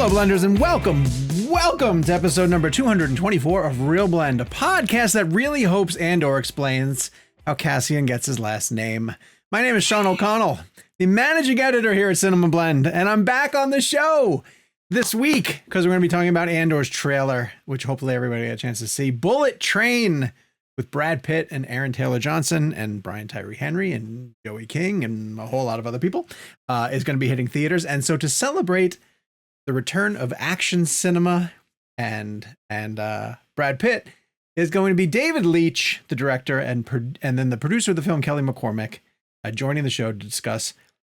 Hello, Blenders, and welcome to episode number 224 of ReelBlend, a podcast that really hopes Andor explains how Cassian gets his last name. My name is Sean O'Connell, the managing editor here at Cinema Blend, and I'm back on the show this week because we're going to be talking about Andor's trailer, which hopefully everybody got a chance to see. Bullet Train with Brad Pitt and Aaron Taylor-Johnson and Bryan Tyree Henry and Joey King and a whole lot of other people is going to be hitting theaters. And so to celebrate the return of action cinema and Brad Pitt is going to be David Leitch, the director, and then the producer of the film, Kelly McCormick, joining the show to discuss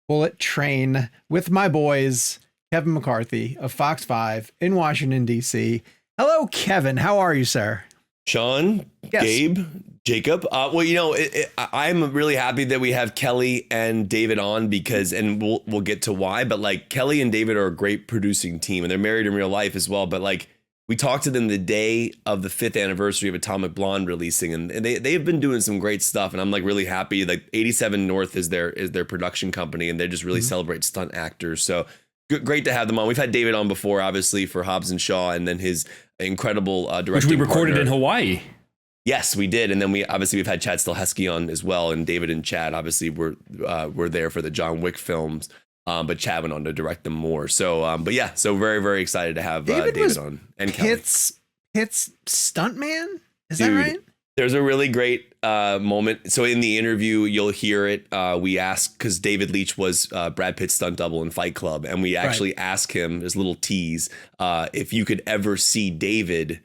Bullet Train with my boys, Kevin McCarthy of Fox 5 in Washington, D.C. Hello, Kevin. How are you, sir? Sean, yes. Gabe, Jacob. Well, you know, I'm really happy that we have Kelly and David on because, and we'll get to why, but like Kelly and David are a great producing team and they're married in real life as well. But like we talked to them the day of the 5th anniversary of Atomic Blonde releasing, and they have been doing some great stuff. And I'm like really happy. Like 87 North is their production company, and they just really celebrate stunt actors. So great to have them on. We've had David on before, obviously, for Hobbs and Shaw, and then his incredible directing which we recorded partner in Hawaii. Yes, we did. And then we've had Chad Stahelski on as well. And David and Chad obviously were there for the John Wick films. But Chad went on to direct them more. So, but yeah, so very, very excited to have David on. And Pitt's stuntman? Is that right? There's a really great moment. So in the interview, you'll hear it. We asked, because David Leitch was Brad Pitt's stunt double in Fight Club. And we actually asked him, this little tease, if you could ever see David,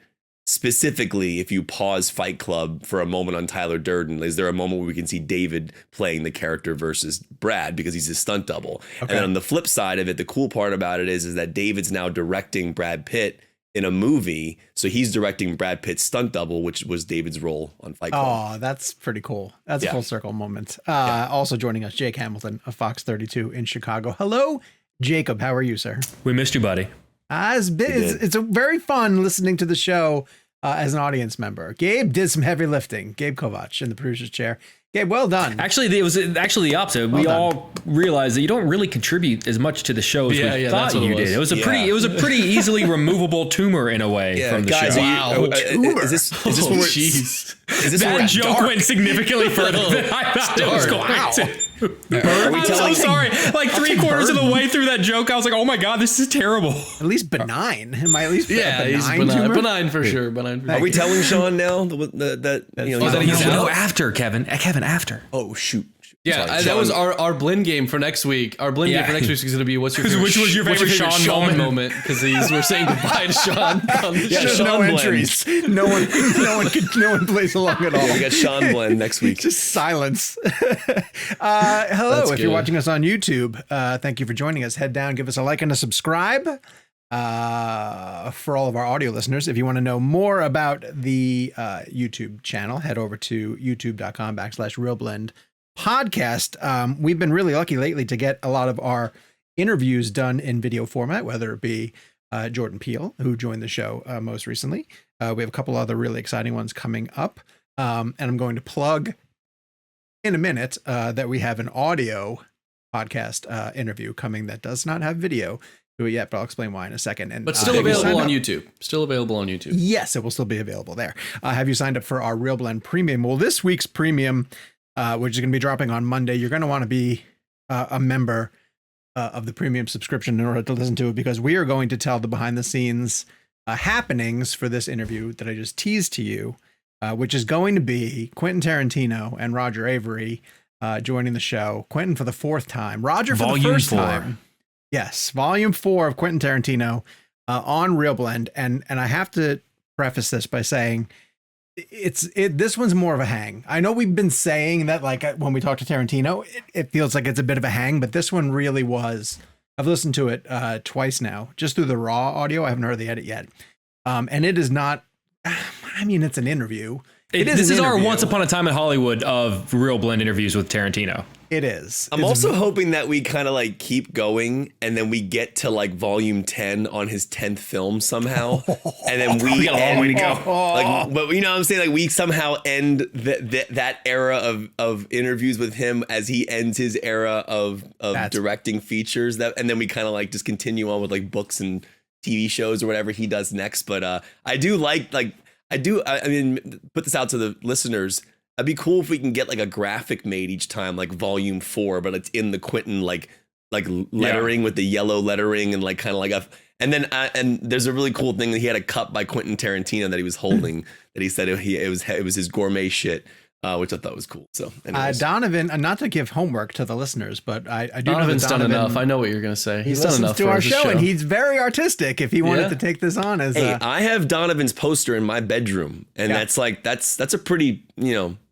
specifically if you pause Fight Club for a moment on Tyler Durden, is there a moment where we can see David playing the character versus Brad because he's his stunt double? Okay. And then on the flip side of it, the cool part about it is that David's now directing Brad Pitt in a movie. So he's directing Brad Pitt's stunt double, which was David's role on Fight Club. Oh, that's pretty cool. That's a full circle moment. Also joining us, Jake Hamilton of Fox 32 in Chicago. Hello, Jacob. How are you, sir? We missed you, buddy. It's a very fun listening to the show as an audience member. Gabe did some heavy lifting. Gabe Kovac in the producer's chair. Gabe, well done. Actually, it was actually the opposite. We all realized that you don't really contribute as much to the show as we thought you did. It was a pretty easily removable tumor in a way from the show. Wow, tumor. Is this where that joke went significantly further than I thought it was going to. I'm so sorry. Like 3/4 of the way through that joke, I was like, "Oh my god, this is terrible." At least benign. Am I at least he's benign? Benign for sure. Benign. For Are we telling Sean now that he's after Kevin? Kevin after. Oh shoot. Yeah, that was our blend game for next week. Our blend game for next week is going to be what's your favorite, which was your favorite Sean moment? Because we're saying goodbye to Sean. On the show. No entries. No one plays along at all. Yeah, we got Sean Blend next week. Just silence. Hello, if you're watching us on YouTube, thank you for joining us. Head down, give us a like and a subscribe. For all of our audio listeners, if you want to know more about the YouTube channel, head over to youtube.com/ReelBlend podcast. We've been really lucky lately to get a lot of our interviews done in video format, whether it be Jordan Peele, who joined the show most recently. We have a couple other really exciting ones coming up. And I'm going to plug in a minute that we have an audio podcast interview coming that does not have video to it yet, but I'll explain why in a second. But still available on YouTube. Still available on YouTube. Yes, it will still be available there. Have you signed up for our ReelBlend Premium? Well, this week's Premium, which is going to be dropping on Monday, you're going to want to be a member of the Premium subscription in order to listen to it, because we are going to tell the behind the scenes happenings for this interview that I just teased to you, which is going to be Quentin Tarantino and Roger Avery joining the show. Quentin for the 4th time. Roger for the first time. Yes, Volume 4 of Quentin Tarantino on ReelBlend. And I have to preface this by saying this one's more of a hang. I know we've been saying that, like, when we talk to Tarantino, it feels like it's a bit of a hang, but this one really was. I've listened to it twice now, just through the raw audio. I haven't heard the edit yet. And it is not, I mean, it's an interview. This is our Once Upon a Time in Hollywood of ReelBlend interviews with Tarantino. It is. I'm also hoping that we kind of like keep going and then we get to like volume 10 on his 10th film somehow. And then we got a long way to go. Like, but you know what I'm saying? Like we somehow end that era of interviews with him as he ends his era of directing features, and then we kind of like just continue on with like books and TV shows or whatever he does next. But I do I mean, put this out to the listeners. It'd be cool if we can get like a graphic made each time, like volume 4, but it's in the Quentin like lettering with the yellow lettering and like kind of like and then and there's a really cool thing that he had a cup by Quentin Tarantino that he was holding that he said it was his gourmet shit. Which I thought was cool. So, Donovan, not to give homework to the listeners, but I do Donovan's know that Donovan, done enough. I know what you're going to say. He done enough to our show, and he's very artistic. If he wanted to take this on as, I have Donovan's poster in my bedroom, and that's a pretty,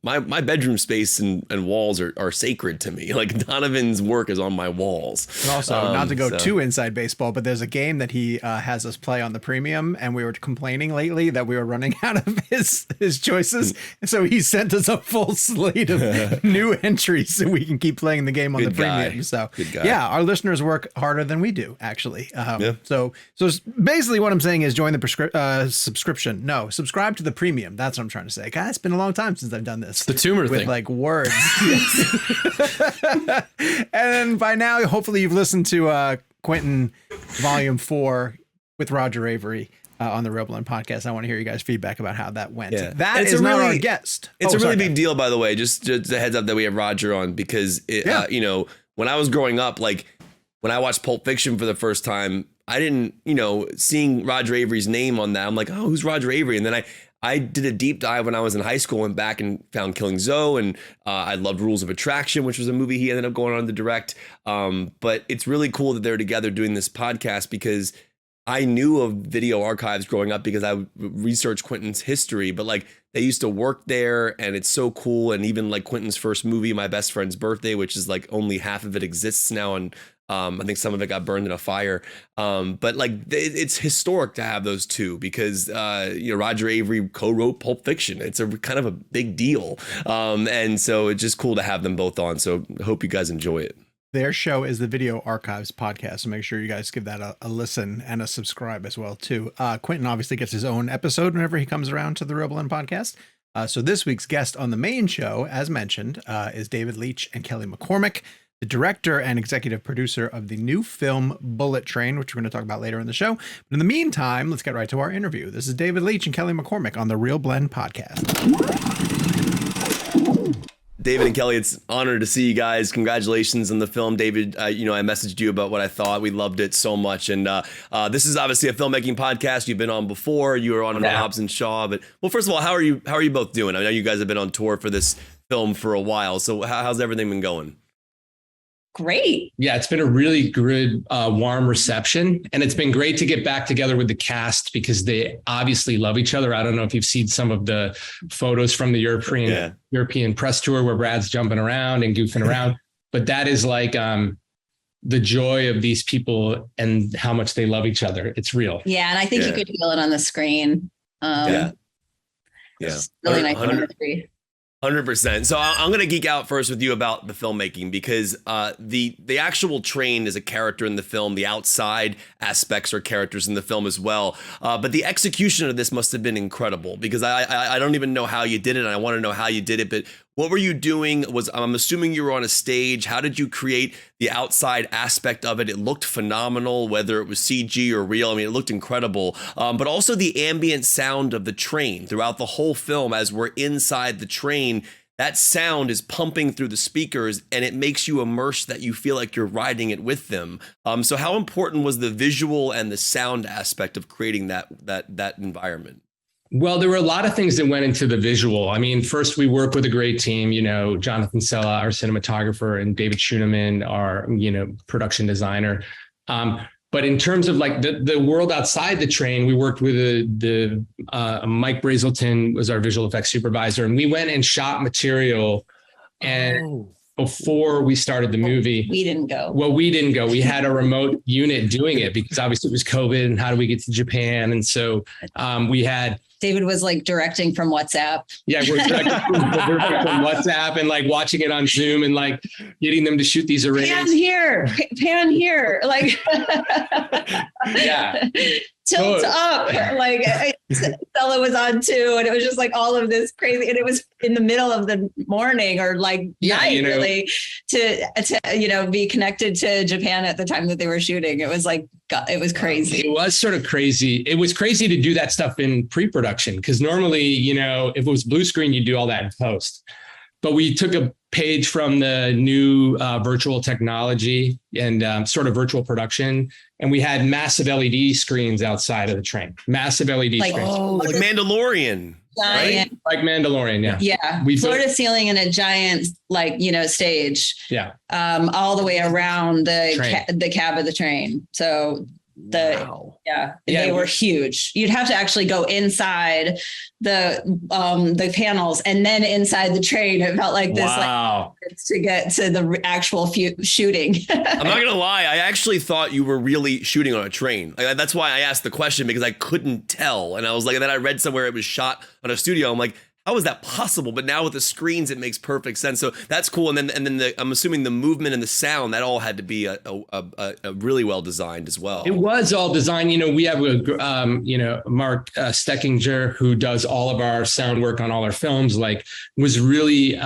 my bedroom space and walls are sacred to me. Like Donovan's work is on my walls. And also, not to go too inside baseball, but there's a game that he has us play on the premium, and we were complaining lately that we were running out of his choices, and so he sent us a full slate of new entries so we can keep playing the game on the premium. So yeah, our listeners work harder than we do, actually. So basically what I'm saying is join the subscription. No, subscribe to the premium. That's what I'm trying to say. God, it's been a long time since I've done this. It's the tumor with thing. Like words. And then by now, hopefully you've listened to Quentin Volume 4 with Roger Avery on the ReelBlend podcast. I want to hear you guys' feedback about how that went. Yeah. That is not our guest. It's a really big deal, by the way. Just a heads up that we have Roger on because, when I was growing up, like when I watched Pulp Fiction for the first time, I didn't, seeing Roger Avery's name on that, I'm like, oh, who's Roger Avery? And then I did a deep dive when I was in high school, went back and found Killing Zoe, and I loved Rules of Attraction, which was a movie he ended up going on to direct. But it's really cool that they're together doing this podcast because I knew of Video Archives growing up because I researched Quentin's history, but like they used to work there and it's so cool. And even like Quentin's first movie, My Best Friend's Birthday, which is like only half of it exists now. And I think some of it got burned in a fire. But like it's historic to have those two because, Roger Avery co-wrote Pulp Fiction. It's a kind of a big deal. And so it's just cool to have them both on. So I hope you guys enjoy it. Their show is the Video Archives podcast, so make sure you guys give that a listen and a subscribe as well, too. Quentin obviously gets his own episode whenever he comes around to the ReelBlend podcast. So this week's guest on the main show, as mentioned, is David Leitch and Kelly McCormick, the director and executive producer of the new film Bullet Train, which we're going to talk about later in the show. But in the meantime, let's get right to our interview. This is David Leitch and Kelly McCormick on the ReelBlend podcast. David and Kelly, it's an honor to see you guys. Congratulations on the film. David, I messaged you about what I thought. We loved it so much. And this is obviously a filmmaking podcast. You've been on before. You were on Hobbs and Shaw. But well, first of all, how are you both doing? I know you guys have been on tour for this film for a while. So how's everything been going? Great. Yeah, it's been a really good, warm reception. And it's been great to get back together with the cast because they obviously love each other. I don't know if you've seen some of the photos from the European press tour where Brad's jumping around and goofing around. But that is like the joy of these people and how much they love each other. It's real. Yeah. And I think you could feel it on the screen. Yeah. Really nice chemistry. 100%. So I'm going to geek out first with you about the filmmaking because the actual train is a character in the film. The outside aspects are characters in the film as well. But the execution of this must have been incredible because I don't even know how you did it. And I want to know how you did it. But what were you doing? I'm assuming you were on a stage. How did you create the outside aspect of it? It looked phenomenal, whether it was CG or real. I mean, it looked incredible. But also the ambient sound of the train throughout the whole film as we're inside the train. That sound is pumping through the speakers and it makes you immersed that you feel like you're riding it with them. So how important was the visual and the sound aspect of creating that environment? Well, there were a lot of things that went into the visual. I mean, first we work with a great team, Jonathan Sella, our cinematographer, and David Schuneman, our, production designer. But in terms of like the world outside the train, we worked with Mike Brazelton was our visual effects supervisor, and we went and shot material. And before we started the movie, we didn't go. Well, we didn't go. We had a remote unit doing it because obviously it was COVID and how do we get to Japan? And so we had. David was like directing from WhatsApp. Yeah, we're directing from WhatsApp and like watching it on Zoom and like getting them to shoot these arrays. Pan here, like. Yeah. tilt up. Like Stella was on too, and it was just like all of this crazy, and it was in the middle of the morning or like night, really, to be connected to Japan at the time that they were shooting. It was like, God, it was crazy. It was sort of crazy. It was crazy to do that stuff in pre-production, because normally, if it was blue screen, you do all that in post. But we took a page from the new virtual technology and sort of virtual production. And we had massive LED screens outside of the train. Massive LED screens. Oh, like Mandalorian. Giant, right? Like Mandalorian, yeah. Yeah. Floor to ceiling in a giant, stage. Yeah. All the way around the cab of the train. So they were huge. You'd have to actually go inside the panels and then inside the train. It felt like this to get to the actual shooting. I'm not gonna lie, I actually thought you were really shooting on a train. That's why I asked the question, because I couldn't tell. And I was like, and then I read somewhere it was shot on a studio. I'm like, how is that possible? But now with the screens, it makes perfect sense. So that's cool. And then I'm assuming the movement and the sound, that all had to be a really well designed as well. It was all designed. We have Mark Steckinger, who does all of our sound work on all our films. Was really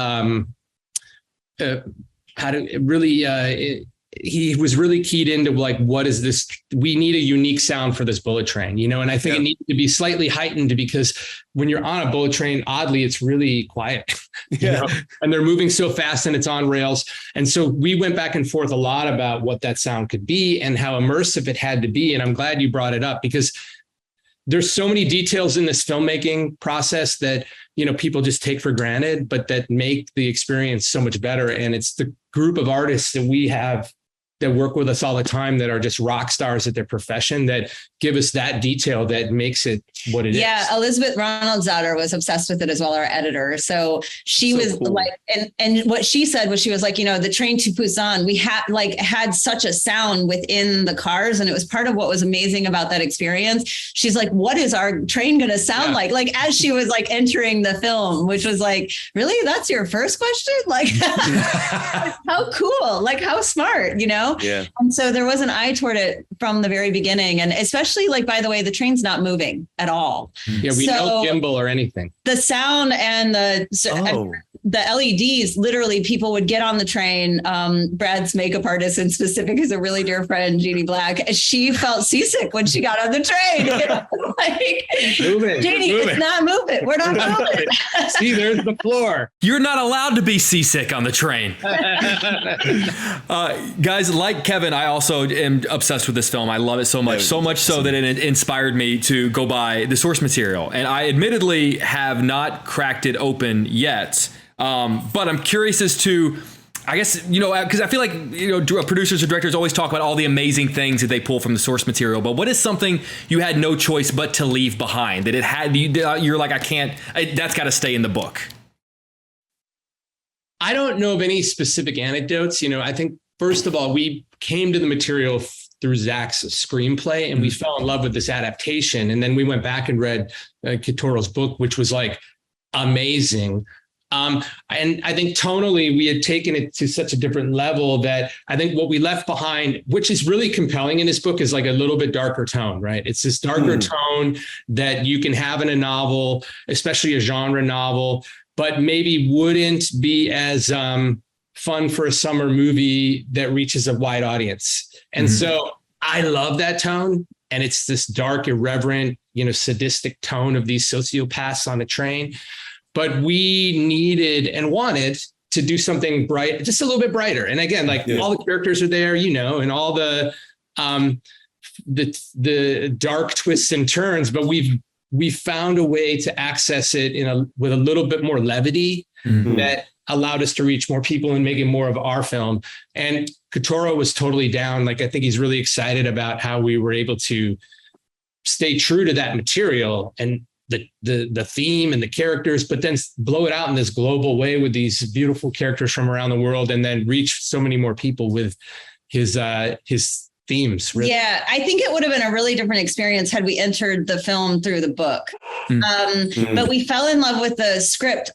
he was really keyed into what is this? We need a unique sound for this bullet train, and I think it needed to be slightly heightened, because when you're on a bullet train, oddly, it's really quiet, and they're moving so fast and it's on rails. And so we went back and forth a lot about what that sound could be and how immersive it had to be. And I'm glad you brought it up, because there's so many details in this filmmaking process that, people just take for granted, but that make the experience so much better. And it's the group of artists that we have that work with us all the time that are just rock stars at their profession that give us that detail that makes it what it is. Yeah, Elizabeth Ronaldsdottir was obsessed with it as well, our editor. So she was cool. And what she said was, she was like, the train to Busan, we had such a sound within the cars, and it was part of what was amazing about that experience. She's like, what is our train going to sound like? Like, as she was entering the film, which was like, really, that's your first question? How cool, how smart, Yeah. And so there was an eye toward it from the very beginning. And especially by the way, the train's not moving at all. Yeah, we no gimbal or anything. The sound and the LEDs, literally people would get on the train. Brad's makeup artist in specific is a really dear friend, Jeannie Black. She felt seasick when she got on the train. Jeannie, it's not moving. We're not moving. See, there's the floor. You're not allowed to be seasick on the train. Guys, like Kevin, I also am obsessed with this film. I love it so much so that it inspired me to go buy the source material. And I admittedly have not cracked it open yet. But I'm curious as to, I guess, because I feel like, producers or directors always talk about all the amazing things that they pull from the source material. But what is something you had no choice but to leave behind, that you're like, that's got to stay in the book? I don't know of any specific anecdotes. I think, first of all, we came to the material through Zach's screenplay, and we fell in love with this adaptation. And then we went back and read Kitoro's book, which was amazing. And I think tonally we had taken it to such a different level that I think what we left behind, which is really compelling in this book, is a little bit darker tone, right? It's this darker tone that you can have in a novel, especially a genre novel, but maybe wouldn't be as fun for a summer movie that reaches a wide audience. And so I love that tone. And it's this dark, irreverent, sadistic tone of these sociopaths on a train. But we needed and wanted to do something bright, just a little bit brighter. And again, all the characters are there, and all the dark twists and turns, but we found a way to access it with a little bit more levity that allowed us to reach more people and make it more of our film. And Kitoro was totally down. I think he's really excited about how we were able to stay true to that material and the theme and the characters, but then blow it out in this global way with these beautiful characters from around the world, and then reach so many more people with his themes. Really. Yeah, I think it would have been a really different experience had we entered the film through the book. But we fell in love with the script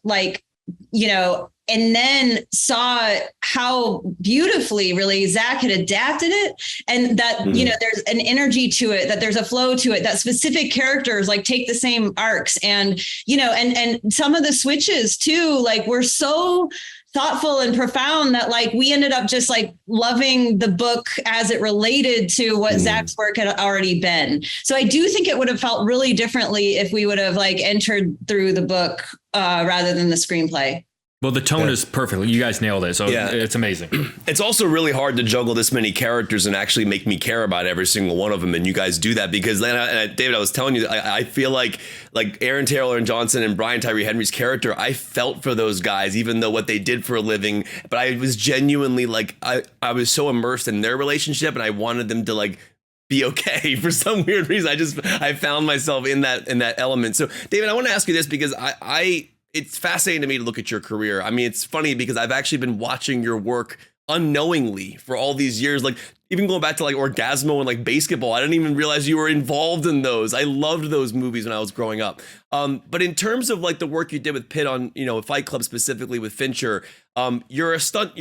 and then saw how beautifully really Zach had adapted it, and that, there's an energy to it, that there's a flow to it, that specific characters like take the same arcs, and, and some of the switches too, like were so thoughtful and profound that like we ended up just like loving the book as it related to what Zach's work had already been. So I do think it would have felt really differently if we would have like entered through the book rather than the screenplay. Well, the tone is perfect. You guys nailed it. So it's amazing. It's also really hard to juggle this many characters and actually make me care about every single one of them. And you guys do that because David, I was telling you, I feel like Aaron Taylor and Johnson and Bryan Tyree Henry's character, I felt for those guys, even though what they did for a living. But I was genuinely like, I was so immersed in their relationship and I wanted them to like be okay for some weird reason. I found myself in that element. So David, I want to ask you this because it's fascinating to me to look at your career. I mean, it's funny because I've actually been watching your work unknowingly for all these years. Like even going back to like Orgasmo and like Basketball, I didn't even realize you were involved in those. I loved those movies when I was growing up. But in terms of like the work you did with Pitt on, Fight Club specifically with Fincher, you're a stunt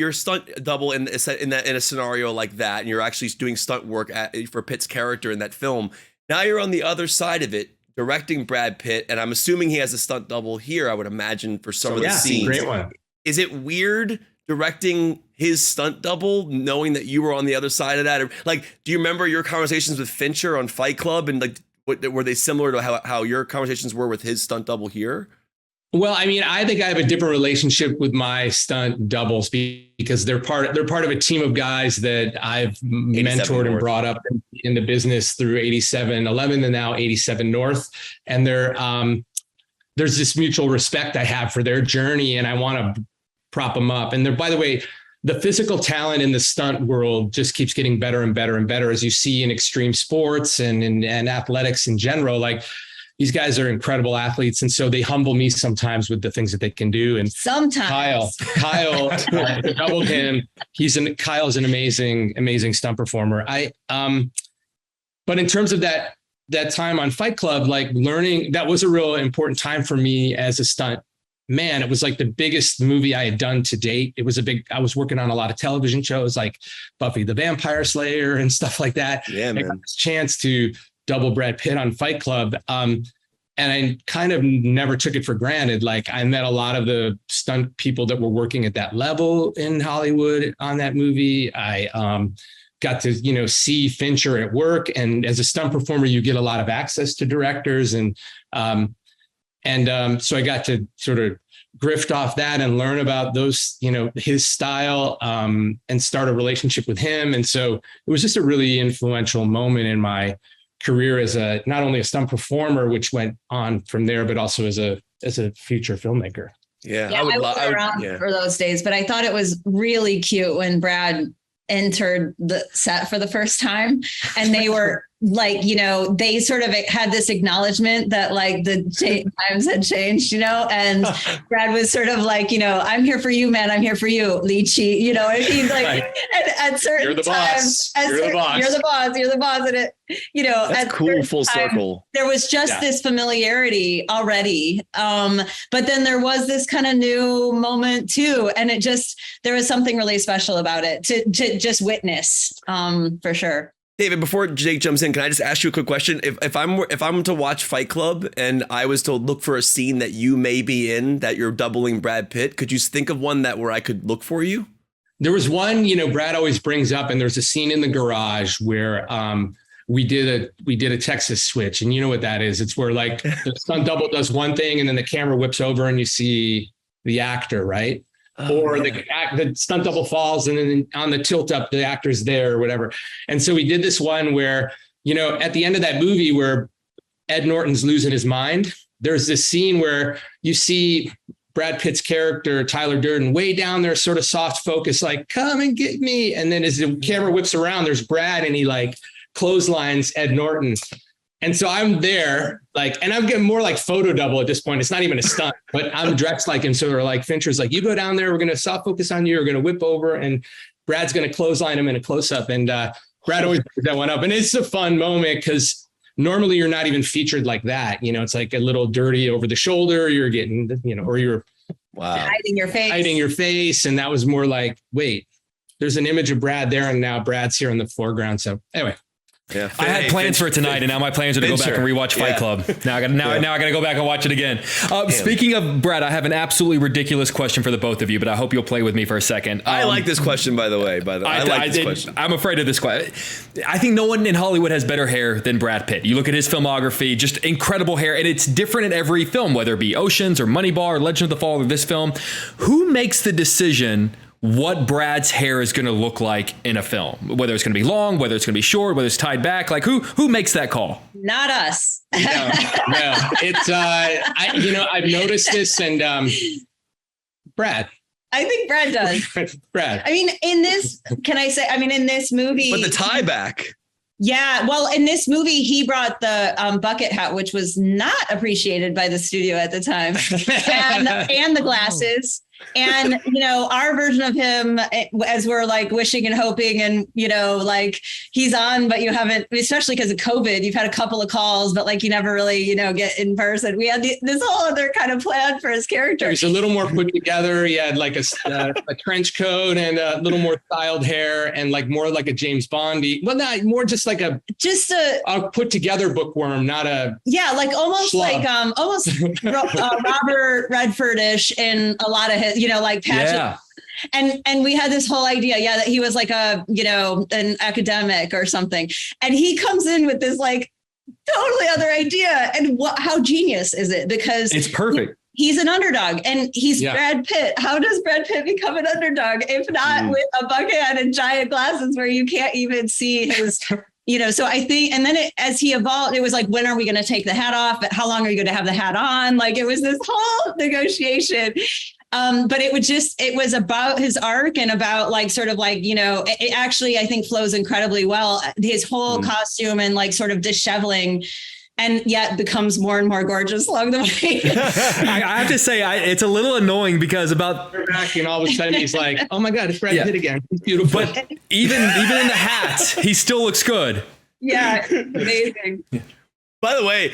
double in a scenario like that, and you're actually doing stunt work for Pitt's character in that film. Now you're on the other side of it, directing Brad Pitt, and I'm assuming he has a stunt double here, I would imagine, for some of the scenes. Great one. Is it weird directing his stunt double, knowing that you were on the other side of that? Or, like, do you remember your conversations with Fincher on Fight Club, and like, were they similar to how your conversations were with his stunt double here? Well, I mean, I think I have a different relationship with my stunt doubles because they're part of a team of guys that I've mentored and brought up in the business through 8711 and now 87 North. And there's this mutual respect I have for their journey, and I want to prop them up. And by the way, the physical talent in the stunt world just keeps getting better and better and better, as you see in extreme sports and athletics in general. Like, these guys are incredible athletes. And so they humble me sometimes with the things that they can do. And sometimes Kyle doubled him. Kyle's an amazing stunt performer. But in terms of that time on Fight Club, like learning, that was a real important time for me as a stunt man. It was like the biggest movie I had done to date. I was working on a lot of television shows like Buffy the Vampire Slayer and stuff like that. Yeah, man. I got this chance to double Brad Pitt on Fight Club. And I kind of never took it for granted. Like, I met a lot of the stunt people that were working at that level in Hollywood on that movie. I got to, see Fincher at work. And as a stunt performer, you get a lot of access to directors. And so I got to sort of grift off that and learn about those, his style, and start a relationship with him. And so it was just a really influential moment in my career as not only a stunt performer, which went on from there, but also as a future filmmaker. Yeah, I wasn't around for those days, but I thought it was really cute when Brad entered the set for the first time, and they were like, they sort of had this acknowledgement that like the times had changed, and Brad was sort of like, I'm here for you, man. I'm here for you, Leitchy, and he's like, right. at certain times, you're the boss. And it, that's cool. Full circle. There was just this familiarity already. But then there was this kind of new moment too. And there was something really special about it to just witness, for sure. David, before Jake jumps in, can I just ask you a quick question? If I'm to watch Fight Club and I was to look for a scene that you may be in, that you're doubling Brad Pitt, could you think of one where I could look for you? There was one, Brad always brings up, and there's a scene in the garage where we did a Texas switch, and you know what that is? It's where like the stunt double does one thing and then the camera whips over and you see the actor, right? Or the stunt double falls and then on the tilt up, the actor's there or whatever. And so we did this one where, at the end of that movie where Ed Norton's losing his mind, there's this scene where you see Brad Pitt's character, Tyler Durden, way down there, sort of soft focus, like, come and get me. And then as the camera whips around, there's Brad and he like clotheslines Ed Norton. And so I'm there, and I'm getting more like photo double at this point. It's not even a stunt, but I'm dressed like him. So we're like, Fincher's like, you go down there, we're going to soft focus on you. We're going to whip over and Brad's going to clothesline him in a close up. And Brad always brings that one up. And it's a fun moment because normally you're not even featured like that. It's like a little dirty over the shoulder. You're getting, or you're Wow. hiding your face. And that was more like, wait, there's an image of Brad there, and now Brad's here in the foreground. So anyway. Yeah, I had plans for it tonight, and now my plans are to go back and rewatch Fight Club. Now I got to go back and watch it again. Speaking of Brad, I have an absolutely ridiculous question for the both of you, but I hope you'll play with me for a second. I like this question, by the way. I like this question. I'm afraid of this question. I think no one in Hollywood has better hair than Brad Pitt. You look at his filmography, just incredible hair, and it's different in every film, whether it be Oceans or Moneyball or Legend of the Fall or this film. Who makes the decision what Brad's hair is going to look like in a film, whether it's going to be long, whether it's going to be short, whether it's tied back? Like who makes that call? Not us. No. It's I've noticed this, and Brad. I think Brad does. Brad. I mean, in this movie, But the tie back. Yeah, well, in this movie, he brought the bucket hat, which was not appreciated by the studio at the time, and the glasses. And, our version of him, as we're like wishing and hoping and, like he's on, but you haven't, especially because of COVID, you've had a couple of calls, but like you never really, get in person. We had this whole other kind of plan for his character. He's a little more put together. He had like a trench coat and a little more styled hair and like more like a James Bondy. Well, not more just like a put together bookworm, not a. Yeah, like almost schlub. like Robert Redford-ish in a lot of his, like Patrick. Yeah. And we had this whole idea, that he was like an academic or something. And he comes in with this like totally other idea. And how genius is it? Because it's perfect. He's an underdog and he's Brad Pitt. How does Brad Pitt become an underdog if not with a bucket hat and giant glasses where you can't even see his, so I think, and then as he evolved, it was like, when are we going to take the hat off? How long are you going to have the hat on? Like it was this whole negotiation. But it was about his arc and about like, sort of like, it actually, I think flows incredibly well. His whole costume and like sort of disheveling and yet becomes more and more gorgeous along the way. I have to say, it's a little annoying because back and all of a sudden he's like, oh my God, it's Brad Pitt again. He's beautiful. But even in the hat, he still looks good. Yeah, amazing. By the way,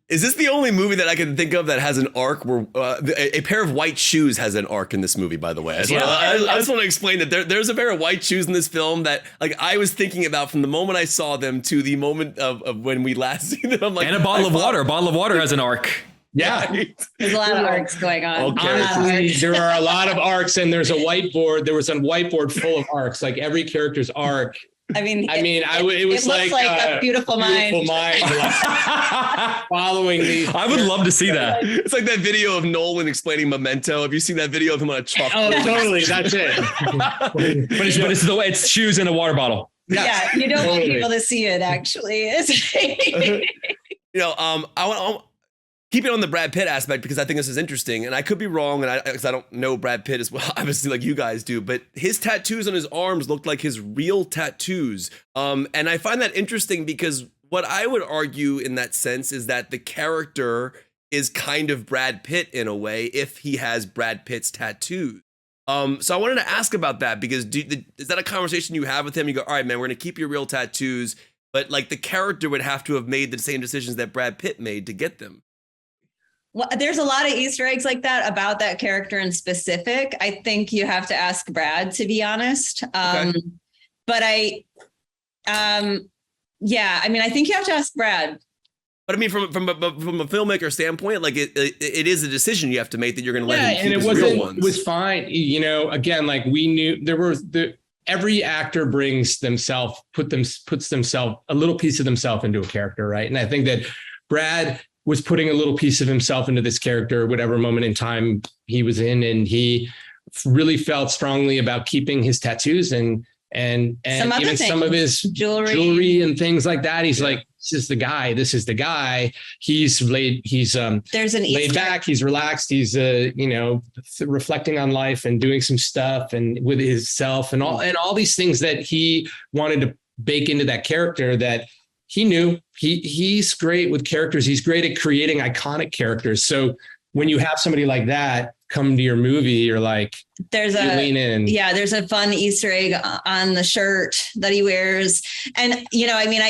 is this the only movie that I can think of that has an arc where a pair of white shoes has an arc in this movie, by the way? I just want to explain that there's a pair of white shoes in this film that like I was thinking about from the moment I saw them to the moment of when we last seen them. I'm like, and a bottle of water. A bottle of water has an arc. Yeah. There's a lot of arcs going on. Honestly, there are a lot of arcs, and there's a whiteboard. There was a whiteboard full of arcs, like every character's arc. It was like a beautiful mind. Following these. I would love to see that. It's like that video of Nolan explaining Memento. Have you seen that video of him on a chalkboard? Oh, totally. That's it. but it's the way it's shoes in a water bottle. Yeah, you don't want people to see it. Actually, I want. Keep it on the Brad Pitt aspect because I think this is interesting, and I could be wrong, and because I don't know Brad Pitt as well, obviously, like you guys do. But his tattoos on his arms looked like his real tattoos, and I find that interesting because what I would argue in that sense is that the character is kind of Brad Pitt in a way if he has Brad Pitt's tattoos. So I wanted to ask about that because is that a conversation you have with him? You go, all right, man, we're gonna keep your real tattoos, but like the character would have to have made the same decisions that Brad Pitt made to get them. Well, there's a lot of Easter eggs like that about that character in specific. I think you have to ask Brad, to be honest. But I think you have to ask Brad. But I mean, from a filmmaker standpoint, like it is a decision you have to make that you're going to let him keep his real ones. It was fine. Again, like we knew there were every actor brings themselves, puts themselves a little piece of themselves into a character, right? And I think that Brad was putting a little piece of himself into this character, whatever moment in time he was in. And he really felt strongly about keeping his tattoos and even some of his jewelry and things like that. He's like, this is the guy. He's laid back. He's relaxed. He's, reflecting on life and doing some stuff and with himself and all these things that he wanted to bake into that character that he knew he's great with characters. He's great at creating iconic characters. So when you have somebody like that come to your movie, you're like, there's there's a fun Easter egg on the shirt that he wears. And, you know, I mean,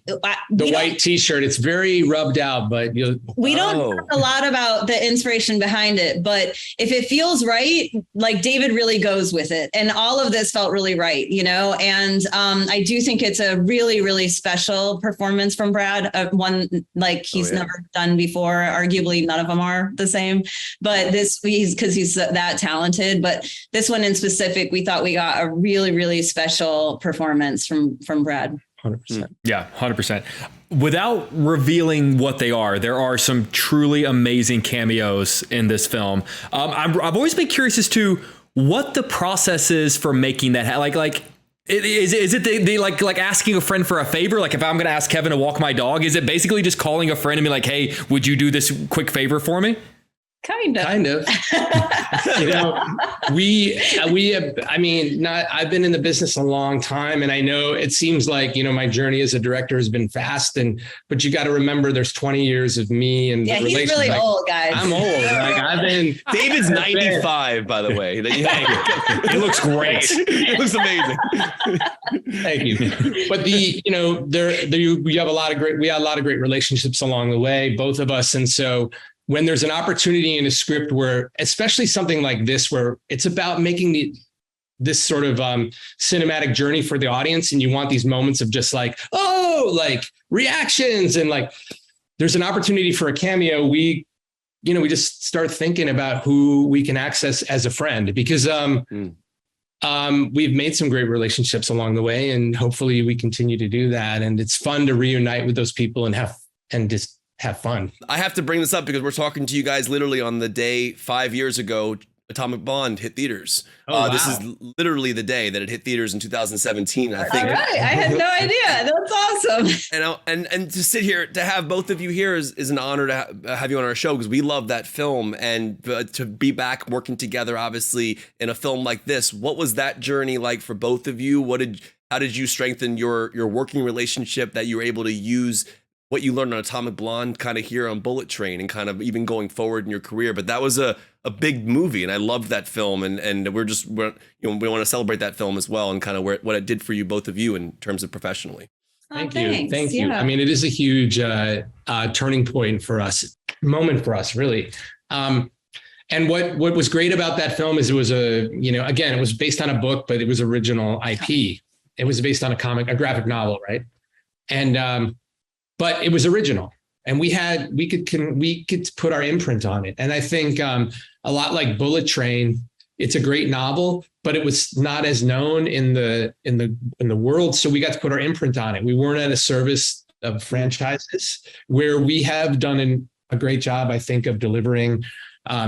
the white t-shirt, it's very rubbed out, but we don't talk a lot about the inspiration behind it, but if it feels right, like David really goes with it. And all of this felt really right, you know? And I do think it's a really, really special performance from Brad. One like he's never done before. Arguably, none of them are the same, but because he's that talented. But this one in specific, we thought we got a really, really special performance from Brad. 100%. Yeah, 100%. Without revealing what they are, there are some truly amazing cameos in this film. I've always been curious as to what the process is for making that. Is it they like asking a friend for a favor? Like if I'm going to ask Kevin to walk my dog, is it basically just calling a friend and be like, hey, would you do this quick favor for me? Kind of. You know, I've been in the business a long time, and I know it seems like, you know, my journey as a director has been fast, but you got to remember there's 20 years of me and he's really old, guys. I'm old. David's 95, by the way. He looks great. He looks amazing. Thank you. But we had a lot of great relationships along the way, both of us. And so when there's an opportunity in a script where, especially something like this, where it's about making this sort of cinematic journey for the audience, and you want these moments of just like reactions, and like there's an opportunity for a cameo, we just start thinking about who we can access as a friend, because we've made some great relationships along the way, and hopefully we continue to do that. And it's fun to reunite with those people and just have fun. I have to bring this up because we're talking to you guys literally on the day 5 years ago Atomic Blonde hit theaters. Wow. This is literally the day that it hit theaters in 2017. I think. All right. I had no idea. That's awesome. And to sit here, to have both of you here is an honor to have you on our show, because we love that film, and to be back working together, obviously in a film like this. What was that journey like for both of you? How did you strengthen your working relationship that you were able to use what you learned on Atomic Blonde kind of here on Bullet Train, and kind of even going forward in your career? But that was a big movie, and I loved that film, and we want to celebrate that film as well, and kind of what it did for you, both of you, in terms of professionally. Thank you. I mean, it is a huge turning point for us, moment for us, really. And what was great about that film is it was it was based on a book, but it was original IP. It was based on a graphic novel, right? And but it was original, and we could put our imprint on it. And I think a lot like Bullet Train, it's a great novel, but it was not as known in the world. So we got to put our imprint on it. We weren't at a service of franchises, where we have done a great job, I think, of delivering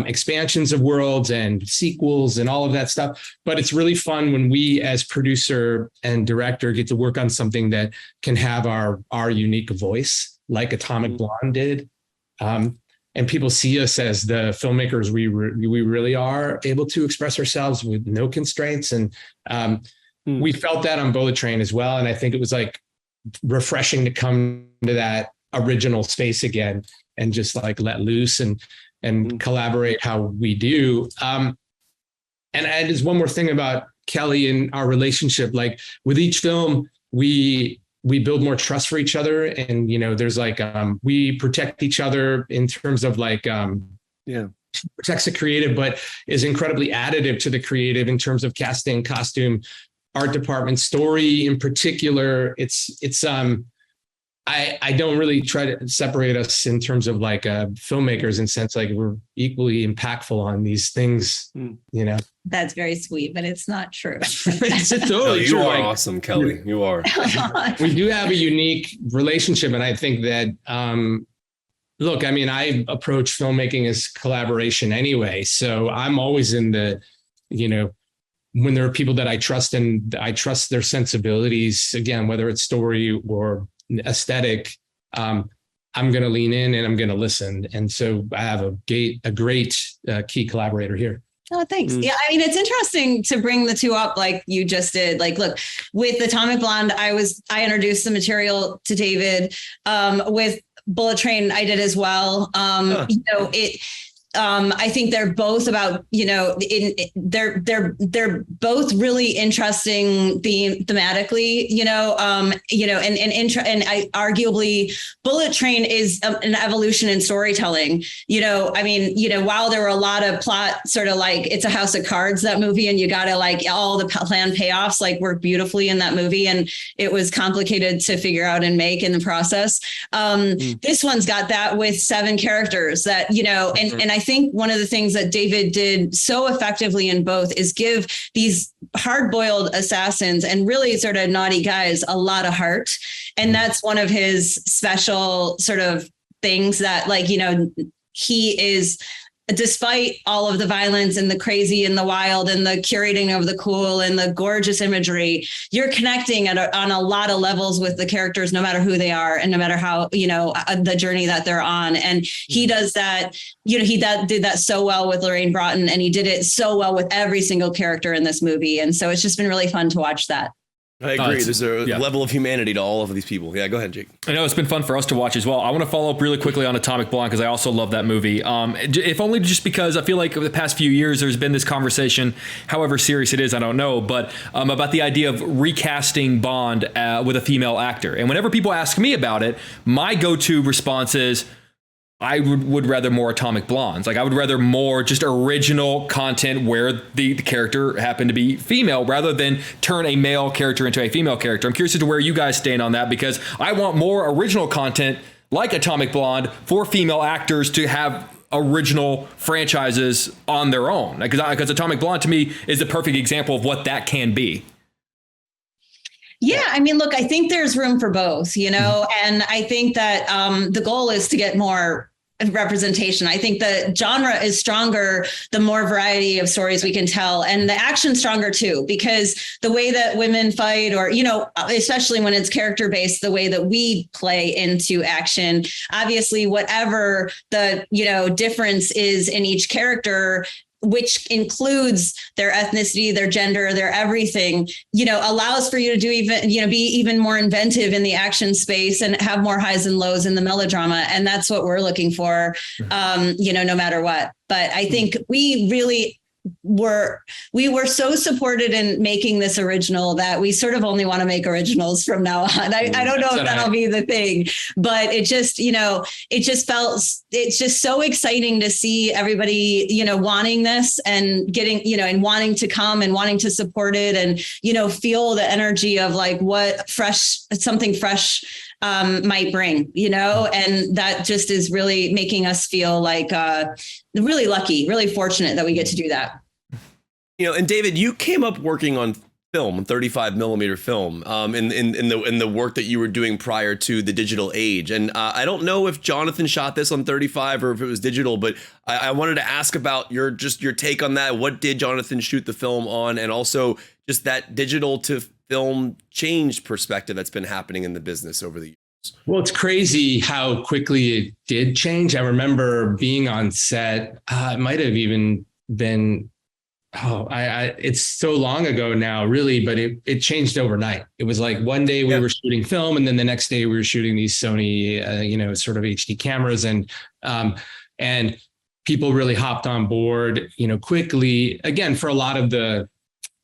expansions of worlds and sequels and all of that stuff. But it's really fun when we, as producer and director, get to work on something that can have our unique voice, like Atomic Blonde did. And people see us as the filmmakers we really are, able to express ourselves with no constraints. And we felt that on Bullet Train as well. And I think it was like refreshing to come to that original space again and just like let loose and collaborate how we do. And there's one more thing about Kelly and our relationship. Like with each film, we build more trust for each other. And, there's like, we protect each other in terms of like, protects the creative, but is incredibly additive to the creative in terms of casting, costume, art department, story in particular. I don't really try to separate us in terms of like filmmakers, in sense like we're equally impactful on these things, That's very sweet, but it's not true. It's totally you true. are awesome, Kelly. You are. We do have a unique relationship, and I think that look, I mean, I approach filmmaking as collaboration anyway, so I'm always in the when there are people that I trust and I trust their sensibilities, again, whether it's story or aesthetic, I'm going to lean in and I'm going to listen. And so I have a great key collaborator here. Oh, thanks. Yeah. I mean, it's interesting to bring the two up like you just did. Like, look, with Atomic Blonde, I introduced the material to David. With Bullet Train, I did as well. I think they're both about, they're both really interesting thematically, and arguably Bullet Train is an evolution in storytelling. While there were a lot of plot, sort of like It's a House of Cards, that movie, and you got to like all the planned payoffs like work beautifully in that movie, and it was complicated to figure out and make in the process. This one's got that with 7 characters that, and I think one of the things that David did so effectively in both is give these hard-boiled assassins and really sort of naughty guys a lot of heart. And that's one of his special sort of things that, like, he is, despite all of the violence and the crazy and the wild and the curating of the cool and the gorgeous imagery, you're connecting on a lot of levels with the characters, no matter who they are and no matter how, the journey that they're on. And he does that, did that so well with Lorraine Broughton, and he did it so well with every single character in this movie. And so it's just been really fun to watch that. I agree. There's a level of humanity to all of these people. Yeah, go ahead, Jake. I know it's been fun for us to watch as well. I want to follow up really quickly on Atomic Blonde because I also love that movie. If only just because I feel like over the past few years, there's been this conversation, however serious it is, I don't know, but about the idea of recasting Bond with a female actor. And whenever people ask me about it, my go-to response is, I would rather more Atomic Blondes. Like, I would rather more just original content where the character happened to be female rather than turn a male character into a female character. I'm curious as to where you guys stand on that, because I want more original content like Atomic Blonde for female actors to have original franchises on their own. Because Atomic Blonde to me is the perfect example of what that can be. Yeah, I mean, look, I think there's room for both, and I think that the goal is to get more representation. I think the genre is stronger the more variety of stories we can tell, and the action stronger too, because the way that women fight, or especially when it's character based, the way that we play into action, obviously whatever the difference is in each character, which includes their ethnicity, their gender, their everything, allows for you to do be even more inventive in the action space and have more highs and lows in the melodrama. And that's what we're looking for, no matter what. But I think we were so supported in making this original that we sort of only want to make originals from now on. I don't know if that'll be the thing, but it just, it's just so exciting to see everybody, wanting this and getting, and wanting to come and wanting to support it and, feel the energy of like what something fresh might bring, and that just is really making us feel like really lucky, really fortunate that we get to do that. And David, you came up working on film, 35 millimeter film, in the work that you were doing prior to the digital age. And I don't know if Jonathan shot this on 35 or if it was digital, but I wanted to ask about your take on that. What did Jonathan shoot the film on? And also just that digital to film change perspective that's been happening in the business over the years. Well, it's crazy how quickly it did change. I remember being on set. It might have even been, it's so long ago now, really, but it changed overnight. It was like one day we were shooting film, and then the next day we were shooting these Sony, sort of HD cameras, and people really hopped on board, quickly. Again, for a lot of the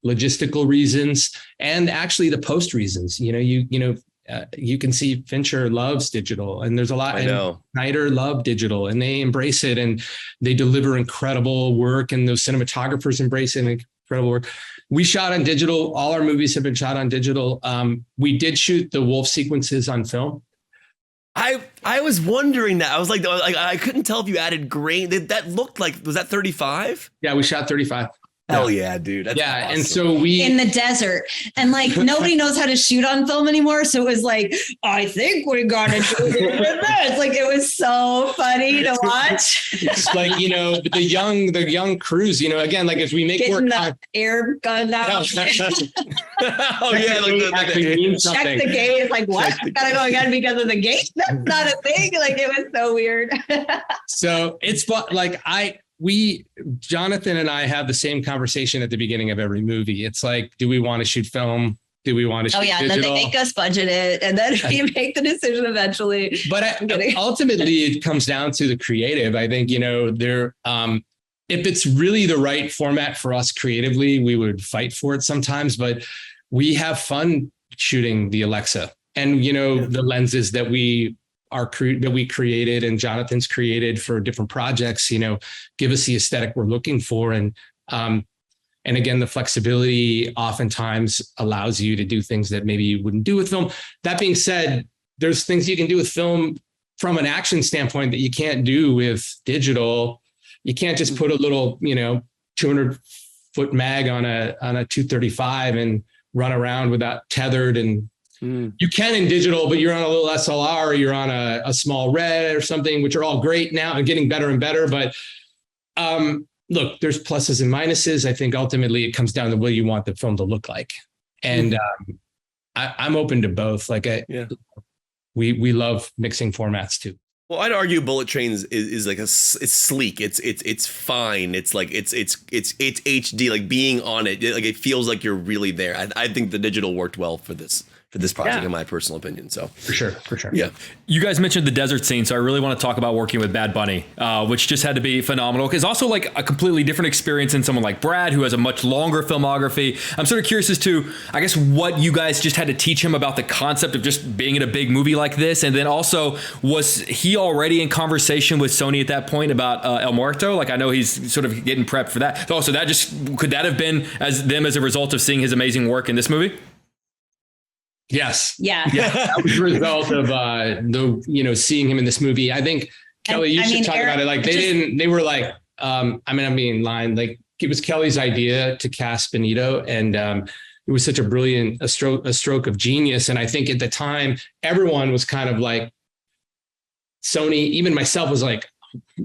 logistical reasons and actually the post reasons. You can see Fincher loves digital, and there's a lot. I know Snyder loved digital, and they embrace it, and they deliver incredible work, and those cinematographers embrace it, incredible work. We shot on digital. All our movies have been shot on digital. We did shoot the wolf sequences on film. I was wondering that. I was like, I couldn't tell if you added grain. That looked like, was that 35? Yeah, we shot 35. Hell yeah, dude. That's awesome. And so we in the desert, and like nobody knows how to shoot on film anymore. So it was like, I think we're gonna do it with this. Like, it was so funny to watch. It's like, the young crews, again, like as we make getting work the air gun out. Oh yeah, like check the gate. Like, what? Gotta go again because of the gate? That's not a thing. Like, it was so weird. So it's like Jonathan and I have the same conversation at the beginning of every movie. It's like, do we want to shoot film Do we want to shoot Oh yeah, and digital? then they make us budget it, and then we make the decision eventually. But ultimately, it comes down to the creative. I think, if it's really the right format for us creatively, we would fight for it sometimes. But we have fun shooting the Alexa and, the lenses that we created and Jonathan's created for different projects, give us the aesthetic we're looking for. And again, the flexibility oftentimes allows you to do things that maybe you wouldn't do with film. That being said, there's things you can do with film from an action standpoint that you can't do with digital. You can't just put a little, 200-foot mag on a 235 and run around without tethered. And you can in digital, but you're on a little SLR, or you're on a small red or something, which are all great now and getting better and better. But look, there's pluses and minuses. I think ultimately it comes down to what you want the film to look like. And I'm open to both. We love mixing formats too. Well, I'd argue Bullet Trains is like it's sleek. It's fine. It's like it's HD. Like being on it, like it feels like you're really there. I think the digital worked well for this project, in my personal opinion. So for sure. Yeah. You guys mentioned the desert scene, so I really want to talk about working with Bad Bunny, which just had to be phenomenal. Because also like a completely different experience than someone like Brad, who has a much longer filmography. I'm sort of curious as to, I guess, what you guys just had to teach him about the concept of just being in a big movie like this, and then also, was he already in conversation with Sony at that point about El Muerto? Like I know he's sort of getting prepped for that. So could that have been as a result of seeing his amazing work in this movie? Yes. Yeah. That was a result of seeing him in this movie. I think Kelly, you should talk about it. Like they were like, I'm being in line. Like it was Kelly's idea to cast Benito, and it was such a stroke of genius. And I think at the time, everyone was kind of like, Sony, even myself was like,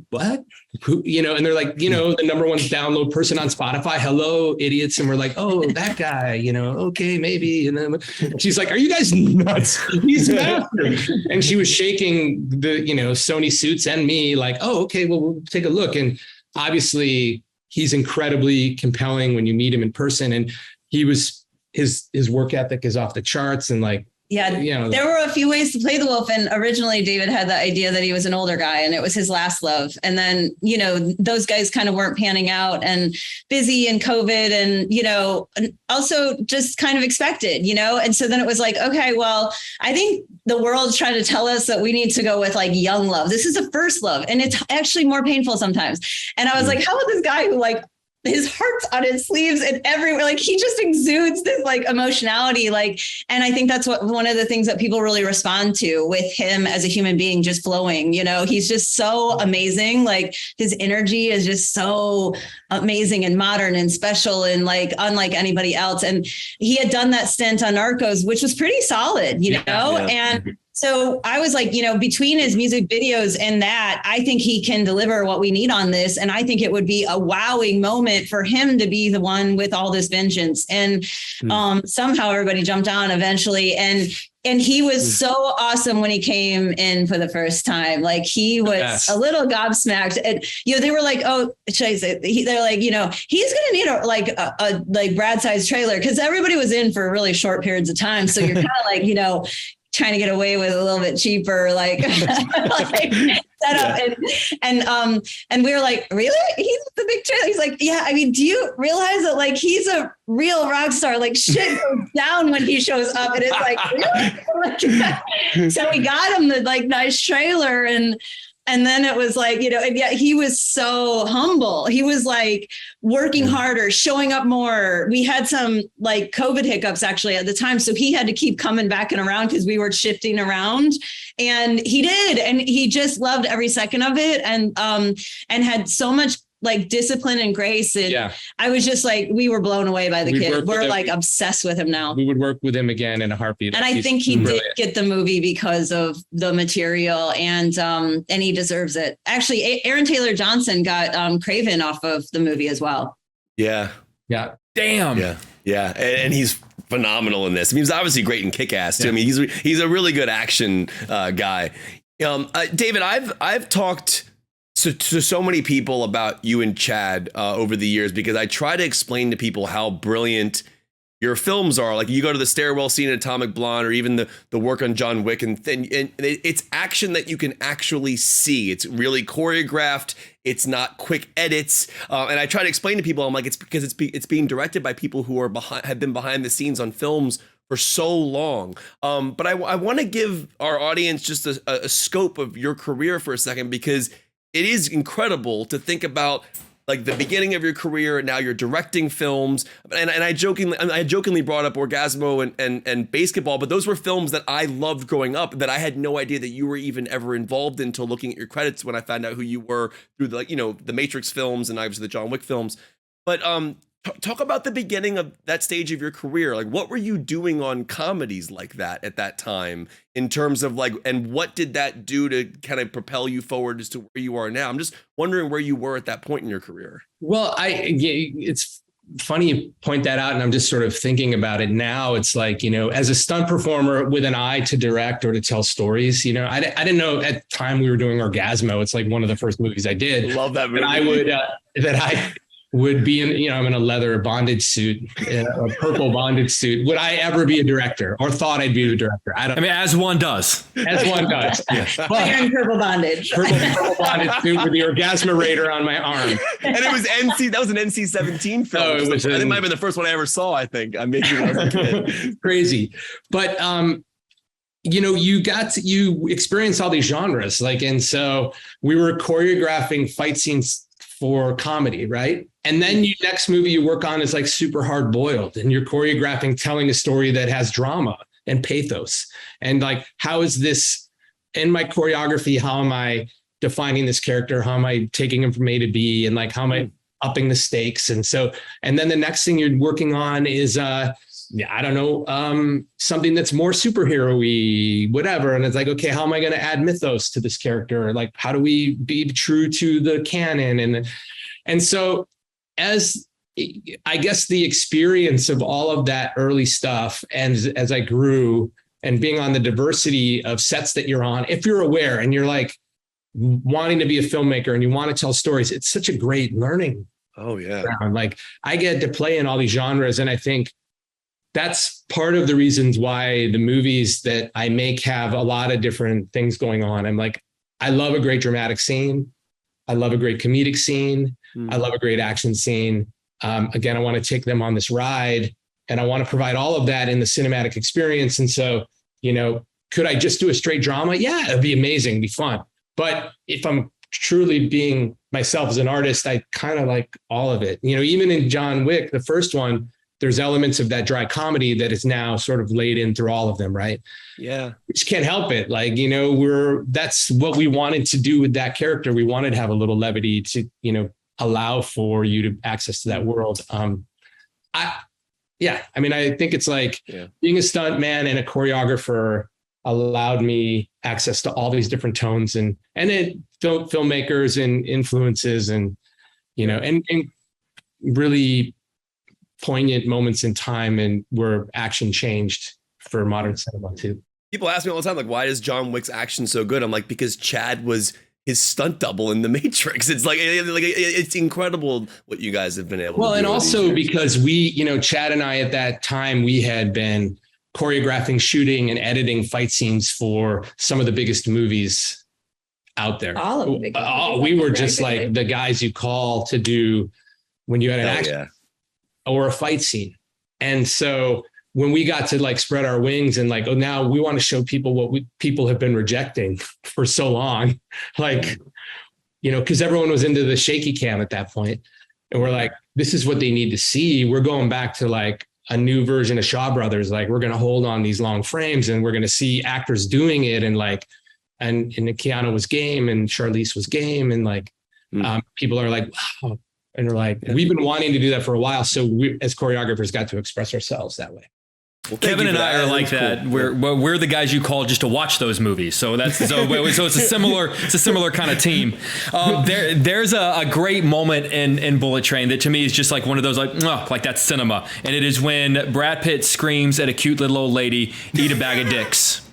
what? Who, and they're like, the number one download person on Spotify. Hello, idiots. And we're like, oh, that guy, okay, maybe. And then she's like, are you guys nuts? He's master. And she was shaking the, Sony suits and me like, oh, okay, well, we'll take a look. And obviously he's incredibly compelling when you meet him in person. And his work ethic is off the charts. And like, yeah, there were a few ways to play the wolf. And originally David had the idea that he was an older guy and it was his last love. And then, those guys kind of weren't panning out and busy and COVID and, also just kind of expected, And so then it was like, okay, well, I think the world's trying to tell us that we need to go with like young love. This is a first love. And it's actually more painful sometimes. And I was like, how about this guy who like, his heart's on his sleeves and everywhere, like he just exudes this like emotionality, like, and I think that's one of the things that people really respond to with him as a human being, just flowing, he's just so amazing. Like his energy is just so amazing and modern and special and like unlike anybody else. And he had done that stint on Narcos, which was pretty solid, and so I was like, between his music videos and that, I think he can deliver what we need on this. And I think it would be a wowing moment for him to be the one with all this vengeance. And somehow everybody jumped on eventually. And he was so awesome when he came in for the first time. Like he was a little gobsmacked. And, they were like, oh, should I say, they're like, he's going to need a like Brad size trailer, because everybody was in for really short periods of time. So you're kind of like, trying to get away with a little bit cheaper, like, set up. And we were like, really? He's the big trailer. He's like, yeah, I mean, do you realize that like he's a real rock star? Like shit goes down when he shows up. And it's like, really? So we got him the like nice trailer and then it was like, and yet he was so humble. He was like working harder, showing up more. We had some like COVID hiccups actually at the time. So he had to keep coming back and around because we were shifting around, and he did. And he just loved every second of it. And had so much like discipline and grace. And I was just like, we were blown away by the kid. We're like obsessed with him now. We would work with him again in a heartbeat. And I think he did get the movie because of the material, and he deserves it. Actually, Aaron Taylor Johnson got Craven off of the movie as well. Yeah. Yeah. Damn. Yeah. And he's phenomenal in this. I mean, he's obviously great in Kick-Ass too. I mean, he's a really good action guy. David, I've talked to so many people about you and Chad over the years, because I try to explain to people how brilliant your films are. Like you go to the stairwell scene in Atomic Blonde, or even the work on John Wick, and it's action that you can actually see. It's really choreographed. It's not quick edits. And I try to explain to people, I'm like, it's because it's being directed by people who have been behind the scenes on films for so long. But I want to give our audience just a scope of your career for a second, because it is incredible to think about like the beginning of your career, and now you're directing films. And I jokingly brought up Orgasmo and Basketball, but those were films that I loved growing up that I had no idea that you were even ever involved in until looking at your credits, when I found out who you were through the Matrix films and obviously the John Wick films. But talk about the beginning of that stage of your career. Like, what were you doing on comedies like that at that time, in terms of like, and what did that do to kind of propel you forward as to where you are now? I'm just wondering where you were at that point in your career. Well, it's funny you point that out, and I'm just sort of thinking about it now. It's like, as a stunt performer with an eye to direct or to tell stories, I didn't know at the time we were doing Orgasmo. It's like one of the first movies I did. Love that movie. And I would be in, I'm in a leather bondage suit, a purple bondage suit. Would I ever be a director, or thought I'd be a director? I mean, as one does. As one does. Yeah. But you're in purple bondage. Purple bondage suit with the Orgasmerator on my arm. And it was that was an NC-17 film. I think it might have been the first one I ever saw, I think. Maybe when I was a kid. Crazy. But, you experience all these genres. And so we were choreographing fight scenes for comedy, right? And then next movie you work on is like super hard boiled, and you're choreographing, telling a story that has drama and pathos. And like, how is this in my choreography? How am I defining this character? How am I taking him from A to B? And like, how am I upping the stakes? And then the next thing you're working on is, something that's more superhero-y, whatever. And it's like, okay, how am I going to add mythos to this character? Like, how do we be true to the canon? And so as I guess the experience of all of that early stuff, and as I grew and being on the diversity of sets that you're on, if you're aware and you're like wanting to be a filmmaker and you want to tell stories, it's such a great learning. Oh yeah. Ground. Like I get to play in all these genres. And I think that's part of the reasons why the movies that I make have a lot of different things going on. I'm like, I love a great dramatic scene. I love a great comedic scene. I love a great action scene. Again, I want to take them on this ride, and I want to provide all of that in the cinematic experience. And so, could I just do a straight drama? Yeah, it'd be amazing, it'd be fun. But if I'm truly being myself as an artist, I kind of like all of it. Even in John Wick, the first one, there's elements of that dry comedy that is now sort of laid in through all of them, right? Yeah. We just can't help it. Like, that's what we wanted to do with that character. We wanted to have a little levity to, allow for you to access to that world. I think it's like being a stunt man and a choreographer allowed me access to all these different tones and filmmakers and influences and really poignant moments in time, and where action changed for modern cinema too. People ask me all the time, like, why is John Wick's action so good? I'm like, because Chad was his stunt double in The Matrix. It's like it's incredible what you guys have been able to do. Well, and also because we, Chad and I at that time, we had been choreographing, shooting, and editing fight scenes for some of the biggest movies out there. All of the big movies. We were just like the guys you call to do when you had an action or a fight scene. And so when we got to like spread our wings and like, now we want to show people what people have been rejecting for so long, like, because everyone was into the shaky cam at that point. And we're like, this is what they need to see. We're going back to like a new version of Shaw Brothers. Like, we're going to hold on these long frames and we're going to see actors doing it. And like, and Keanu was game and Charlize was game. And like, people are like, wow. And we're like, we've been wanting to do that for a while. So we, as choreographers, got to express ourselves that way. Well, Kevin and I are like that. Cool. We're the guys you call just to watch those movies. So so it's a similar kind of team. There's a great moment in Bullet Train that to me is just like one of those like that's cinema. And it is when Brad Pitt screams at a cute little old lady, "Eat a bag of dicks."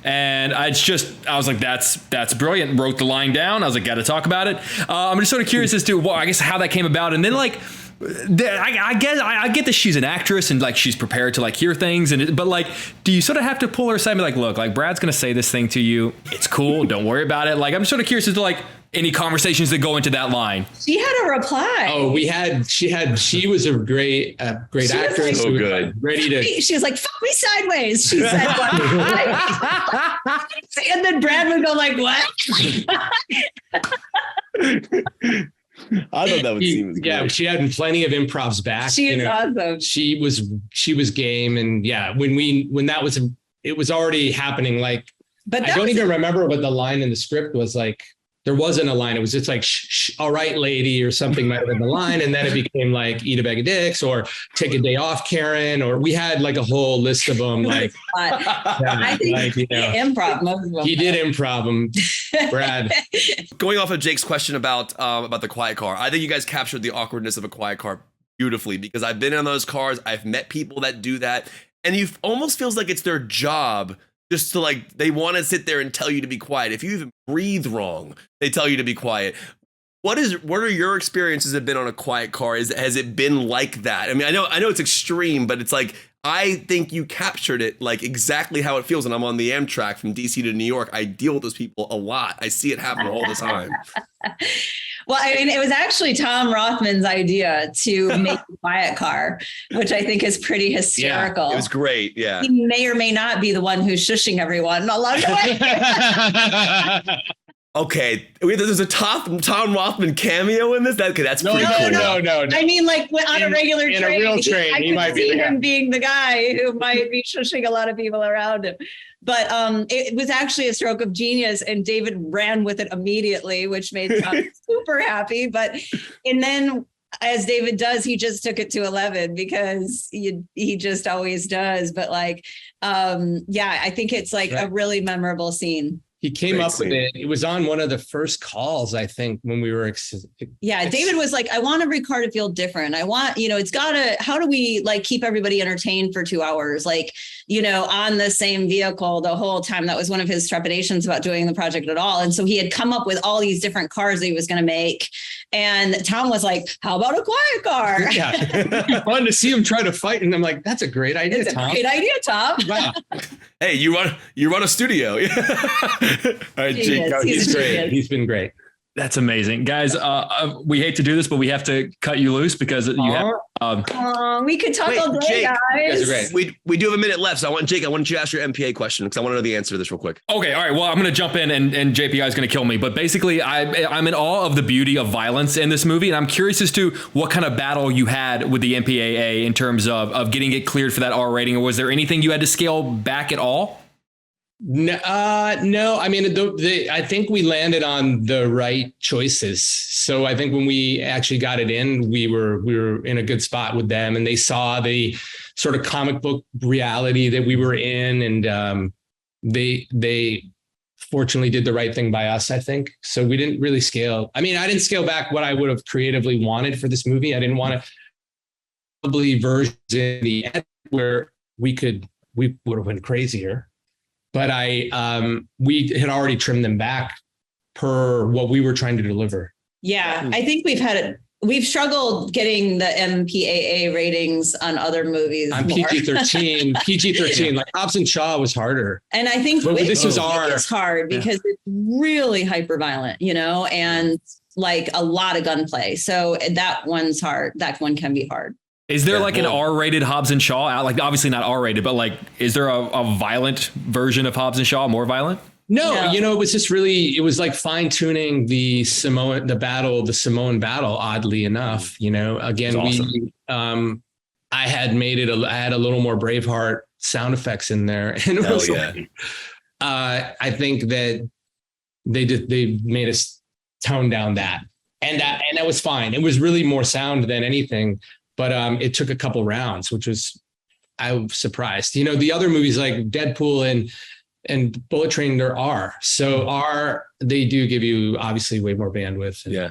And I was like, that's brilliant. Wrote the line down. I was like, got to talk about it. I'm just sort of curious as to, I guess, how that came about. And then like I get that she's an actress and like she's prepared to like hear things, but like, do you sort of have to pull her aside and be like, look, like Brad's gonna say this thing to you, it's cool, don't worry about it. Like, I'm sort of curious as to like any conversations that go into that line. She had a reply. Oh, she was a great actress. So good. Ready to. She was like, fuck me sideways. She said, what? And then Brad would go like, what? I thought that would seem as yeah, great. she had plenty of improvs back. She is awesome. She was game. And yeah, when that was, it was already happening. Like, But I don't even remember what the line in the script was like. There wasn't a line. It was just like, all right, lady, or something might have been the line. And then it became like, eat a bag of dicks, or take a day off, Karen, or we had like a whole list of them. Like, I think like, improv. Most of them. He did improv them, Brad. Going off of Jake's question about the quiet car, I think you guys captured the awkwardness of a quiet car beautifully, because I've been in those cars. I've met people that do that. And you almost feels like it's their job just to like, they want to sit there and tell you to be quiet. If you even breathe wrong, they tell you to be quiet. What are your experiences have been on a quiet car? Has it been like that? I mean, I know it's extreme, but it's like, I think you captured it like exactly how it feels. And I'm on the Amtrak from DC to New York. I deal with those people a lot. I see it happen all the time. Well, I mean, it was actually Tom Rothman's idea to make a quiet car, which I think is pretty hysterical. Yeah, it was great. Yeah. He may or may not be the one who's shushing everyone along the way. Okay, there's a Tom Rothman cameo in this. That's pretty cool. No. I mean, like on a regular train, in a real train, he might be him being the guy who might be shushing a lot of people around him. But it was actually a stroke of genius, and David ran with it immediately, which made Tom super happy. And then, as David does, he just took it to 11 because he just always does. But like, I think it's like a really memorable scene. He came up with it. It was on one of the first calls, I think, when we were. David was like, I want every car to feel different. I want, it's gotta, how do we like keep everybody entertained for 2 hours? Like, on the same vehicle the whole time. That was one of his trepidations about doing the project at all. And so he had come up with all these different cars that he was going to make. And Tom was like, how about a quiet car? Yeah. Fun to see him try to fight. And I'm like, that's a great idea, Tom. Great idea, Tom. Wow. Hey, you run a studio. All right, Jake, he's great. He's been great. That's amazing, guys. We hate to do this, but we have to cut you loose because you have. We could talk all day, Jake, guys. We do have a minute left, so I want you to ask your MPA question because I want to know the answer to this real quick. Okay, all right. Well, I'm going to jump in, and JPI is going to kill me. But basically, I'm in awe of the beauty of violence in this movie, and I'm curious as to what kind of battle you had with the MPAA in terms of getting it cleared for that R rating, or was there anything you had to scale back at all? No. I mean, I think we landed on the right choices. So I think when we actually got it in, we were in a good spot with them, and they saw the sort of comic book reality that we were in, and they fortunately did the right thing by us, I think. So we didn't really scale. I mean, I didn't scale back what I would have creatively wanted for this movie. I didn't want to probably versions in the end where we would have went crazier. But we had already trimmed them back per what we were trying to deliver. Yeah, I think we've struggled getting the MPAA ratings on other movies. On PG-13, like Hobbs and Shaw was harder. And I think it's hard because it's really hyper violent, and like a lot of gunplay. So that one's hard. That one can be hard. Is there an R-rated Hobbs and Shaw? Like, obviously not R-rated, but like, is there a violent version of Hobbs and Shaw, more violent? No, it was just it was like fine tuning the Samoan battle. Oddly enough, again, awesome. I had I had a little more Braveheart sound effects in there, and it was I think that they made us tone down that, and that was fine. It was really more sound than anything. But it took a couple rounds, I was surprised. The other movies like Deadpool and Bullet Train, there are. So they do give you obviously way more bandwidth. Yeah.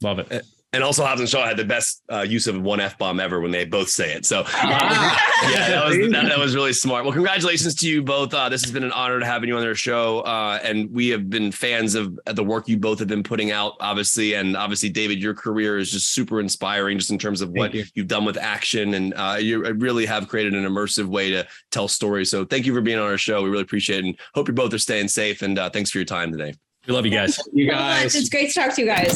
Love it. And also Hobbs and Shaw had the best use of one F-bomb ever when they both say it. So that was really smart. Well, congratulations to you both. This has been an honor to having you on their show. And we have been fans of the work you both have been putting out, obviously. And obviously, David, your career is just super inspiring just in terms of what you've done with action. And you really have created an immersive way to tell stories. So thank you for being on our show. We really appreciate it. And hope you both are staying safe. And thanks for your time today. We love you guys. You guys. It's great to talk to you guys.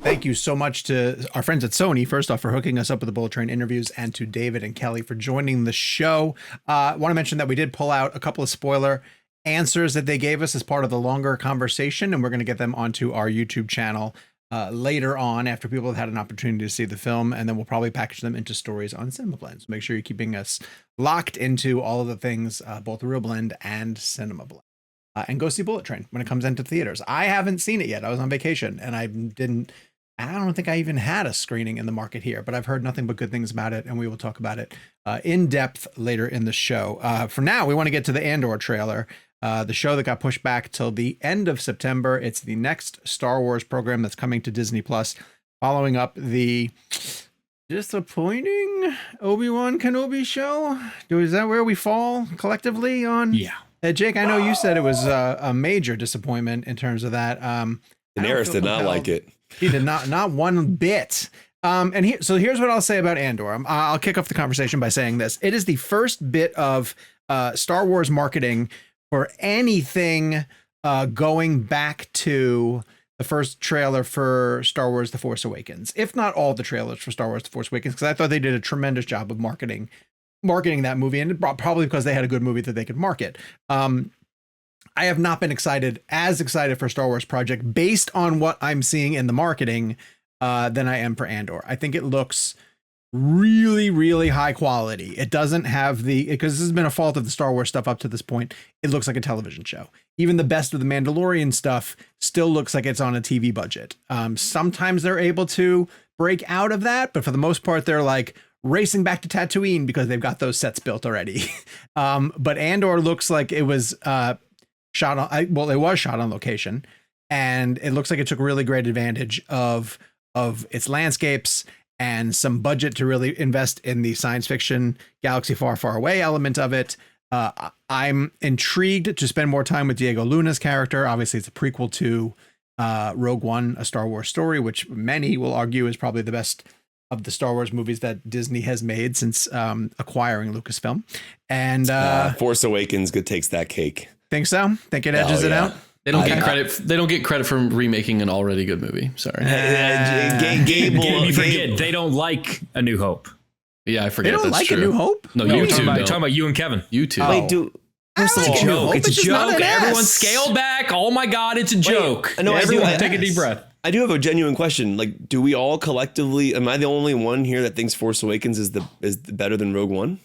Thank you so much to our friends at Sony, first off, for hooking us up with the Bullet Train interviews, and to David and Kelly for joining the show. I want to mention that we did pull out a couple of spoiler answers that they gave us as part of the longer conversation, and we're going to get them onto our YouTube channel later on after people have had an opportunity to see the film, and then we'll probably package them into stories on CinemaBlend. So make sure you're keeping us locked into all of the things, both ReelBlend and CinemaBlend. And go see Bullet Train when it comes into theaters. I haven't seen it yet. I was on vacation and I don't think I even had a screening in the market here, but I've heard nothing but good things about it, and we will talk about it in depth later in the show. For now, we want to get to the Andor trailer, the show that got pushed back till the end of September. It's the next Star Wars program that's coming to Disney Plus, following up the disappointing Obi-Wan Kenobi show. Is that where we fall collectively on? Yeah. Jake, I know you said it was a major disappointment in terms of that. Daenerys did not like it. He did not one bit. So here's what I'll say about Andor. I'll kick off the conversation by saying this. It is the first bit of Star Wars marketing for anything going back to the first trailer for Star Wars The Force Awakens, if not all the trailers for Star Wars The Force Awakens, because I thought they did a tremendous job of marketing that movie, and probably because they had a good movie that they could market. I have not been as excited for Star Wars Project based on what I'm seeing in the marketing than I am for Andor. I think it looks really, really high quality. It doesn't have because this has been a fault of the Star Wars stuff up to this point. It looks like a television show. Even the best of the Mandalorian stuff still looks like it's on a TV budget. Sometimes they're able to break out of that, but for the most part, they're like racing back to Tatooine because they've got those sets built already. But Andor looks like it was it was shot on location, and it looks like it took really great advantage of its landscapes and some budget to really invest in the science fiction galaxy far, far away element of it. I'm intrigued to spend more time with Diego Luna's character. Obviously, it's a prequel to Rogue One, A Star Wars Story, which many will argue is probably the best of the Star Wars movies that Disney has made since acquiring Lucasfilm. And Force Awakens takes that cake. Think so? Think it edges it out? They don't get credit. They don't get credit for remaking an already good movie. Sorry. You forget they don't like A New Hope. Yeah, I forget. They don't that's like true. A New Hope? No, We're you two. talking about you and Kevin. You two. Wait, first of all, like A New Hope. It's a just not joke. an S. Everyone's scaled back. Oh my God, it's a joke. No, Everyone take a deep breath. I do have a genuine question. Like, do we all collectively? Am I the only one here that thinks Force Awakens is better than Rogue One?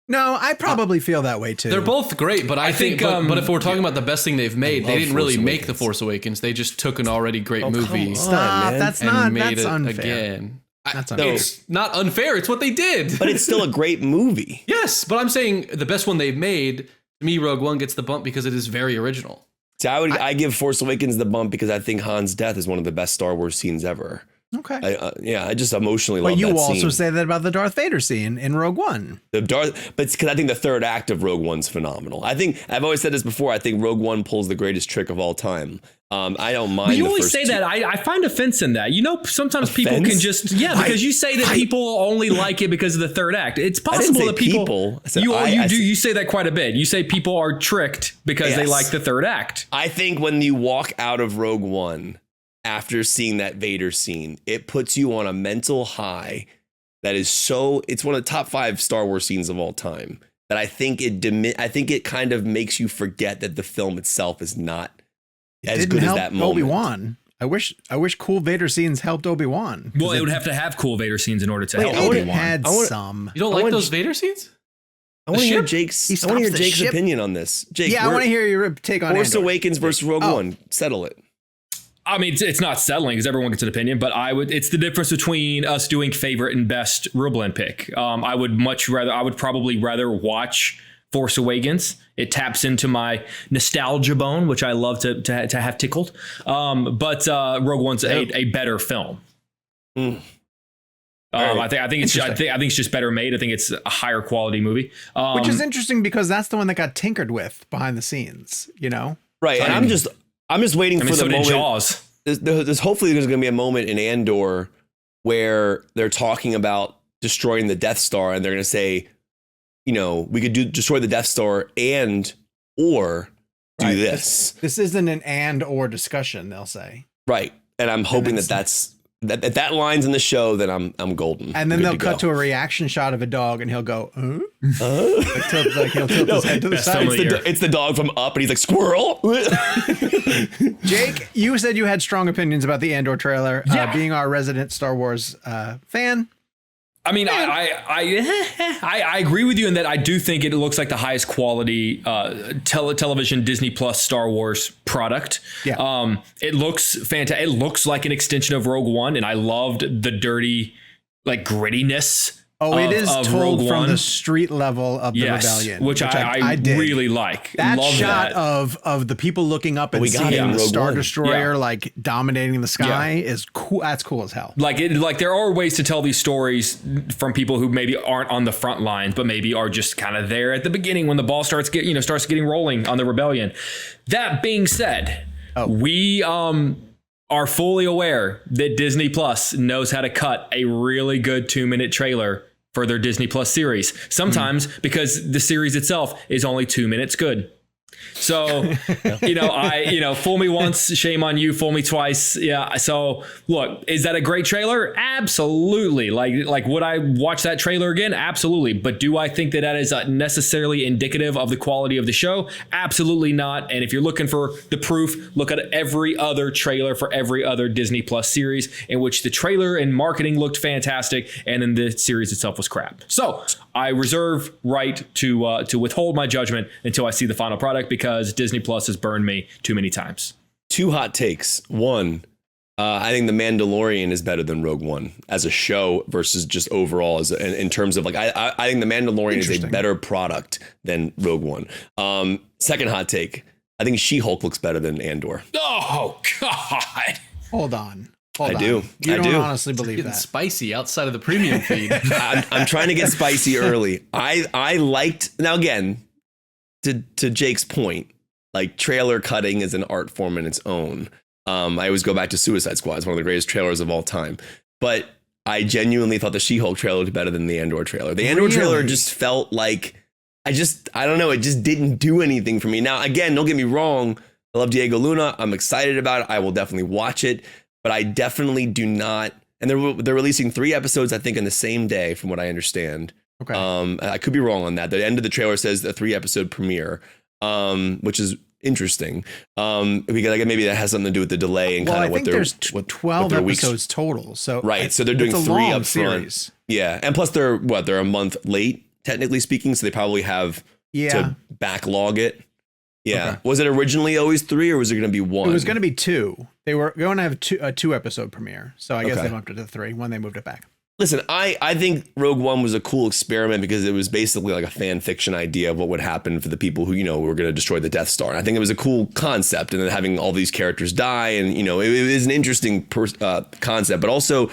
No, I probably feel that way too. They're both great, but I think. But if we're talking about the best thing they've made, they didn't really make The Force Awakens. They just took an already great movie. Stop. That's unfair. again. That's unfair. It's not unfair. It's what they did. But it's still a great movie. Yes, but I'm saying the best one they've made. To me, Rogue One gets the bump because it is very original. So I give Force Awakens the bump because I think Han's death is one of the best Star Wars scenes ever. Okay. I just emotionally love that scene. But you also say that about the Darth Vader scene in Rogue One. But it's because I think the third act of Rogue One's phenomenal. I've always said this before. I think Rogue One pulls the greatest trick of all time. I don't mind. But you the always first say two. that. I find offense in that. You know, sometimes people can just because you say that people only like it because of the third act. It's possible that people. You say that quite a bit. You say people are tricked because they like the third act. I think when you walk out of Rogue One after seeing that Vader scene, it puts you on a mental high that is it's one of the top 5 Star Wars scenes of all time. That I think it kind of makes you forget that the film itself is not as good as that moment. Obi-Wan. I wish cool Vader scenes helped Obi-Wan. Well, it would have to have cool Vader scenes in order to help It Obi-Wan. had some. You don't like those Vader scenes? I want to hear Jake's opinion on this. Jake, I want to hear your take on Force Andor. Awakens versus Rogue One. Settle it. I mean, it's not settling because everyone gets an opinion, but it's the difference between us doing favorite and best ReelBlend pick. I would probably rather watch Force Awakens. It taps into my nostalgia bone, which I love to have tickled. But Rogue One's a better film. I think it's just better made. I think it's a higher quality movie, which is interesting because that's the one that got tinkered with behind the scenes. You know, right? And I'm just waiting for the moment. Jaws. Hopefully, there's going to be a moment in Andor where they're talking about destroying the Death Star, and they're going to say, you know, we could destroy the Death Star or do this. This isn't an and or discussion. They'll say, right, and I'm hoping that lines in the show, then I'm golden. And then they'll cut to a reaction shot of a dog, and he'll go, he'll tilt his head to the side. It's the dog from Up, and he's like, squirrel. Jake, you said you had strong opinions about the Andor trailer. Being our resident Star Wars fan. I mean, I agree with you in that I do think it looks like the highest quality television Disney Plus Star Wars product. Yeah. It looks fantastic. It looks like an extension of Rogue One, and I loved the dirty, like, grittiness. It is told from the street level of the rebellion, which I really like. That love shot that. of the people looking up and seeing the Star Destroyer like dominating the sky is cool. That's cool as hell. Like there are ways to tell these stories from people who maybe aren't on the front lines, but maybe are just kind of there at the beginning when the ball starts getting rolling on the rebellion. That being said, we are fully aware that Disney Plus knows how to cut a really good 2-minute trailer for their Disney Plus series. Sometimes because the series itself is only 2 minutes good. So, fool me once, shame on you, fool me twice. Yeah. So look, is that a great trailer? Absolutely. Like would I watch that trailer again? Absolutely. But do I think that is necessarily indicative of the quality of the show? Absolutely not. And if you're looking for the proof, look at every other trailer for every other Disney Plus series in which the trailer and marketing looked fantastic, and then the series itself was crap. So I reserve right to withhold my judgment until I see the final product, because Disney Plus has burned me too many times. 2 hot takes. One, I think The Mandalorian is better than Rogue One as a show versus just overall in terms of like, I think The Mandalorian is a better product than Rogue One. Second hot take, I think She-Hulk looks better than Andor. Oh, God. Hold on. I do. You don't honestly believe that. Spicy outside of the premium feed. I'm trying to get spicy early. I liked, now again, to Jake's point, like trailer cutting is an art form in its own. I always go back to Suicide Squad. It's one of the greatest trailers of all time. But I genuinely thought the She-Hulk trailer looked better than the Andor trailer. The Andor trailer just felt like, I don't know, it just didn't do anything for me. Now, again, don't get me wrong. I love Diego Luna. I'm excited about it. I will definitely watch it. But I definitely do not. And they're releasing 3 episodes, I think, in the same day, from what I understand. Okay. I could be wrong on that. The end of the trailer says a 3-episode premiere, which is interesting. Because maybe that has something to do with the delay and kind of what there's 12 episodes total. So right. So they're doing 3 up front. Yeah. And plus they're a month late, technically speaking. So they probably have to backlog it. Yeah. Okay. Was it originally always 3 or was it going to be 1? It was going to be 2. They were going to have a 2-episode premiere. So I guess they bumped it to 3 when they moved it back. Listen, I think Rogue One was a cool experiment because it was basically like a fan fiction idea of what would happen for the people who, were going to destroy the Death Star. And I think it was a cool concept, and then having all these characters die, and, it is an interesting concept, but also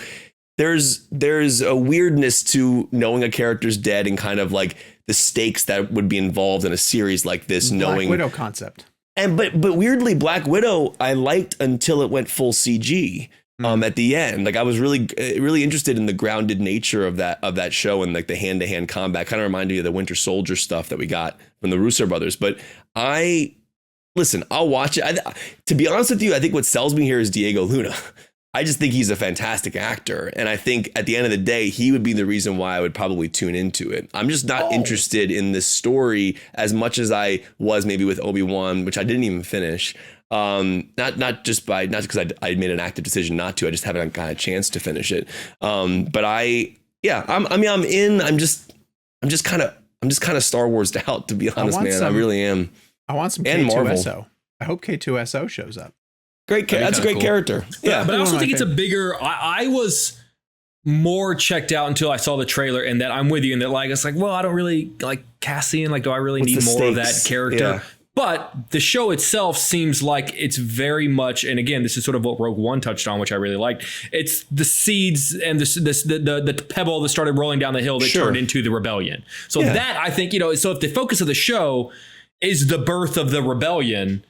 there's a weirdness to knowing a character's dead and kind of like the stakes that would be involved in a series like this. Black Widow concept. And but weirdly, Black Widow I liked until it went full CG. At the end, like I was really interested in the grounded nature of that show, and like the hand-to-hand combat kind of reminded me of the Winter Soldier stuff that we got from the Russo brothers. But I'll watch it. To be honest with you, I think what sells me here is Diego Luna. I just think he's a fantastic actor, and I think at the end of the day, he would be the reason why I would probably tune into it. I'm just not interested in this story as much as I was maybe with Obi-Wan, which I didn't even finish. Not because I made an active decision not to. I just haven't got a chance to finish it. But I'm in. I'm just kind of Star Wars out, to be honest, man. I really am. I want some and K2SO. Marvel. I hope K2SO shows up. Great, that's a great character. Yeah, but I also think it's a bigger. I was more checked out until I saw the trailer, and that I'm with you in that, like, it's like, well, I don't really like Cassian. Like, do I really need more of that character? Yeah. But the show itself seems like it's very much, and again, this is sort of what Rogue One touched on, which I really liked. It's the seeds and the pebble that started rolling down the hill that turned into the rebellion. So that, I think, so if the focus of the show is the birth of the rebellion,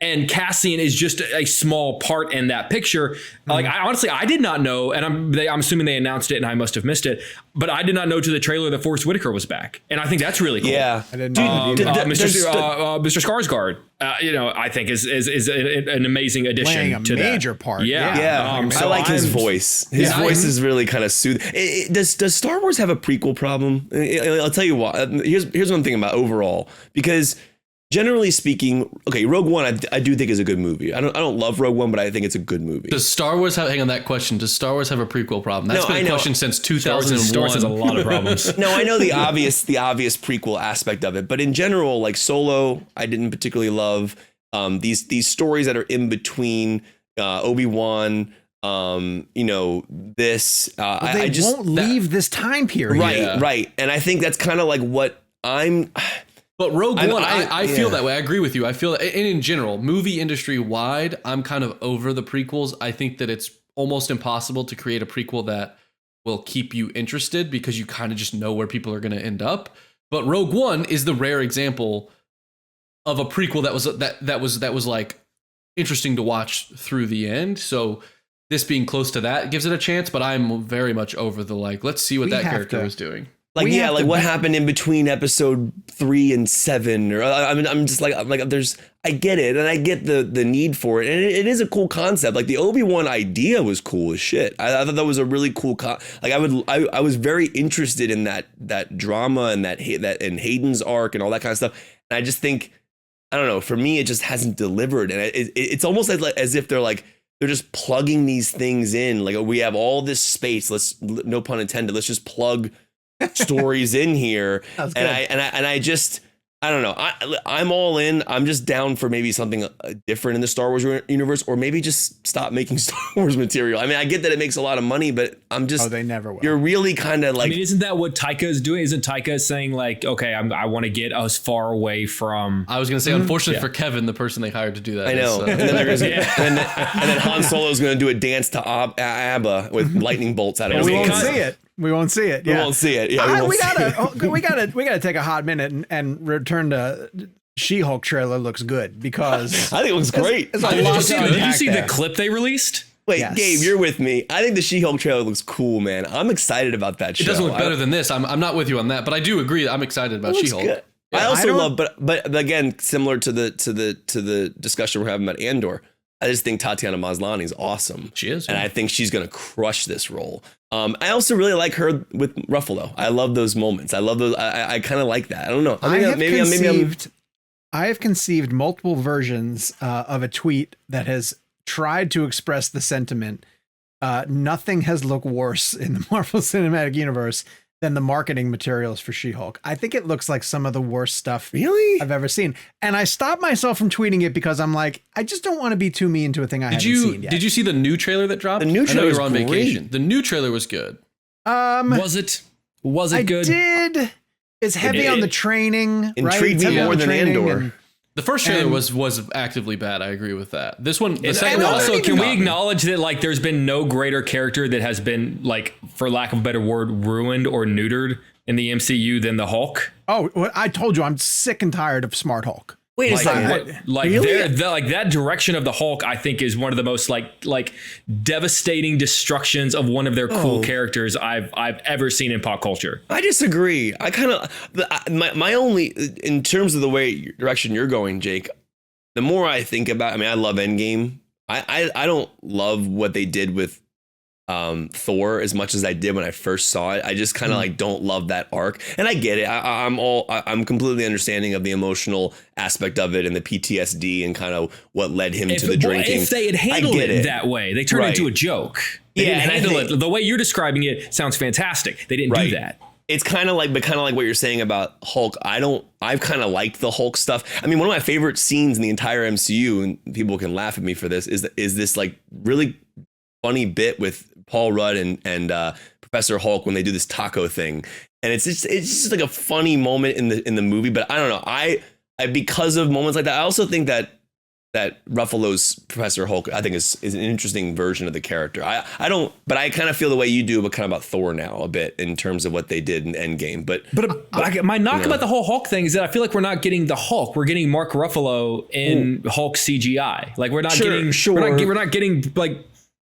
and Cassian is just a small part in that picture. Like, I did not know, and I'm assuming they announced it and I must have missed it, but I did not know to the trailer that Forrest Whitaker was back. And I think that's really cool. Yeah. I didn't know. Mr. Skarsgård, I think is an amazing addition playing a to major that. part. Yeah. So I like his voice. His voice is really kind of soothing. Does Star Wars have a prequel problem? I'll tell you why. Here's one thing about overall, because generally speaking, okay, Rogue One, I do think is a good movie. I don't love Rogue One, but I think it's a good movie. Does Star Wars have? Hang on that question. Does Star Wars have a prequel problem? That's been a question since 2001. Star Wars has a lot of problems. No, I know the obvious prequel aspect of it, but in general, like Solo, I didn't particularly love. These stories that are in between Obi-Wan. This. They won't leave this time period. Right, and I think that's kind of like what I'm. But Rogue One, I feel that way. I agree with you. I feel, and in general, movie industry wide, I'm kind of over the prequels. I think that it's almost impossible to create a prequel that will keep you interested because you kind of just know where people are going to end up. But Rogue One is the rare example of a prequel that was like interesting to watch through the end. So this being close to that gives it a chance. But I'm very much over the let's see what that character was doing. What happened in between episode 3 and 7, or I'm just like I get it, and I get the need for it, and it is a cool concept. Like the Obi-Wan idea was cool as shit. I thought that was a really cool I was very interested in that drama and that and Hayden's arc and all that kind of stuff. And I just think, I don't know, for me it just hasn't delivered, and it's almost as if they're just plugging these things in. Like, we have all this space. Let's, no pun intended, let's just plug stories in here. And I don't know. I'm all in. I'm just down for maybe something different in the Star Wars universe, or maybe just stop making Star Wars material. I mean, I get that it makes a lot of money, but I'm just. Oh, they never will. You're really kind of like. I mean, isn't that what Taika is doing? Isn't Taika saying like, okay, I want to get us far away from. I was going to say, unfortunately for Kevin, the person they hired to do that. I know. And then and then Han Solo's going to do a dance to ABBA with lightning bolts out of his hands. We won't see it. We won't see it. Yeah. We won't see it. Yeah, we gotta take a hot minute and return to She-Hulk trailer. Looks good because I think it looks great. Did you see the clip they released? Wait, yes. Gabe, you're with me. I think the She-Hulk trailer looks cool, man. I'm excited about that show. It doesn't look better than this. I'm not with you on that, but I do agree. I'm excited about She-Hulk. Good. Yeah, I also love, but again, similar to the discussion we're having about Andor, I just think Tatiana Maslany is awesome. She is, and I think she's gonna crush this role. I also really like her with Ruffalo. I love those moments. I love those. I kind of like that. I don't know. I have conceived multiple versions of a tweet that has tried to express the sentiment. Nothing has looked worse in the Marvel Cinematic Universe than the marketing materials for She-Hulk. I think it looks like some of the worst stuff I've ever seen. And I stopped myself from tweeting it because I'm like, I just don't want to be too mean to a thing I haven't seen yet. Did you see the new trailer that dropped? The new trailer was on vacation. The new trailer was good. Was it good? I did. It's heavy on the training. Intrigued me more than Andor. The first trailer was actively bad. I agree with that. This one, the second and one. Also, can we acknowledge that like there's been no greater character that has been like, for lack of a better word, ruined or neutered in the MCU than the Hulk? Oh, I told you I'm sick and tired of Smart Hulk. Wait a second. Really? Like that direction of the Hulk, I think, is one of the most like devastating destructions of one of their cool characters I've ever seen in pop culture. I disagree. I kind of my only, in terms of the direction you're going, Jake. The more I think about, I mean, I love Endgame. I don't love what they did with Thor as much as I did when I first saw it. I just kind of like don't love that arc, and I get it. I'm completely understanding of the emotional aspect of it and the PTSD and kind of what led him to the drinking. If they had handled it that way, they turned it into a joke. They didn't handle it the way you're describing it. Sounds fantastic. They didn't do that. It's kind of like what you're saying about Hulk. I've kind of liked the Hulk stuff. I mean, one of my favorite scenes in the entire MCU, and people can laugh at me for this, is this like really funny bit with Paul Rudd and Professor Hulk when they do this taco thing, and it's just like a funny moment in the movie. But I don't know, I because of moments like that, I also think that Ruffalo's Professor Hulk, I think is an interesting version of the character. I don't, but I kind of feel the way you do, but kind of about Thor now a bit in terms of what they did in Endgame. But my knock about the whole Hulk thing is that I feel like we're not getting the Hulk. We're getting Mark Ruffalo in Hulk CGI. Like we're not we're not getting like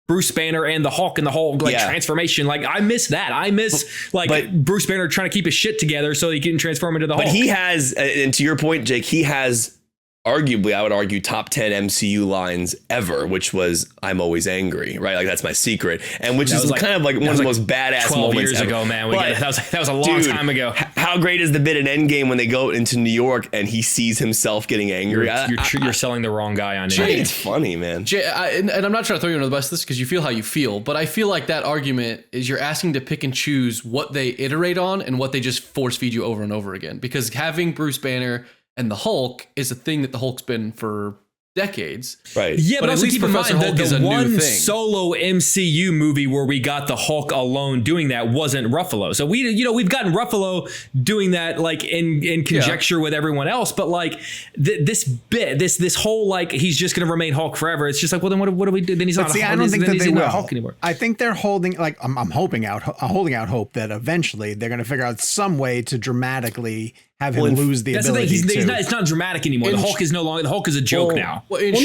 Bruce Banner and the Hulk and the whole transformation. Like I miss that. I miss Bruce Banner trying to keep his shit together so he can transform into the Hulk. But he has, and to your point, Jake, he has arguably, I would argue, top 10 MCU lines ever, which was "I'm always angry," right? Like that's my secret, and which is kind of like one of the most badass 12 moments years ever. Ago, man. That was a long time ago. How great is the bit in Endgame when they go into New York and he sees himself getting angry? You're selling the wrong guy on it. It's funny, man. And I'm not trying to throw you under the bus this because you feel how you feel, but I feel like that argument is you're asking to pick and choose what they iterate on and what they just force feed you over and over again. Because having Bruce Banner and the Hulk is a thing that the Hulk's been for decades. Right. Yeah, but at also least keep in mind Professor Hulk that is the a new one thing. solo MCU movie where we got the Hulk alone doing that wasn't Ruffalo. So we've gotten Ruffalo doing that like in conjecture with everyone else, but like this whole like he's just going to remain Hulk forever. It's just like, well, then what do we do? Then he's not Hulk. I don't think that they will Hulk anymore. I think they're holding I'm holding out hope that eventually they're going to figure out some way to dramatically have him lose the ability. It's not dramatic anymore. The Hulk is no longer. The Hulk is a joke now. Well, in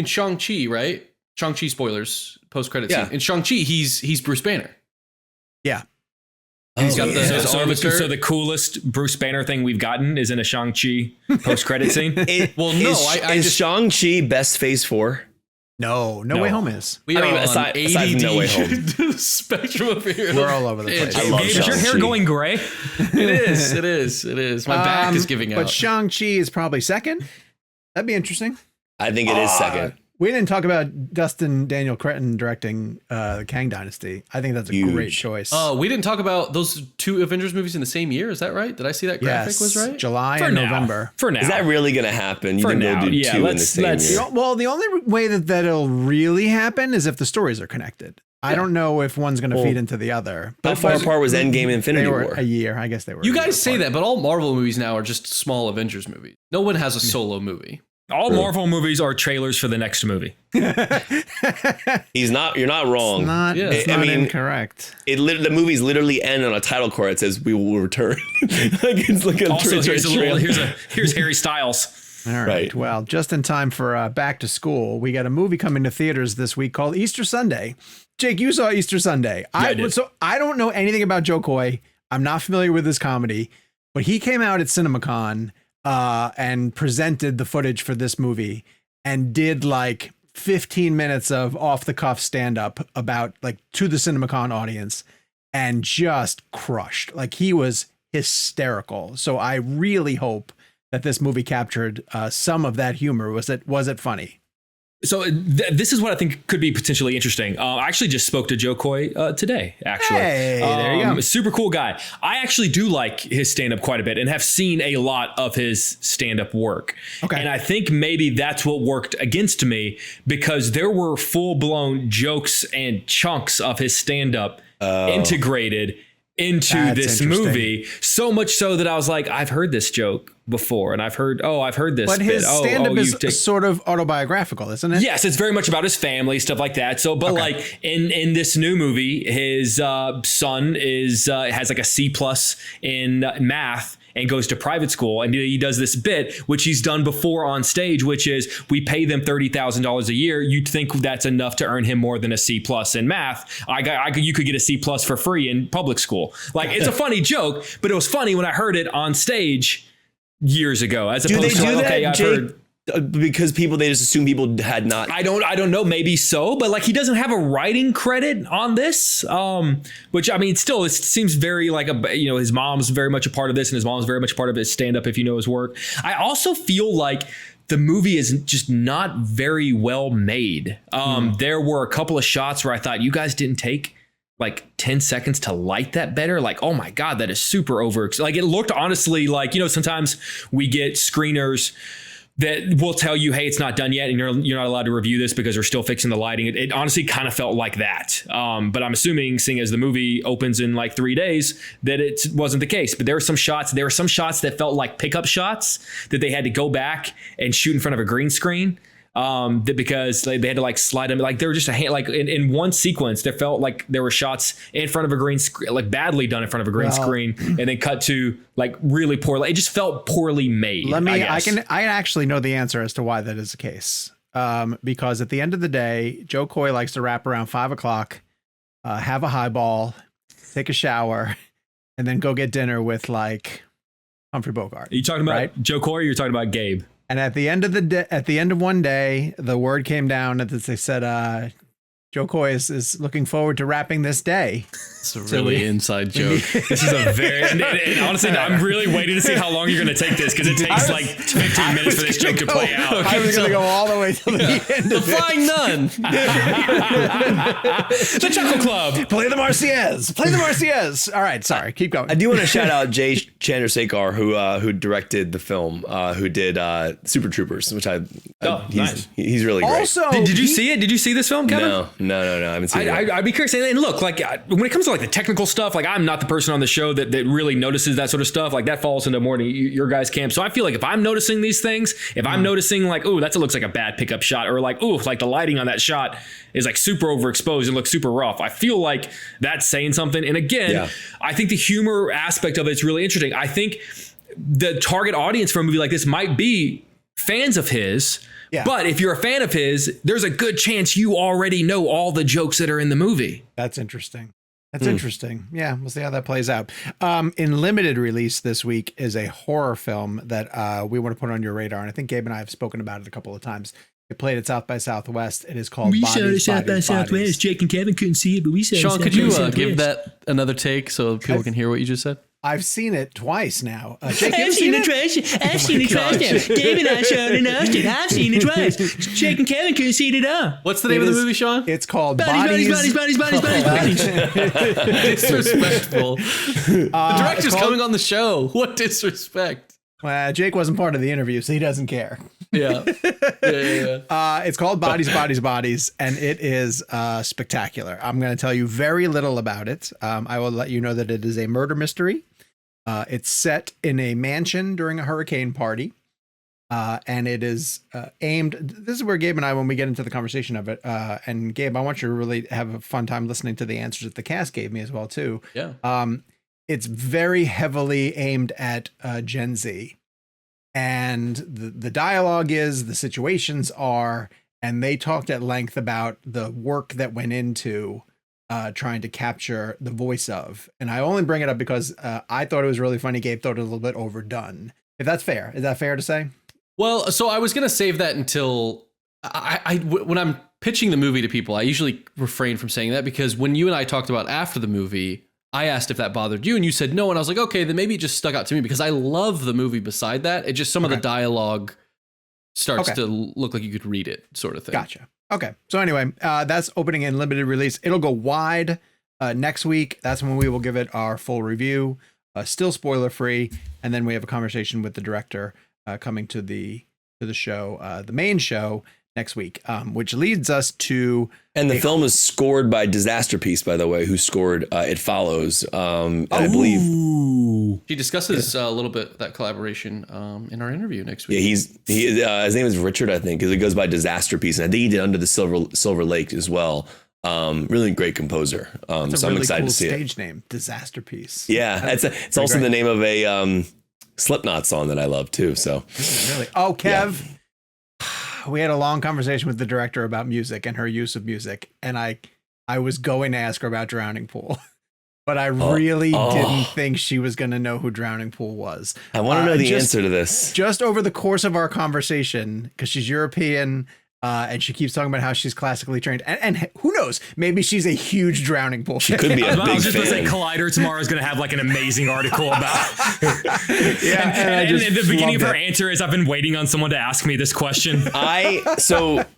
Shang-Chi, right? Shang-Chi spoilers, post-credit scene. In Shang-Chi, he's Bruce Banner. Yeah. He's got so the coolest Bruce Banner thing we've gotten is in a Shang-Chi post-credit scene. Is Shang-Chi best Phase 4? No Way Home is. Aside from No Way Home. Spectrum of here. We're all over the place. I love Gabe, is your hair going gray? It is. My back is giving out. But Shang-Chi is probably second. That'd be interesting. I think it is second. We didn't talk about Dustin Daniel Cretton directing the Kang Dynasty. I think that's a great choice. Oh, we didn't talk about those two Avengers movies in the same year. Is that right? Did I see that graphic was right? July and November. For now. Is that really going to happen? You think they'll do two in the same year? Well, the only way that'll really happen is if the stories are connected. I don't know if one's going to feed into the other. How far apart was Endgame and Infinity they were War? A year. I guess they were. You guys say that, but all Marvel movies now are just small Avengers movies. No one has a solo movie. All Marvel movies are trailers for the next movie. You're not wrong. It's not incorrect. The movies literally end on a title card that says "We will return." It's like a also, here's Harry Styles. All right. Well, just in time for back to school, we got a movie coming to theaters this week called Easter Sunday. Jake, you saw Easter Sunday. I did. So I don't know anything about Joe Coy. I'm not familiar with his comedy, but he came out at CinemaCon and presented the footage for this movie and did like 15 minutes of off the cuff stand up about like to the CinemaCon audience and just crushed. Like he was hysterical. So I really hope that this movie captured some of that humor. Was it funny? So this is what I think could be potentially interesting. I actually just spoke to Joe Coy today, actually. Hey, there you go. Super cool guy. I actually do like his stand-up quite a bit and have seen a lot of his stand-up work. Okay. And I think maybe that's what worked against me because there were full-blown jokes and chunks of his stand-up integrated into this movie, so much so that I was like, I've heard this joke before, and I've heard this. But his stand-up is sort of autobiographical, isn't it? Yes, it's very much about his family, stuff like that. So, but like in this new movie, his son has like a C+ in math and goes to private school, and he does this bit, which he's done before on stage, which is we pay them $30,000 a year. You'd think that's enough to earn him more than a C+ in math. You could get a C+ for free in public school. Like it's a funny joke, but it was funny when I heard it on stage years ago. As opposed to I've heard. Because they just assume people had not. I don't know, maybe so, but like he doesn't have a writing credit on this, which I mean, still it seems very like his mom's very much a part of this, and his mom's very much a part of his stand-up. If you know his work, I also feel like the movie is just not very well made. There were a couple of shots where I thought you guys didn't take like 10 seconds to light that better. Like, oh my God, that is super over. Like it looked honestly like, sometimes we get screeners that will tell you, hey, it's not done yet, and you're not allowed to review this because we're still fixing the lighting. It honestly kind of felt like that. But I'm assuming, seeing as the movie opens in like 3 days, that it wasn't the case. But there were some shots that felt like pickup shots that they had to go back and shoot in front of a green screen. Because they had to like slide them, like they were just in one sequence, there felt like there were shots in front of a green screen, like badly done in front of a green screen, and then cut to like really poorly. It just felt poorly made. I actually know the answer as to why that is the case. Because at the end of the day, Joe Coy likes to wrap around 5 o'clock, have a highball, take a shower, and then go get dinner with like Humphrey Bogart. Are you talking about Joe Coy, or you're talking about Gabe? And at the end of one day, the word came down that they said, Joe Coy is looking forward to wrapping this day. It's a really inside joke. This is a very, and honestly, I'm really waiting to see how long you're going to take this, because it takes like 15 minutes for this joke to play out. I was going to go all the way to the end of the Flying Nun. The Chuckle Club. Play the Marseillaise. Play the Marseillaise. All right, sorry, keep going. I do want to shout out Jay Chandrasekhar, who directed the film, who did Super Troopers, which nice. He's really great. Also, did you see it? Did you see this film, Kevin? No, I haven't seen it. I'd be curious. And look, like when it comes to like the technical stuff, like I'm not the person on the show that really notices that sort of stuff. Like that falls into more to your guys' camp. So I feel like if I'm noticing these things, if I'm noticing like, oh, that looks like a bad pickup shot, or like, oh, like the lighting on that shot is like super overexposed and looks super rough, I feel like that's saying something. And again, I think the humor aspect of it is really interesting. I think the target audience for a movie like this might be fans of his. Yeah. But if you're a fan of his, there's a good chance you already know all the jokes that are in the movie. That's interesting. Interesting. Yeah, we'll see how that plays out. In limited release this week is a horror film that we want to put on your radar. And I think Gabe and I have spoken about it a couple of times. It played at South by Southwest. It is called South by Southwest. Jake and Kevin couldn't see it, but we saw it. Sean, could you give that another take so people can hear what you just said? I've seen it twice now. Jake, I've seen it twice. I've seen it twice now. Dave and I saw it in Austin. I've seen it twice. Jake and Kevin couldn't see it at all. What's the name of the movie, Sean? It's called Bodies. Disrespectful. The director's coming on the show. What disrespect? Jake wasn't part of the interview, so he doesn't care. Yeah. It's called Bodies, and it is spectacular. I'm going to tell you very little about it. I will let you know that it is a murder mystery. It's set in a mansion during a hurricane party, and it is aimed. This is where Gabe and I, when we get into the conversation of it, and Gabe, I want you to really have a fun time listening to the answers that the cast gave me as well too. Yeah. It's very heavily aimed at Gen Z. And the dialogue is, the situations are, and they talked at length about the work that went into trying to capture the voice of. And I only bring it up because I thought it was really funny. Gabe thought it was a little bit overdone. If that's fair. Is that fair to say? Well, so I was going to save that until when I'm pitching the movie to people, I usually refrain from saying that, because when you and I talked about after the movie, I asked if that bothered you and you said no. And I was like, okay, then maybe it just stuck out to me because I love the movie beside that. It just, some of the dialogue starts to look like you could read it, sort of thing. Gotcha. Okay. So anyway, that's opening in limited release. It'll go wide next week. That's when we will give it our full review, still spoiler free. And then we have a conversation with the director coming to the show, the main show next week, which leads us to. And the film is scored by Disasterpiece, by the way, who scored It Follows. I believe she discusses a little bit that collaboration in our interview next week. Yeah, his name is Richard, I think, because it goes by Disasterpiece, and I think he did Under the Silver Lake as well. Really great composer. So I'm excited to see it. Stage name, Disasterpiece. Yeah, it's also the name of a Slipknot song that I love too. So really, Kev. Yeah. We had a long conversation with the director about music and her use of music, and I was going to ask her about Drowning Pool, but I really didn't think she was going to know who Drowning Pool was. I want to know the answer to this. Just over the course of our conversation, because she's European, and she keeps talking about how she's classically trained, and who knows, maybe she's a huge Drowning Pool fan. She could be a big fan. I was just going to say Collider tomorrow is going to have like an amazing article about. And the beginning of her answer is, I've been waiting on someone to ask me this question.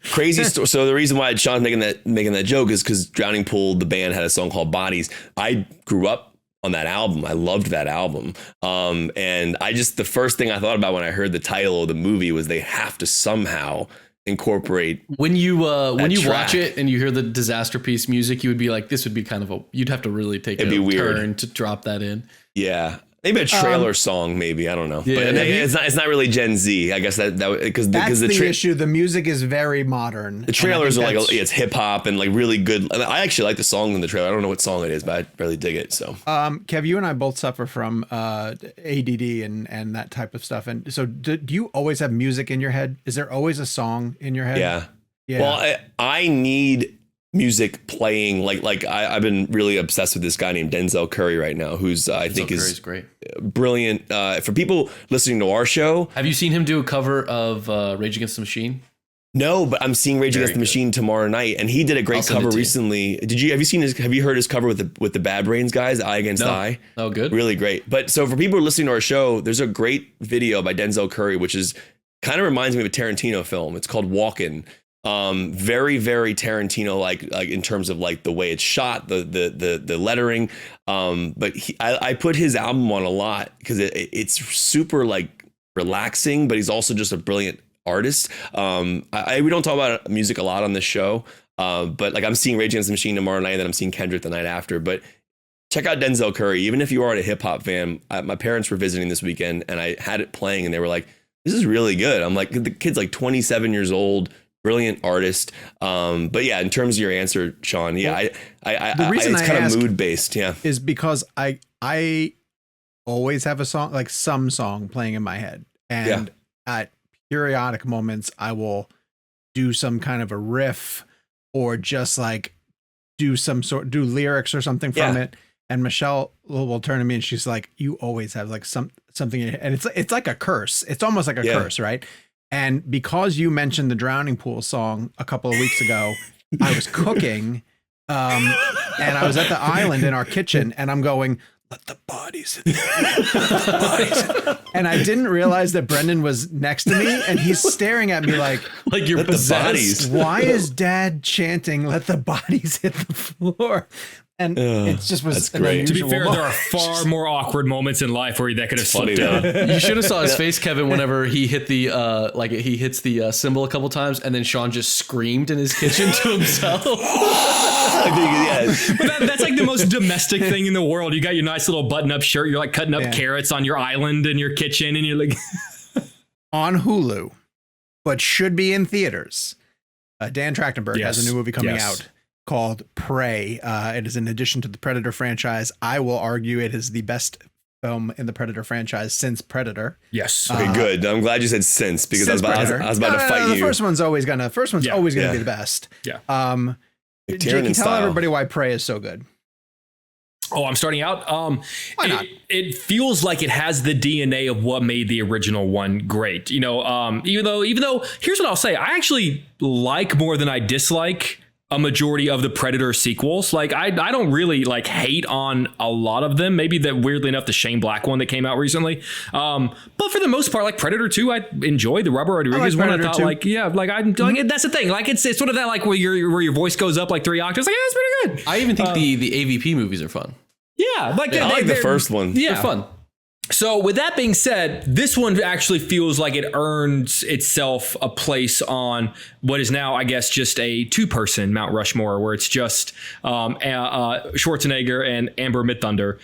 Crazy story. So the reason why Sean's making that joke is because Drowning Pool, the band, had a song called Bodies. I grew up on that album. I loved that album. And the first thing I thought about when I heard the title of the movie was they have to somehow incorporate when you watch it and you hear the Disaster Piece music, you would be like, this would be kind of you'd have to really take a turn to drop that in. Yeah. Maybe a trailer song, maybe. I don't know. Yeah, but it's not really Gen Z. I guess that because the issue. The music is very modern. The trailers are like it's hip hop and like really good. I actually like the song in the trailer. I don't know what song it is, but I really dig it. So, Kev, you and I both suffer from ADD and that type of stuff. And so, do you always have music in your head? Is there always a song in your head? Yeah. Well, I need music playing like I've been really obsessed with this guy named Denzel Curry right now, who's I think is great, brilliant. For people listening to our show, have you seen him do a cover of Rage Against the Machine? No, but I'm seeing Rage Against the Machine tomorrow night, and he did a great cover recently. Have you heard his cover with the Bad Brains guys, Eye Against Eye? Oh, good, really great. But so for people listening to our show, there's a great video by Denzel Curry, which is kind of reminds me of a Tarantino film. It's called Walkin'. Very, very Tarantino like in terms of like the way it's shot, the lettering. But I put his album on a lot because it's super like relaxing, but he's also just a brilliant artist. We don't talk about music a lot on this show, but like I'm seeing Rage Against the Machine tomorrow night, and then I'm seeing Kendrick the night after. But check out Denzel Curry. Even if you aren't a hip hop fan, my parents were visiting this weekend, and I had it playing, and they were like, "This is really good." I'm like, the kid's like 27 years old. Brilliant artist. But yeah, in terms of your answer, Sean, yeah, the reason it's kind of mood based. Yeah, is because I always have a song, like some song playing in my head. And at periodic moments, I will do some kind of a riff or just like do lyrics or something from it. And Michelle will turn to me and she's like, you always have like something in it. And it's like a curse. It's almost like a curse, right? And because you mentioned the Drowning Pool song a couple of weeks ago, I was cooking and I was at the island in our kitchen and I'm going, let the bodies hit the bodies. And I didn't realize that Brendan was next to me and he's staring at me like you're possessed. Why is Dad chanting, let the bodies hit the floor? And it just was great. To be fair, there are far more awkward moments in life where that could have slipped out. You should have saw his face, Kevin, whenever he hit the he hits the cymbal a couple times, and then Sean just screamed in his kitchen to himself. But that's like the most domestic thing in the world. You got your nice little button-up shirt. You're like cutting up carrots on your island in your kitchen, and you're like on Hulu, but should be in theaters. Dan Trachtenberg has a new movie coming out called Prey. It is in addition to the Predator franchise. I will argue it is the best film in the Predator franchise since Predator. Yes. Okay, good. I'm glad you said since because I was about to fight you. The first one's always gonna be the best. Yeah. Jake, tell everybody why Prey is so good. Oh, I'm starting out. Why not? It feels like it has the DNA of what made the original one great. You know, even though here's what I'll say. I actually like more than I dislike a majority of the Predator sequels. Like I don't really like hate on a lot of them. Maybe that weirdly enough, the Shane Black one that came out recently. But for the most part, like Predator 2, I enjoyed the Robert Rodriguez one. I thought like, that's the thing. Like it's sort of that like where your voice goes up like 3 octaves. Like, yeah, that's pretty good. I even think the AVP movies are fun. Yeah. Like I like the first one. Yeah. They're fun. So with that being said, this one actually feels like it earns itself a place on what is now, I guess, just a 2-person Mount Rushmore, where it's just Schwarzenegger and Amber Midthunder,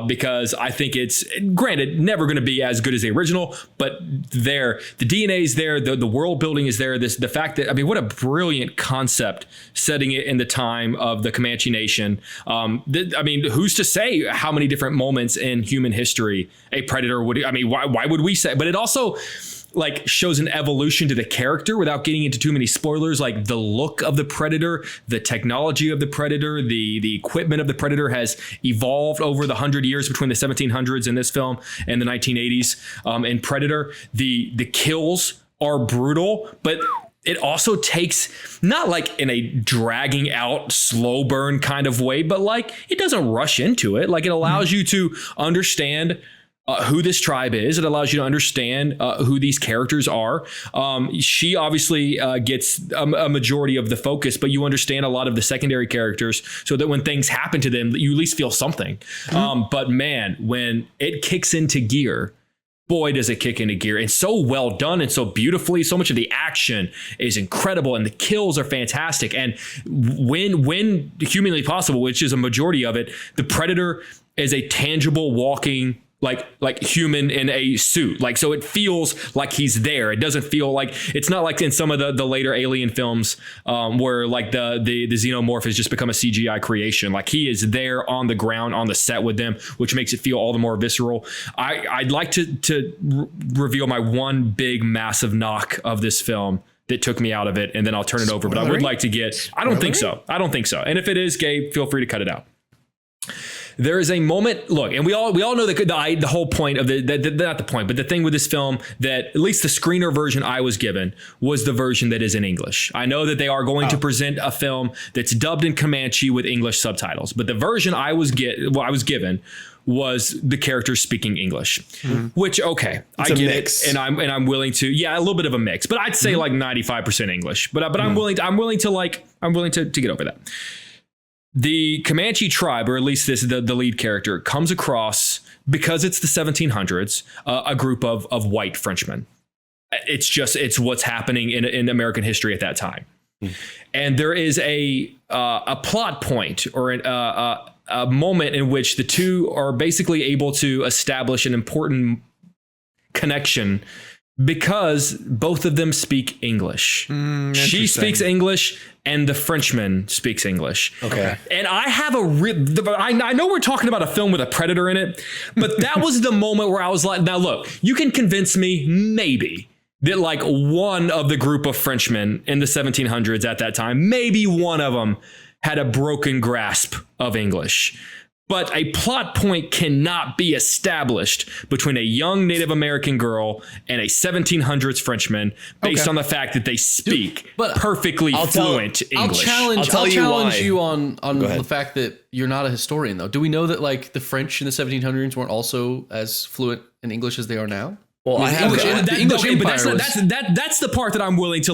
because I think it's, granted, never going to be as good as the original, but the DNA is there, the world building is there. The fact that, I mean, what a brilliant concept setting it in the time of the Comanche Nation. Who's to say how many different moments in human history a predator would, why would we say, but it also like shows an evolution to the character without getting into too many spoilers, like the look of the predator, the technology of the predator, the equipment of the predator has evolved over the 100 years between the 1700s in this film and the 1980s. In Predator, the kills are brutal, but it also takes, not like in a dragging out slow burn kind of way, but like it doesn't rush into it. Like it allows you to understand who this tribe is. It allows you to understand who these characters are. She obviously gets a majority of the focus, but you understand a lot of the secondary characters so that when things happen to them, you at least feel something. But man, when it kicks into gear, boy, does it kick into gear. And so well done and so beautifully. So much of the action is incredible and the kills are fantastic. And when humanly possible, which is a majority of it, the Predator is a tangible walking like human in a suit. Like, so it feels like he's there. It doesn't feel like, it's not like in some of the later Alien films where like the xenomorph has just become a CGI creation. Like, he is there on the ground, on the set with them, which makes it feel all the more visceral. I'd like to reveal my one big massive knock of this film that took me out of it, and then I'll turn it over. But I would like to get, I don't think so. And if it is, Gabe, feel free to cut it out. There is a moment, look, and we all know the whole point of not the point, but the thing with this film that at least the screener version I was given was the version that is in English. I know that they are going to present a film that's dubbed in Comanche with English subtitles, but the version I was given was the characters speaking English, which, okay, I get it, and I'm willing to, a little bit of a mix, but I'd say like 95% English, but I'm willing to get over that. The Comanche tribe, or at least the lead character, comes across, because it's the 1700s, a group of white Frenchmen. It's what's happening in American history at that time. And there is a plot point or a moment in which the two are basically able to establish an important connection because both of them speak English. She speaks English and the Frenchman speaks English. Okay. And I have I know we're talking about a film with a predator in it, but that was the moment where I was like, now look, you can convince me maybe that like one of the group of Frenchmen in the 1700s at that time, maybe one of them had a broken grasp of English. But a plot point cannot be established between a young Native American girl and a 1700s Frenchman based on the fact that they speak perfectly fluent English. I'll challenge you on the fact that you're not a historian, though. Do we know that like the French in the 1700s weren't also as fluent in English as they are now? Well, that's the part that I'm willing to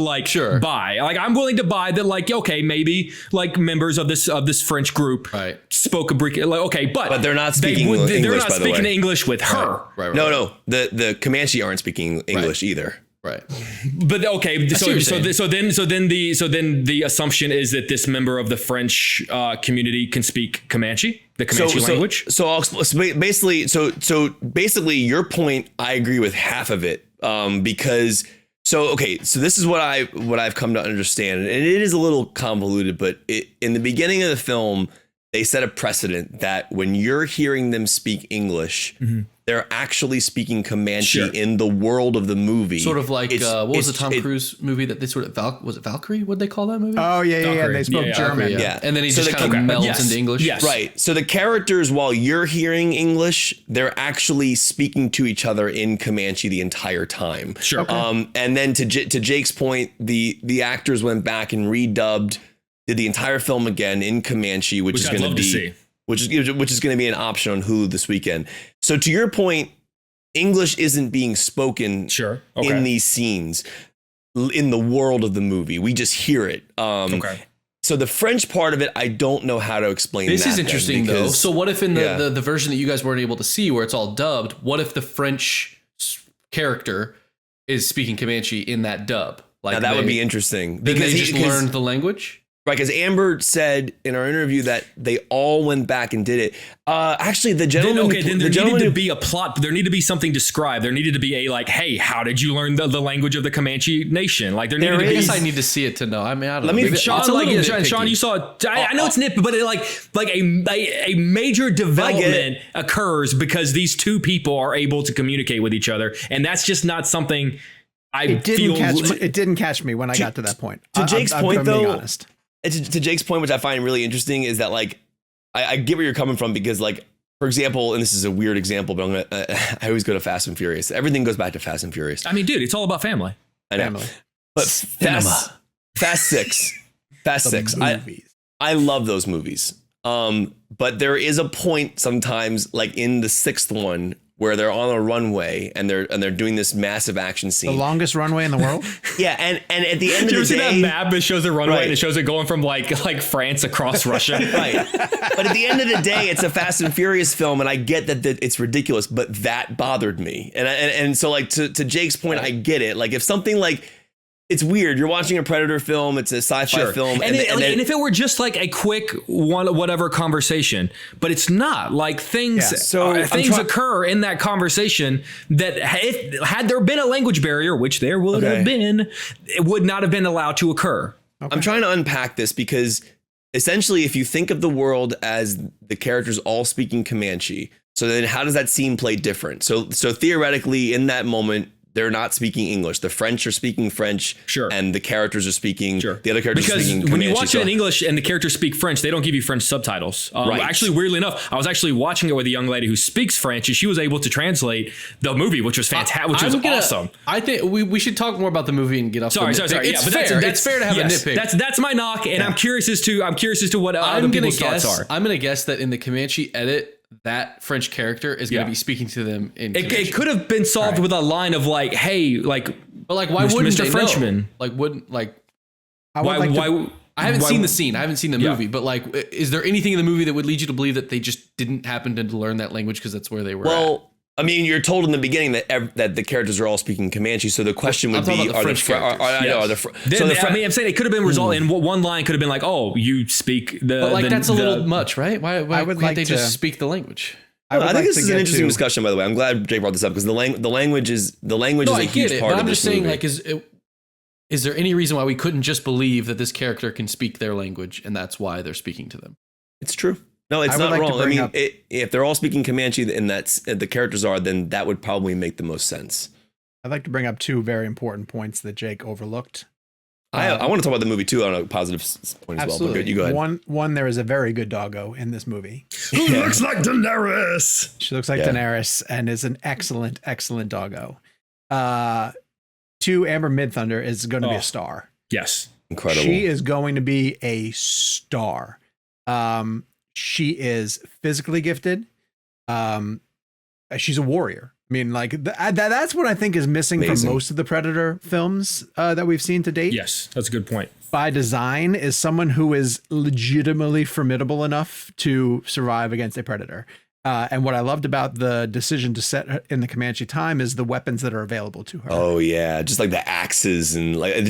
buy. Like, I'm willing to buy that, like, okay, maybe like members of this French group spoke a brick. Like, okay, but they're not speaking English. They're not speaking English with her. Right. No. The Comanche aren't speaking English either. Right. But okay, so then the assumption is that this member of the French community can speak Comanche, the Comanche language. So basically your point, I agree with half of it, because so this is what I've come to understand, and it is a little convoluted, but in the beginning of the film, they set a precedent that when you're hearing them speak English, they're actually speaking Comanche in the world of the movie. Sort of like, what was the Tom Cruise movie that they sort of, was it Valkyrie? What'd they call that movie? Oh, yeah. They spoke German. Yeah. And then he just kind of melds into English. Yes. Right. So the characters, while you're hearing English, they're actually speaking to each other in Comanche the entire time. Sure. Okay. And then to Jake's point, the actors went back and redubbed, did the entire film again in Comanche, which is going to be... Which is going to be an option on Hulu this weekend. So to your point, English isn't being spoken in these scenes in the world of the movie. We just hear it. So the French part of it, I don't know how to explain. This is interesting though. So what if in the version that you guys weren't able to see, where it's all dubbed, what if the French character is speaking Comanche in that dub? Like, now that would be interesting. Because they just learned the language? Right, because Amber said in our interview that they all went back and did it. Actually, the gentleman. Then there needed to be a plot. There needed to be something described. There needed to be a like, hey, how did you learn the language of the Comanche nation? Like, there needed to be. I guess I need to see it to know. I mean, I don't know. Sean, you saw it. I know it's nitpicky, but like a major development occurs because these two people are able to communicate with each other, and that's just not something. It didn't catch me when I got to that point. To Jake's point, though. Being honest. To Jake's point, which I find really interesting, is that like I get where you're coming from, because like, for example, and this is a weird example, but I always go to Fast and Furious. Everything goes back to Fast and Furious. I mean, dude, it's all about family. I know. Family. But Fast Six. I love those movies. But there is a point sometimes, like in the sixth one, where they're on a runway and they're doing this massive action scene. The longest runway in the world. Yeah, and at the end Did you of the ever day, see that map that shows a runway Right. and it shows it going from like France across Russia? right. But at the end of the day, it's a Fast and Furious film, and I get that it's ridiculous, but that bothered me. And so like to Jake's point, I get it. Like if something like, it's weird. You're watching a Predator film. It's a sci-fi film. And if it were just like a quick whatever conversation, but it's not. Like things occur in that conversation that had there been a language barrier, which there would have been, it would not have been allowed to occur. Okay. I'm trying to unpack this because essentially if you think of the world as the characters all speaking Comanche, so then how does that scene play different? So theoretically in that moment, they're not speaking English. The French are speaking French, and the characters are speaking. The other characters are speaking Comanche. When you watch it in English and the characters speak French, they don't give you French subtitles. Actually, weirdly enough, I was actually watching it with a young lady who speaks French, and she was able to translate the movie, which was fantastic, which was awesome. I think we should talk more about the movie and get off. Sorry. It's fair. It's fair to have a nitpick. That's my knock, and I'm curious as to what other people's thoughts are. I'm gonna guess that in the Comanche edit, that French character is going to be speaking to them in Comanche. It could have been solved with a line of like, "Hey, like, but like, why wouldn't Mr. they Frenchman? Know? Like, wouldn't like? Why? I haven't seen the scene. I haven't seen the movie, but like, is there anything in the movie that would lead you to believe that they just didn't happen to learn that language because that's where they were? Well, I mean, you're told in the beginning that the characters are all speaking Comanche, so the question would be, I'm saying it could have been resolved in one line. Could have been like, "Oh, you speak the." But like that's a little much, right? Why can't they just speak the language? I think this is an interesting discussion, by the way. I'm glad Jay brought this up because the language is a huge part of this movie. But I'm just saying, like, is there any reason why we couldn't just believe that this character can speak their language and that's why they're speaking to them? It's true. No, it's not wrong. I mean, if they're all speaking Comanche and that's the characters are, then that would probably make the most sense. I'd like to bring up two very important points that Jake overlooked. I want to talk about the movie too on a positive point as well. But you go ahead. One, there is a very good doggo in this movie. Who looks like Daenerys? She looks like Daenerys and is an excellent, excellent doggo. Two, Amber Midthunder is going to be a star. Yes. Incredible. She is going to be a star. She is physically gifted. She's a warrior. I mean, like that's what I think is missing from most of the Predator films that we've seen to date. Yes, that's a good point. By design, is someone who is legitimately formidable enough to survive against a predator. And what I loved about the decision to set her in the Comanche time is the weapons that are available to her. Oh yeah, just like the axes and like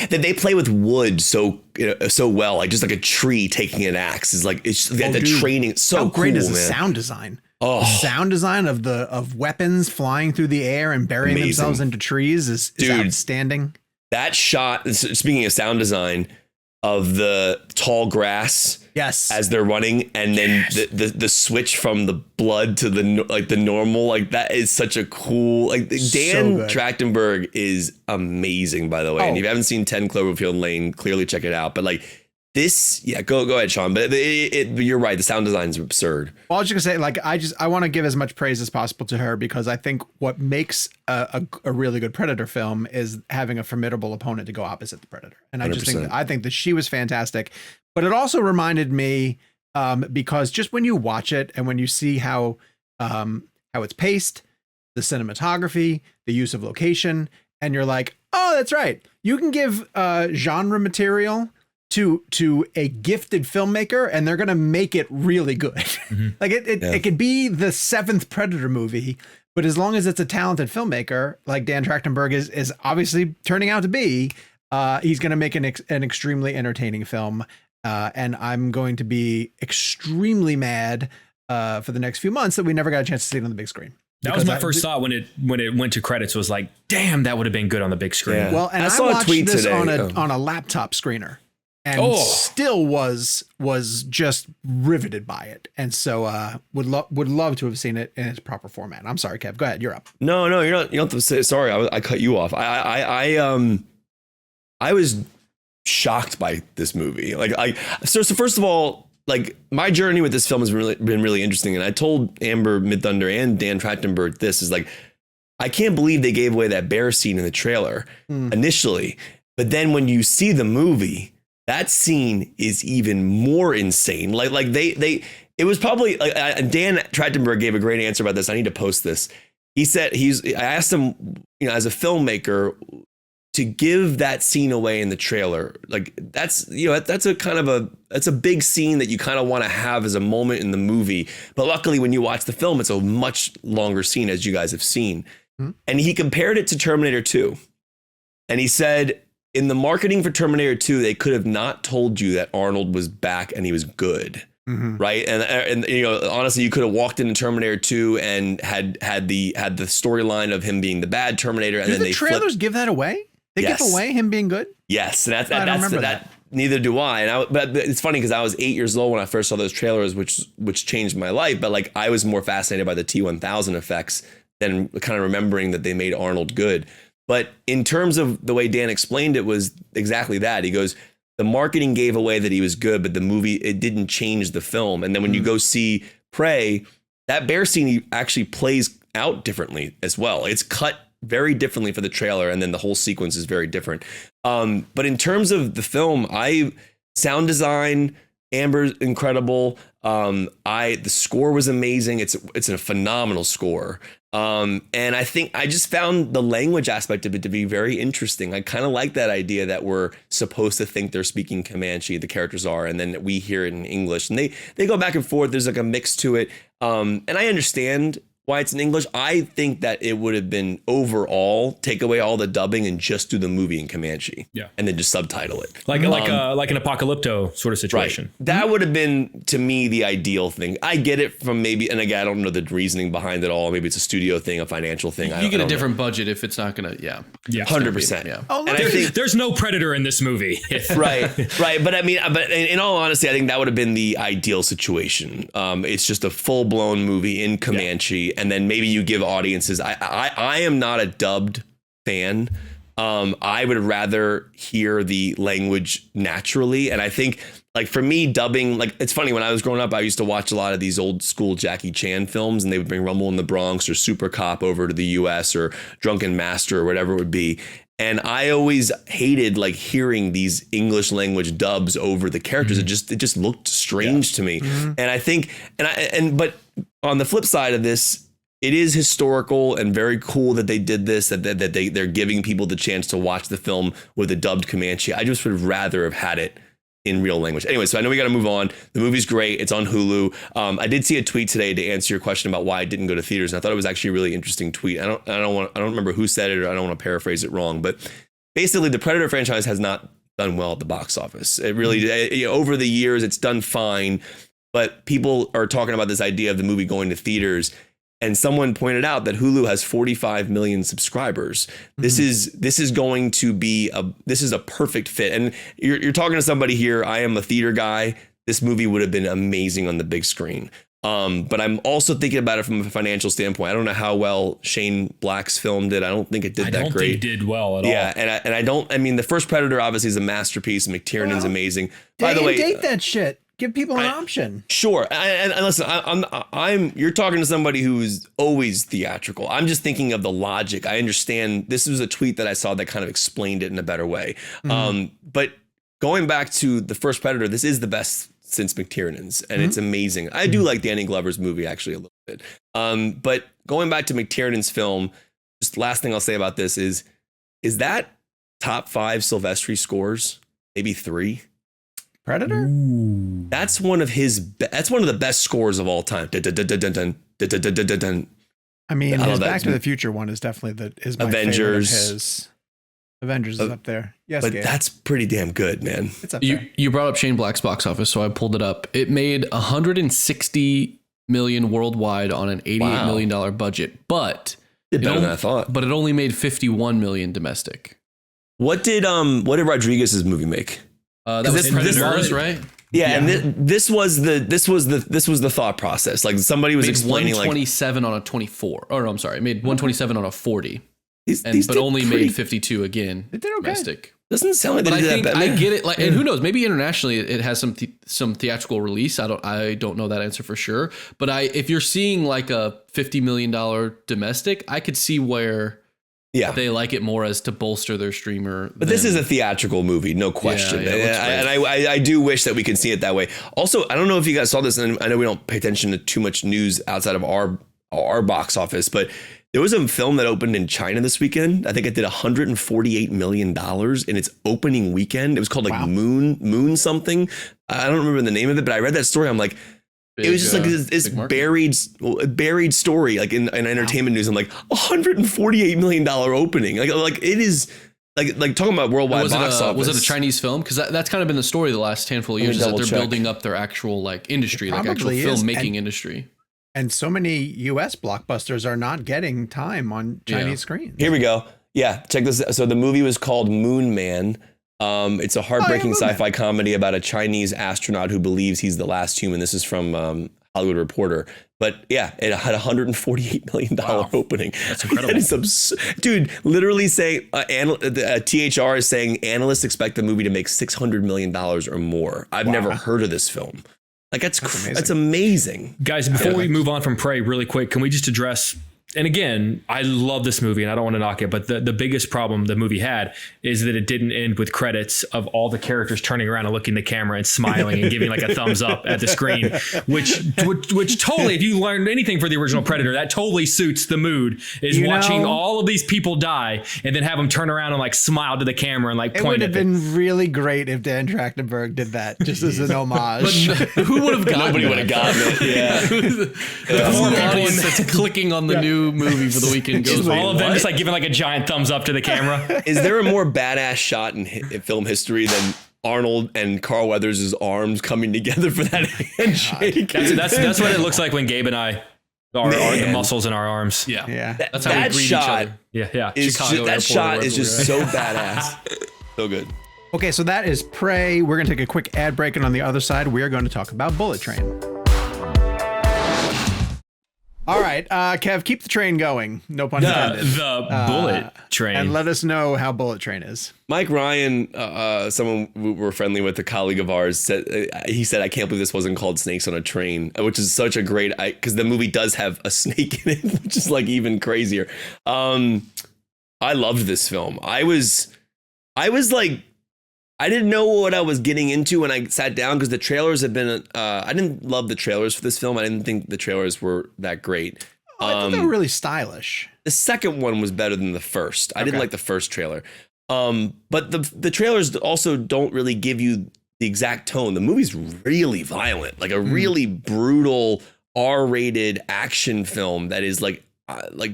they play with wood so well. Like just like a tree taking an axe is like it's the training. So how great cool, is the man. sound design? Oh, the sound design of weapons flying through the air and burying themselves into trees is outstanding. That shot, speaking of sound design, of the tall grass, as they're running, and then the switch from the blood to the normal, like that is such a cool. Like Dan Trachtenberg is amazing, by the way. And if you haven't seen 10 Cloverfield Lane, clearly check it out. But like. This, go ahead, Sean. But you're right. The sound design is absurd. Well, I was just gonna say, like, I want to give as much praise as possible to her because I think what makes a really good Predator film is having a formidable opponent to go opposite the Predator. And I 100%. think that she was fantastic. But it also reminded me because just when you watch it and when you see how it's paced, the cinematography, the use of location, and you're like, oh, that's right. You can give genre material to a gifted filmmaker and they're going to make it really good. Mm-hmm. Like it could be the seventh Predator movie, but as long as it's a talented filmmaker, like Dan Trachtenberg is obviously turning out to be, he's going to make an extremely entertaining film. And I'm going to be extremely mad for the next few months that we never got a chance to see it on the big screen. That was my first thought when it went to credits was like, damn, that would have been good on the big screen. Yeah. Well, and I watched this today on a laptop screener. And still was just riveted by it, and so would love to have seen it in its proper format. I'm sorry, Kev. Go ahead. You're up. No, you're not. You don't have to say sorry. I cut you off. I was shocked by this movie. So first of all, like my journey with this film has been really interesting, and I told Amber Midthunder and Dan Trachtenberg this is like I can't believe they gave away that bear scene in the trailer initially, but then when you see the movie. That scene is even more insane. Like they It was probably Dan Trachtenberg gave a great answer about this. I need to post this. He said I asked him, as a filmmaker, to give that scene away in the trailer, like that's a big scene that you kind of want to have as a moment in the movie. But luckily, when you watch the film, it's a much longer scene, as you guys have seen. Mm-hmm. And he compared it to Terminator 2. And he said, in the marketing for Terminator 2, they could have not told you that Arnold was back and he was good. Mm-hmm. Right. And honestly, you could have walked into Terminator 2 and had the storyline of him being the bad Terminator. And do then the trailers give that away? They give away him being good? Yes. And that's neither do I. But it's funny because I was 8 years old when I first saw those trailers, which changed my life. But like, I was more fascinated by the T-1000 effects than kind of remembering that they made Arnold good. But in terms of the way Dan explained it was exactly that. He goes, the marketing gave away that he was good, but the movie, it didn't change the film. And then when you go see Prey, that bear scene actually plays out differently as well. It's cut very differently for the trailer, and then the whole sequence is very different. But in terms of the film, sound design, Amber's incredible. The score was amazing. It's a phenomenal score. And I think I just found the language aspect of it to be very interesting. I kind of like that idea that we're supposed to think they're speaking Comanche, the characters are, and then we hear it in English. And they go back and forth. There's like a mix to it. And I understand why it's in English. I think that it would have been overall take away all the dubbing and just do the movie in Comanche, and then just subtitle it, like an Apocalypto sort of situation. Right. That would have been, to me, the ideal thing. I get it from maybe, and again, I don't know the reasoning behind it all. Maybe it's a studio thing, a financial thing. You get a different budget if it's not gonna, 100%. Yeah. Oh, and I think there's no Predator in this movie. right. But I mean, but in all honesty, I think that would have been the ideal situation. It's just a full blown movie in Comanche. And then maybe you give audiences. I am not a dubbed fan. I would rather hear the language naturally. And I think, like, for me, dubbing, like, it's funny, when I was growing up, I used to watch a lot of these old school Jackie Chan films, and they would bring Rumble in the Bronx or Super Cop over to the US, or Drunken Master, or whatever it would be. And I always hated, like, hearing these English language dubs over the characters. Mm-hmm. It just looked strange to me. Mm-hmm. And I think, but on the flip side of this, it is historical and very cool that they did this, that they're giving people the chance to watch the film with a dubbed Comanche. I just would have rather have had it in real language. Anyway, so I know we got to move on. The movie's great. It's on Hulu. I did see a tweet today to answer your question about why it didn't go to theaters, and I thought it was actually a really interesting tweet. I don't remember who said it, or I don't want to paraphrase it wrong, but basically the Predator franchise has not done well at the box office. It really, over the years, it's done fine, but people are talking about this idea of the movie going to theaters. And someone pointed out that Hulu has 45 million subscribers. Mm-hmm. This is going to be a perfect fit. And you're talking to somebody here. I am a theater guy. This movie would have been amazing on the big screen. But I'm also thinking about it from a financial standpoint. I don't know how well Shane Black's film did. I don't think it did that great. I don't think it did well at all. Yeah, and I mean, the first Predator obviously is a masterpiece. McTiernan's amazing. By the way, date that shit. Give people an option. Sure. And listen, you're talking to somebody who's always theatrical. I'm just thinking of the logic. I understand. This was a tweet that I saw that kind of explained it in a better way. Mm-hmm. But going back to the first Predator, this is the best since McTiernan's, and it's amazing. I do like Danny Glover's movie actually a little bit. But going back to McTiernan's film, just last thing I'll say about this is that top 5 Silvestri scores, maybe 3? Predator? Ooh. That's one of the best scores of all time. I mean, his Back to the Future one is definitely my Avengers. favorite of his. Avengers is up there. Yes, but Gabe. That's pretty damn good, man. It's up there. You brought up Shane Black's box office, so I pulled it up. It made $160 million worldwide on an $88 million budget, but did better than I thought. But it only made $51 million domestic. What did Rodriguez's movie make? That was Predators, right? Yeah, and this was the thought process. Like, somebody was explaining, 127 on a 24. Or no, I'm sorry, it made 127 on a 40, but only made 52 again. It did okay. Domestic. Doesn't sound like they did that bad. I get it. Like, and who knows? Maybe internationally it has some theatrical release. I don't know that answer for sure. But if you're seeing like a $50 million domestic, I could see where Yeah. They like it more as to bolster their streamer. But this is a theatrical movie, no question. And I do wish that we could see it that way. Also, I don't know if you guys saw this, and I know we don't pay attention to too much news outside of our box office, but there was a film that opened in China this weekend. I think it did $148 million in its opening weekend. It was called like Moon something. I don't remember the name of it, but I read that story. I'm like, it was just like this buried story, like in entertainment news. I'm like, $148 million opening. Like it is like talking about worldwide box office. Was it a Chinese film? Because that's kind of been the story the last handful of years, is that they're building up their actual like industry, like actual filmmaking industry. And so many US blockbusters are not getting time on Chinese screens. Here we go. Yeah, check this out. So the movie was called Moon Man. It's a heartbreaking sci-fi comedy about a Chinese astronaut who believes he's the last human. This is from Hollywood Reporter. But yeah, it had $148 million opening. That's incredible. That is dude, literally saying, THR is saying analysts expect the movie to make $600 million or more. I've never heard of this film. Like that's amazing. Guys, before we move on from Prey really quick, can we just address, and again, I love this movie and I don't want to knock it, but the biggest problem the movie had is that it didn't end with credits of all the characters turning around and looking at the camera and smiling and giving like a thumbs up at the screen, which totally, if you learned anything for the original Predator, that totally suits the mood, is watching all of these people die and then have them turn around and like smile to the camera and like point. It would have been really great if Dan Trachtenberg did that just as an homage. But who would have gotten Nobody would have gotten it. Yeah. The whole audience that's clicking on the new movie for the weekend goes, all of them just like giving like a giant thumbs up to the camera. Is there a more badass shot in film history than Arnold and Carl Weathers' arms coming together for that handshake? That's what it looks like when Gabe and I are the muscles in our arms. Yeah. That's how we greet each other. Yeah. That shot is just so badass. So good. Okay, so that is Prey. We're going to take a quick ad break, and on the other side, we are going to talk about Bullet Train. All right, Kev, keep the train going. No pun intended. The Bullet Train. And let us know how Bullet Train is. Mike Ryan, someone we were friendly with, a colleague of ours, said, I can't believe this wasn't called Snakes on a Train, which is such a great, because the movie does have a snake in it, which is like even crazier. I loved this film. I was like, I didn't know what I was getting into when I sat down, because the trailers have been, I didn't love the trailers for this film. I didn't think the trailers were that great. I thought they were really stylish. The second one was better than the first. I didn't like the first trailer. But the trailers also don't really give you the exact tone. The movie's really violent, like a really brutal R-rated action film that is like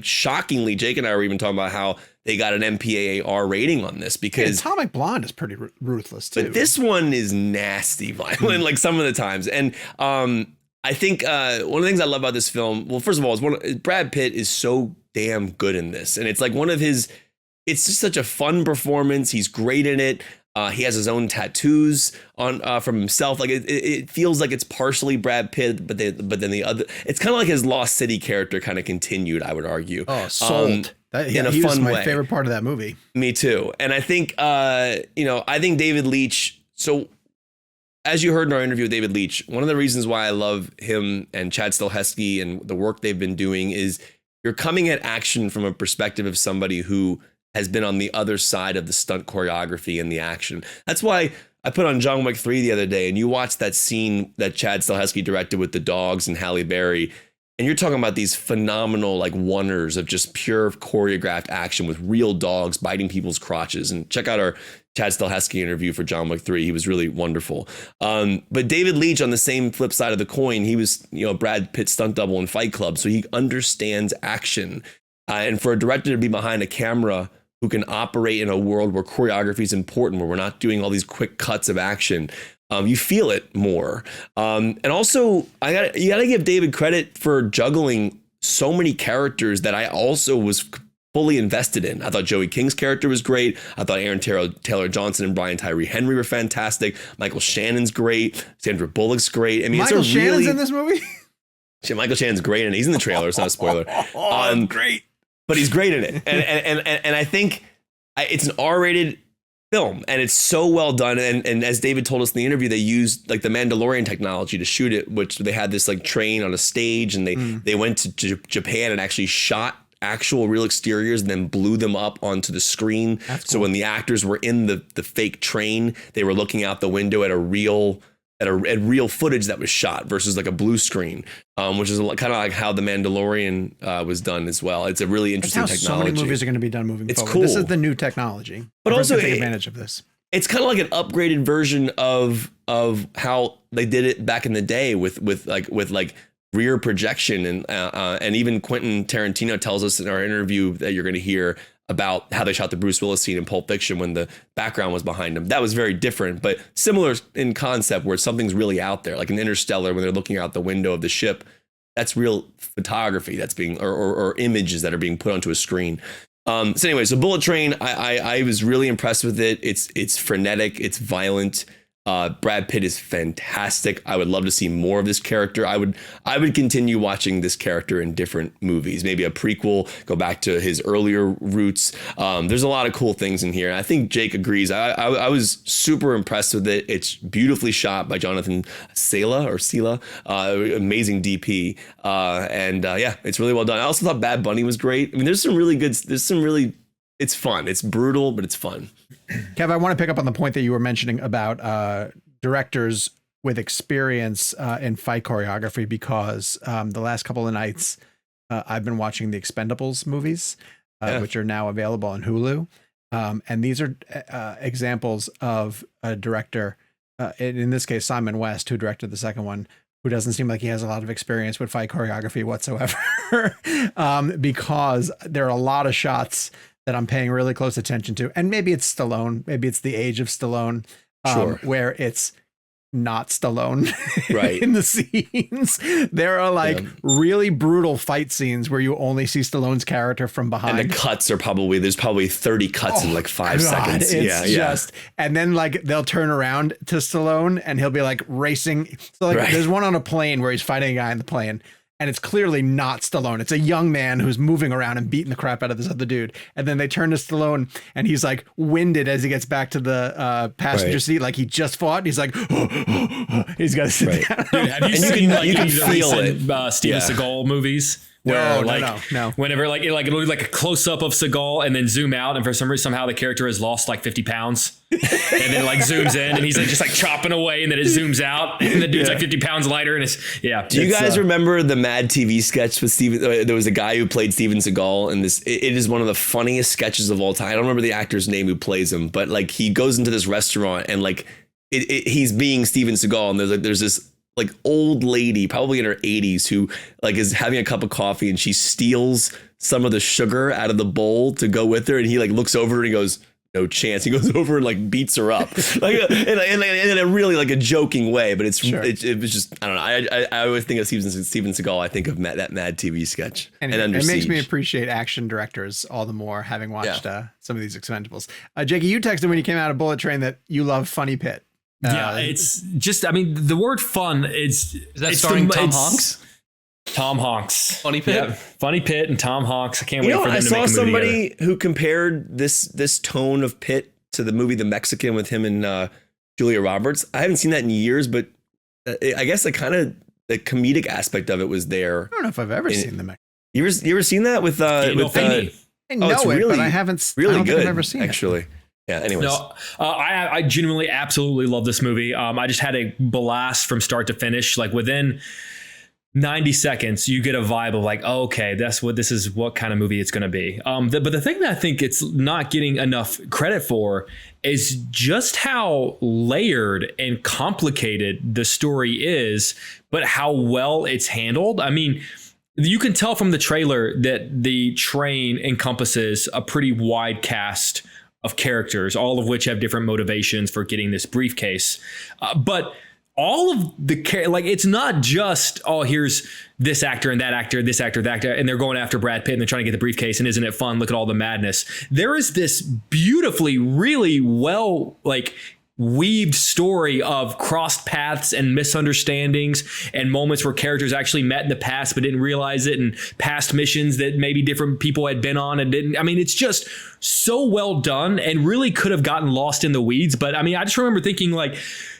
shockingly, Jake and I were even talking about how they got an MPAA R rating on this, because Atomic Blonde is pretty ruthless too. But this one is nasty violent, like some of the times. And I think one of the things I love about this film, well, first of all, is Brad Pitt is so damn good in this, and it's like one of his. It's just such a fun performance. He's great in it. He has his own tattoos on from himself. Like it feels like it's partially Brad Pitt, but then the other. It's kind of like his Lost City character kind of continued, I would argue. Oh, sold. In a he fun was my way. favorite part of that movie. Me too. And I think I think David Leitch. So as you heard in our interview with David Leitch, one of the reasons why I love him and Chad Stahelski and the work they've been doing is you're coming at action from a perspective of somebody who has been on the other side of the stunt choreography and the action. That's why I put on John Wick 3 the other day, and you watched that scene that Chad Stahelski directed with the dogs and Halle Berry, and you're talking about these phenomenal like wonders of just pure choreographed action with real dogs biting people's crotches. And check out our Chad Stahelski interview for John Wick 3. He was really wonderful. But David Leitch, on the same flip side of the coin, he was Brad Pitt's stunt double in Fight Club, so he understands action. And for a director to be behind a camera who can operate in a world where choreography is important, where we're not doing all these quick cuts of action, you feel it more. And also, you gotta give David credit for juggling so many characters that I also was fully invested in. I thought Joey King's character was great. I thought Aaron Taylor Johnson and Bryan Tyree Henry were fantastic. Michael Shannon's great. Sandra Bullock's great. I mean, Michael Shannon's in this movie? Michael Shannon's great, and he's in the trailer. It's not a spoiler. Great. But he's great in it. And I think it's an R-rated film, and it's so well done. And as David told us in the interview, they used like the Mandalorian technology to shoot it, which they had this like train on a stage, and they went to Japan and actually shot actual real exteriors and then blew them up onto the screen. That's cool. So when the actors were in the fake train, they were looking out the window at real footage that was shot versus like a blue screen, which is kind of like how The Mandalorian was done as well. It's a really interesting technology. So many movies are going to be done moving forward. Cool. This is the new technology. But also take advantage of this. It's kind of like an upgraded version of how they did it back in the day with rear projection, and even Quentin Tarantino tells us in our interview that you're going to hear about how they shot the Bruce Willis scene in Pulp Fiction when the background was behind him. That was very different, but similar in concept, where something's really out there, like in Interstellar when they're looking out the window of the ship. That's real photography that's being or images that are being put onto a screen. So anyway, so Bullet Train, I was really impressed with it. It's frenetic, it's violent. Brad Pitt is fantastic. I would love to see more of this character. I would continue watching this character in different movies, maybe a prequel, go back to his earlier roots. There's a lot of cool things in here. I think Jake agrees. I was super impressed with it. It's beautifully shot by Jonathan Sela. Amazing DP. Yeah, it's really well done. I also thought Bad Bunny was great. I mean, it's fun. It's brutal, but it's fun. Kev, I want to pick up on the point that you were mentioning about directors with experience in fight choreography, because the last couple of nights I've been watching the Expendables movies, which are now available on Hulu. And these are examples of a director, in this case, Simon West, who directed the second one, who doesn't seem like he has a lot of experience with fight choreography whatsoever, because there are a lot of shots that I'm paying really close attention to. And maybe it's Stallone, maybe it's the age of Stallone, where it's not Stallone right in the scenes. There are really brutal fight scenes where you only see Stallone's character from behind. And the cuts are there's probably 30 cuts in like 5 seconds. It's just, and then like they'll turn around to Stallone and he'll be like racing. So like there's one on a plane where he's fighting a guy in the plane, and it's clearly not Stallone. It's a young man who's moving around and beating the crap out of this other dude. And then they turn to Stallone and he's like winded as he gets back to the passenger seat. Like he just fought. And he's like, he's got to sit down. Dude, have you seen you can feel it. Steven Seagal movies? No. Whenever it'll be like a close up of Seagal and then zoom out, and for some reason somehow the character has lost like 50 pounds, and then like zooms in and he's like just like chopping away, and then it zooms out and the dude's like 50 pounds lighter, and Do you guys remember the Mad TV sketch with Steven? There was a guy who played Steven Seagal, and it is one of the funniest sketches of all time. I don't remember the actor's name who plays him, but like he goes into this restaurant and like he's being Steven Seagal, and there's this like old lady, probably in her 80s, who like is having a cup of coffee, and she steals some of the sugar out of the bowl to go with her, and he like looks over her and he goes, "No chance." He goes over and like beats her up, like in a really like a joking way, but it was just, I don't know. I always think of Steven Seagal. I think of that Mad TV sketch, and it makes me appreciate action directors all the more, having watched some of these Expendables. Jakey, you texted when you came out of Bullet Train that you love Funny Pitt. It's just, I mean, the word fun, is that starring Tom Hanks? Tom Hanks. Funny Pitt? Yeah, Funny Pitt and Tom Hanks. I can't wait for them to make a movie together. I saw somebody together who compared this tone of Pitt to the movie The Mexican with him and Julia Roberts. I haven't seen that in years, but I guess the comedic aspect of it was there. I don't know if I've ever seen The Mexican. You ever seen that with I know it, but I haven't. Really I don't good. think I've ever seen actually. It. Yeah, anyways. No, I genuinely absolutely love this movie. I just had a blast from start to finish. Like within 90 seconds, you get a vibe of like, oh, okay, this is what kind of movie it's going to be. But the thing that I think it's not getting enough credit for is just how layered and complicated the story is, but how well it's handled. I mean, you can tell from the trailer that the train encompasses a pretty wide cast of characters, all of which have different motivations for getting this briefcase. But all of it's not just, oh, here's this actor and that actor, this actor, that actor, and they're going after Brad Pitt and they're trying to get the briefcase, and isn't it fun? Look at all the madness. There is this beautifully, really well, weaved story of crossed paths and misunderstandings and moments where characters actually met in the past but didn't realize it, and past missions that maybe different people had been on and didn't. I mean, it's just so well done and really could have gotten lost in the weeds. But I mean, I just remember thinking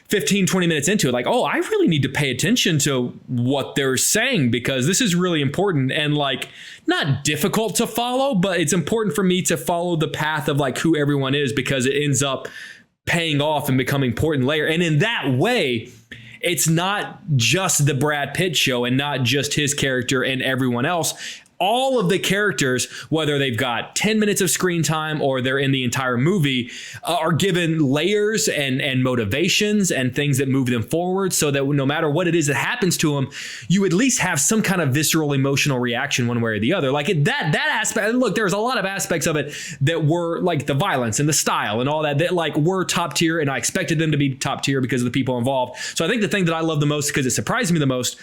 15, 20 minutes into it, like, oh, I really need to pay attention to what they're saying because this is really important and like not difficult to follow, but it's important for me to follow the path of like who everyone is because it ends up paying off and becoming important later. And in that way, it's not just the Brad Pitt show and not just his character and everyone else. All of the characters, whether they've got 10 minutes of screen time or they're in the entire movie, are given layers and motivations and things that move them forward so that no matter what it is that happens to them, you at least have some kind of visceral emotional reaction one way or the other. Like that aspect, look, there's a lot of aspects of it that were like the violence and the style and all that like were top tier, and I expected them to be top tier because of the people involved. So I think the thing that I love the most, because it surprised me the most,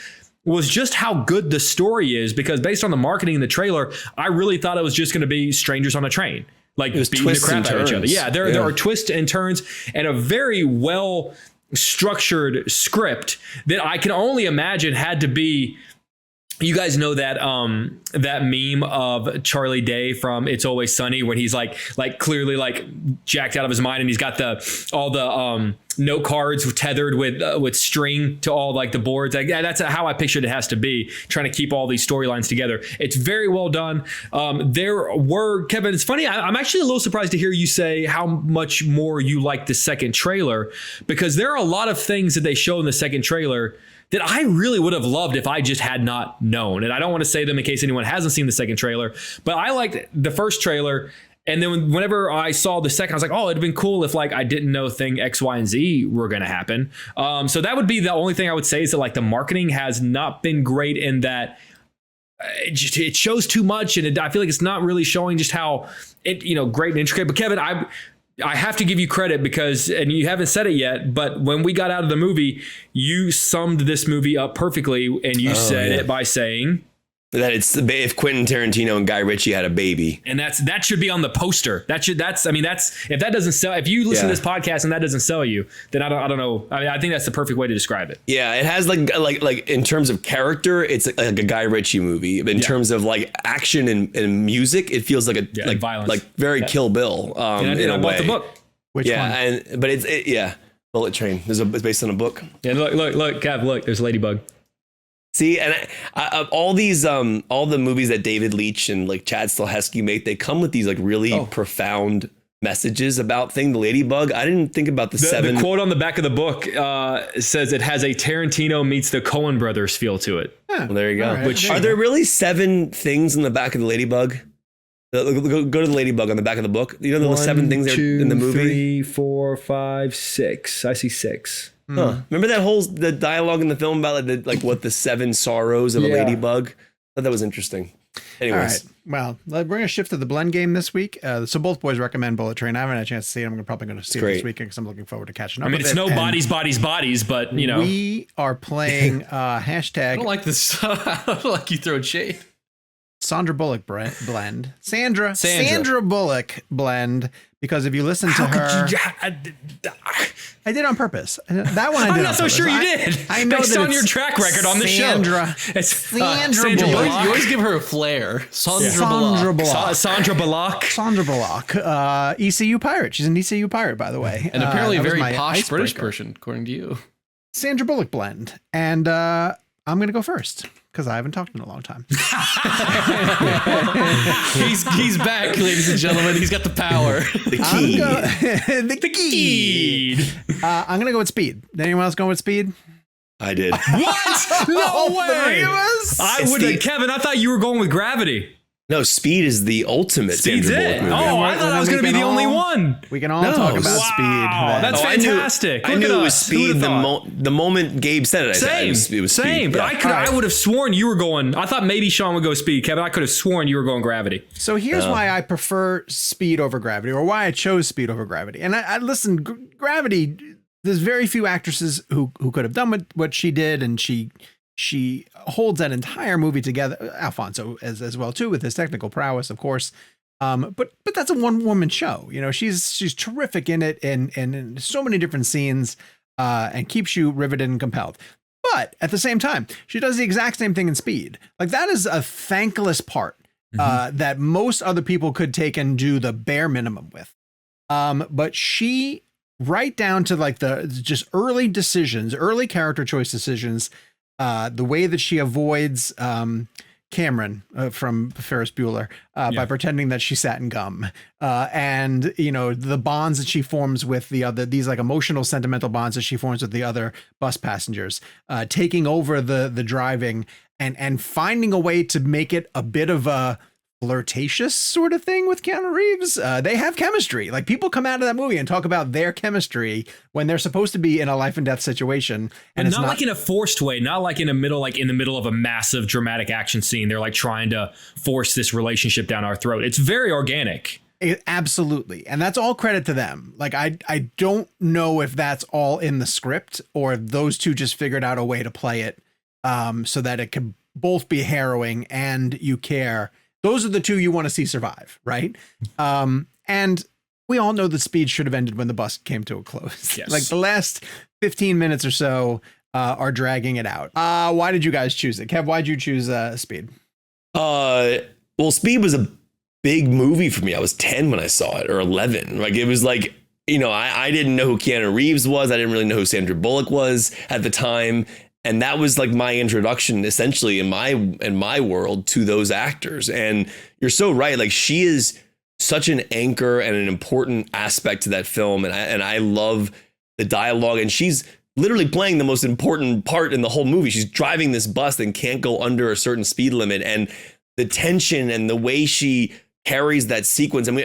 was just how good the story is, because based on the marketing in the trailer, I really thought it was just going to be strangers on a train, like beating the crap out of each other. Yeah, there are twists and turns and a very well structured script that I can only imagine had to be. You guys know that that meme of Charlie Day from It's Always Sunny when he's like clearly like jacked out of his mind and he's got all the note cards tethered with string to all like the boards. Like, that's how I pictured it has to be, trying to keep all these storylines together. It's very well done. Kevin, it's funny. I'm actually a little surprised to hear you say how much more you like the second trailer, because there are a lot of things that they show in the second trailer that I really would have loved if I just had not known. And I don't want to say them in case anyone hasn't seen the second trailer, but I liked the first trailer. And then whenever I saw the second, I was like, oh, it'd been cool if like I didn't know thing X, Y, and Z were going to happen. So that would be the only thing I would say, is that like the marketing has not been great in that it shows too much. And I feel like it's not really showing just how great and intricate. But Kevin, I have to give you credit because, and you haven't said it yet, but when we got out of the movie, you summed this movie up perfectly, and you said it by saying that it's if Quentin Tarantino and Guy Ritchie had a baby, and that should be on the poster. That's if that doesn't sell, if you listen to this podcast and that doesn't sell you, then I don't know. I mean, I think that's the perfect way to describe it. Yeah, it has like in terms of character, it's like a Guy Ritchie movie. In terms of like action and music, it feels like like violence, like very Kill Bill. In a way. The book. Which one? But it's Bullet Train. It's based on a book. Yeah, look, Kev, look, there's Ladybug. See, and all these, all the movies that David Leitch and like Chad Stahelski make, they come with these like really profound messages about the Ladybug. I didn't think about the seven. The quote on the back of the book says it has a Tarantino meets the Coen brothers feel to it. Well, there you go. Right, are there really 7 things in the back of the Ladybug? Go to the Ladybug on the back of the book. You know the 7 things there in the movie? 3, 4, 5, 6. I see 6. Huh. Remember that the dialogue in the film about what the 7 sorrows of a ladybug? I thought that was interesting. Anyways. All right. Well, we're going to shift to the blend game this week. So both boys recommend Bullet Train. I haven't had a chance to see it. I'm probably going to see it this week because I'm looking forward to catching up. I mean, it's no bodies, but we are playing hashtag. I don't like this. I don't like you throwing shade. Sandra Bullock blend. Sandra Bullock blend. Because if you listen to her, I did on purpose. That one I did. I'm not so sure you did. I know based on your track record on the show. Sandra Bullock. You always give her a flair. Sandra Bullock. ECU pirate. She's an ECU pirate, by the way. And apparently a very posh British person, according to you. Sandra Bullock blend. And I'm going to go first, because I haven't talked in a long time. he's back, ladies and gentlemen. He's got the power. The key. The key. I'm going to go with speed. Anyone else going with speed? I did. What? No way. I would. Kevin, I thought you were going with Gravity. No, Speed is the ultimate Sandra Bullock movie. Oh, I thought I was going to be the only one. We can all talk about Speed. Wow, that's fantastic. I knew it was Speed the moment Gabe said it. Same. It was Speed. But I would have sworn you were going. I thought maybe Sean would go Speed. Kevin, I could have sworn you were going Gravity. So here's why I prefer Speed over Gravity, or why I chose Speed over Gravity. And I listen, Gravity, there's very few actresses who could have done what she did, and she holds that entire movie together. Alfonso as well too, with his technical prowess, of course. But that's a one-woman show. You know, she's terrific in it, and in so many different scenes, and keeps you riveted and compelled. But at the same time, she does the exact same thing in Speed. Like, that is a thankless part that most other people could take and do the bare minimum with. But she right down to like the just early decisions, early character choice decisions, the way that she avoids Cameron from Ferris Bueller by pretending that she sat in gum, and you know, the bonds that she forms with these like emotional, sentimental bonds that she forms with the other bus passengers, taking over the driving and finding a way to make it a bit of a flirtatious sort of thing with Keanu Reeves. They have chemistry. Like, people come out of that movie and talk about their chemistry when they're supposed to be in a life and death situation, and not like in a forced way, not like in the middle of a massive dramatic action scene. They're like trying to force this relationship down our throat. It's very organic. Absolutely. And that's all credit to them. Like, I don't know if that's all in the script or if those two just figured out a way to play it so that it could both be harrowing and you care. Those are the two you want to see survive, right? And we all know that Speed should have ended when the bus came to a close. Yes. Like, the last 15 minutes or so are dragging it out. Why did you guys choose it? Kev, why'd you choose Speed? Well, Speed was a big movie for me. I was 10 when I saw it, or 11. Like, it was like, you know, I didn't know who Keanu Reeves was. I didn't really know who Sandra Bullock was at the time. And that was like my introduction, essentially, in my world, to those actors. And you're so right. Like, she is such an anchor and an important aspect to that film. And I love the dialogue. And she's literally playing the most important part in the whole movie. She's driving this bus and can't go under a certain speed limit. And the tension and the way she carries that sequence. And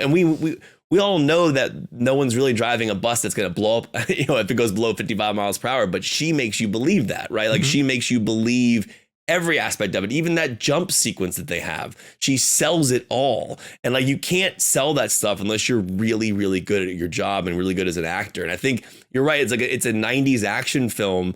we all know that no one's really driving a bus that's going to blow up, you know, if it goes below 55 miles per hour, but she makes you believe that, right? Like, she makes you believe every aspect of it, even that jump sequence that they have. She sells it all. And like, you can't sell that stuff unless you're really, really good at your job and really good as an actor. And I think you're right. It's a 90s action film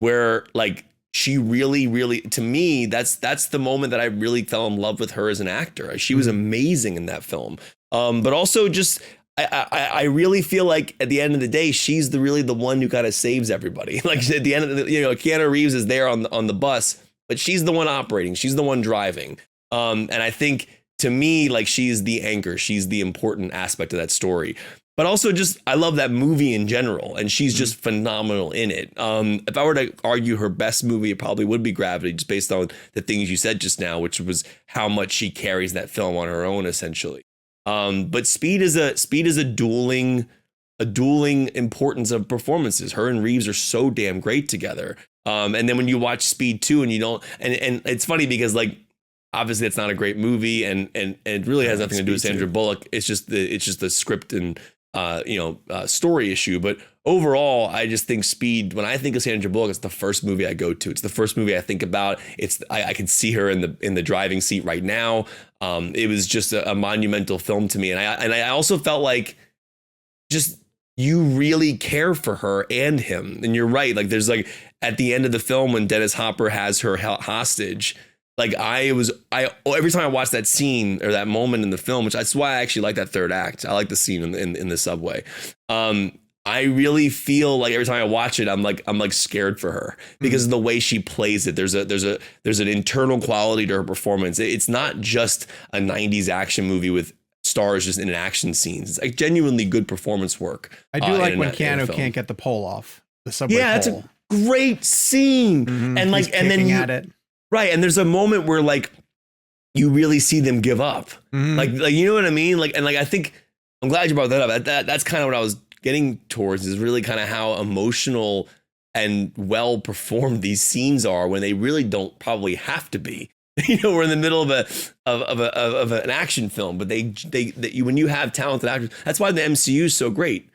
where, like, she really, to me, that's the moment that I really fell in love with her as an actor. She was amazing in that film. But also just, I really feel like at the end of the day, she's really the one who kind of saves everybody. Like, at the end of the, you know, Keanu Reeves is there on the bus, but she's the one operating. She's the one driving. And I think, to me, like, she's the anchor. She's the important aspect of that story. But also, just, I love that movie in general, and she's just phenomenal in it. If I were to argue her best movie, it probably would be Gravity, just based on the things you said just now, which was how much she carries that film on her own, essentially. But Speed is a dueling importance of performances. Her and Reeves are so damn great together. And then when you watch Speed 2 and you don't, and it's funny because, like, obviously it's not a great movie, and it really has nothing to do with Sandra Bullock. It's just the script and story issue. But overall, I just think Speed, when I think of Sandra Bullock, it's the first movie I go to. It's the first movie I think about. I can see her in the driving seat right now. It was just a monumental film to me. And I also felt like, just, you really care for her and him. And you're right. Like, there's, like, at the end of the film when Dennis Hopper has her hostage, like, every time I watch that scene or that moment in the film, which that's why I actually like that third act. I like the scene in the subway. I really feel like every time I watch it, I'm like scared for her because of the way she plays it. There's an internal quality to her performance. It's not just a 90s action movie with stars just in an action scenes. It's like genuinely good performance work. I do like when Keanu can't get the pole off the subway. Yeah, that's a great scene. And like, and then at it. Right. And there's a moment where, like, you really see them give up. Like, you know what I mean? Like, and like, I think, I'm glad you brought that up. That's kind of what I was getting towards, is really kind of how emotional and well performed these scenes are when they really don't probably have to be. You know, we're in the middle of an action film, but when you have talented actors, that's why the MCU is so great.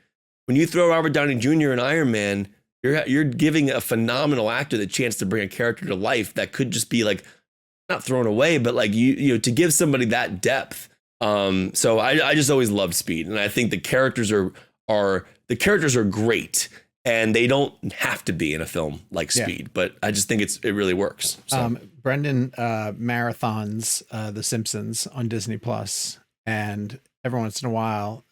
When you throw Robert Downey Jr. in Iron Man, you're giving a phenomenal actor the chance to bring a character to life that could just be, like, not thrown away, but like, you know, to give somebody that depth. So I just always loved Speed, and I think the characters are great, and they don't have to be in a film like Speed, but I just think it really works. So. Brendan marathons The Simpsons on Disney Plus, and every once in a while,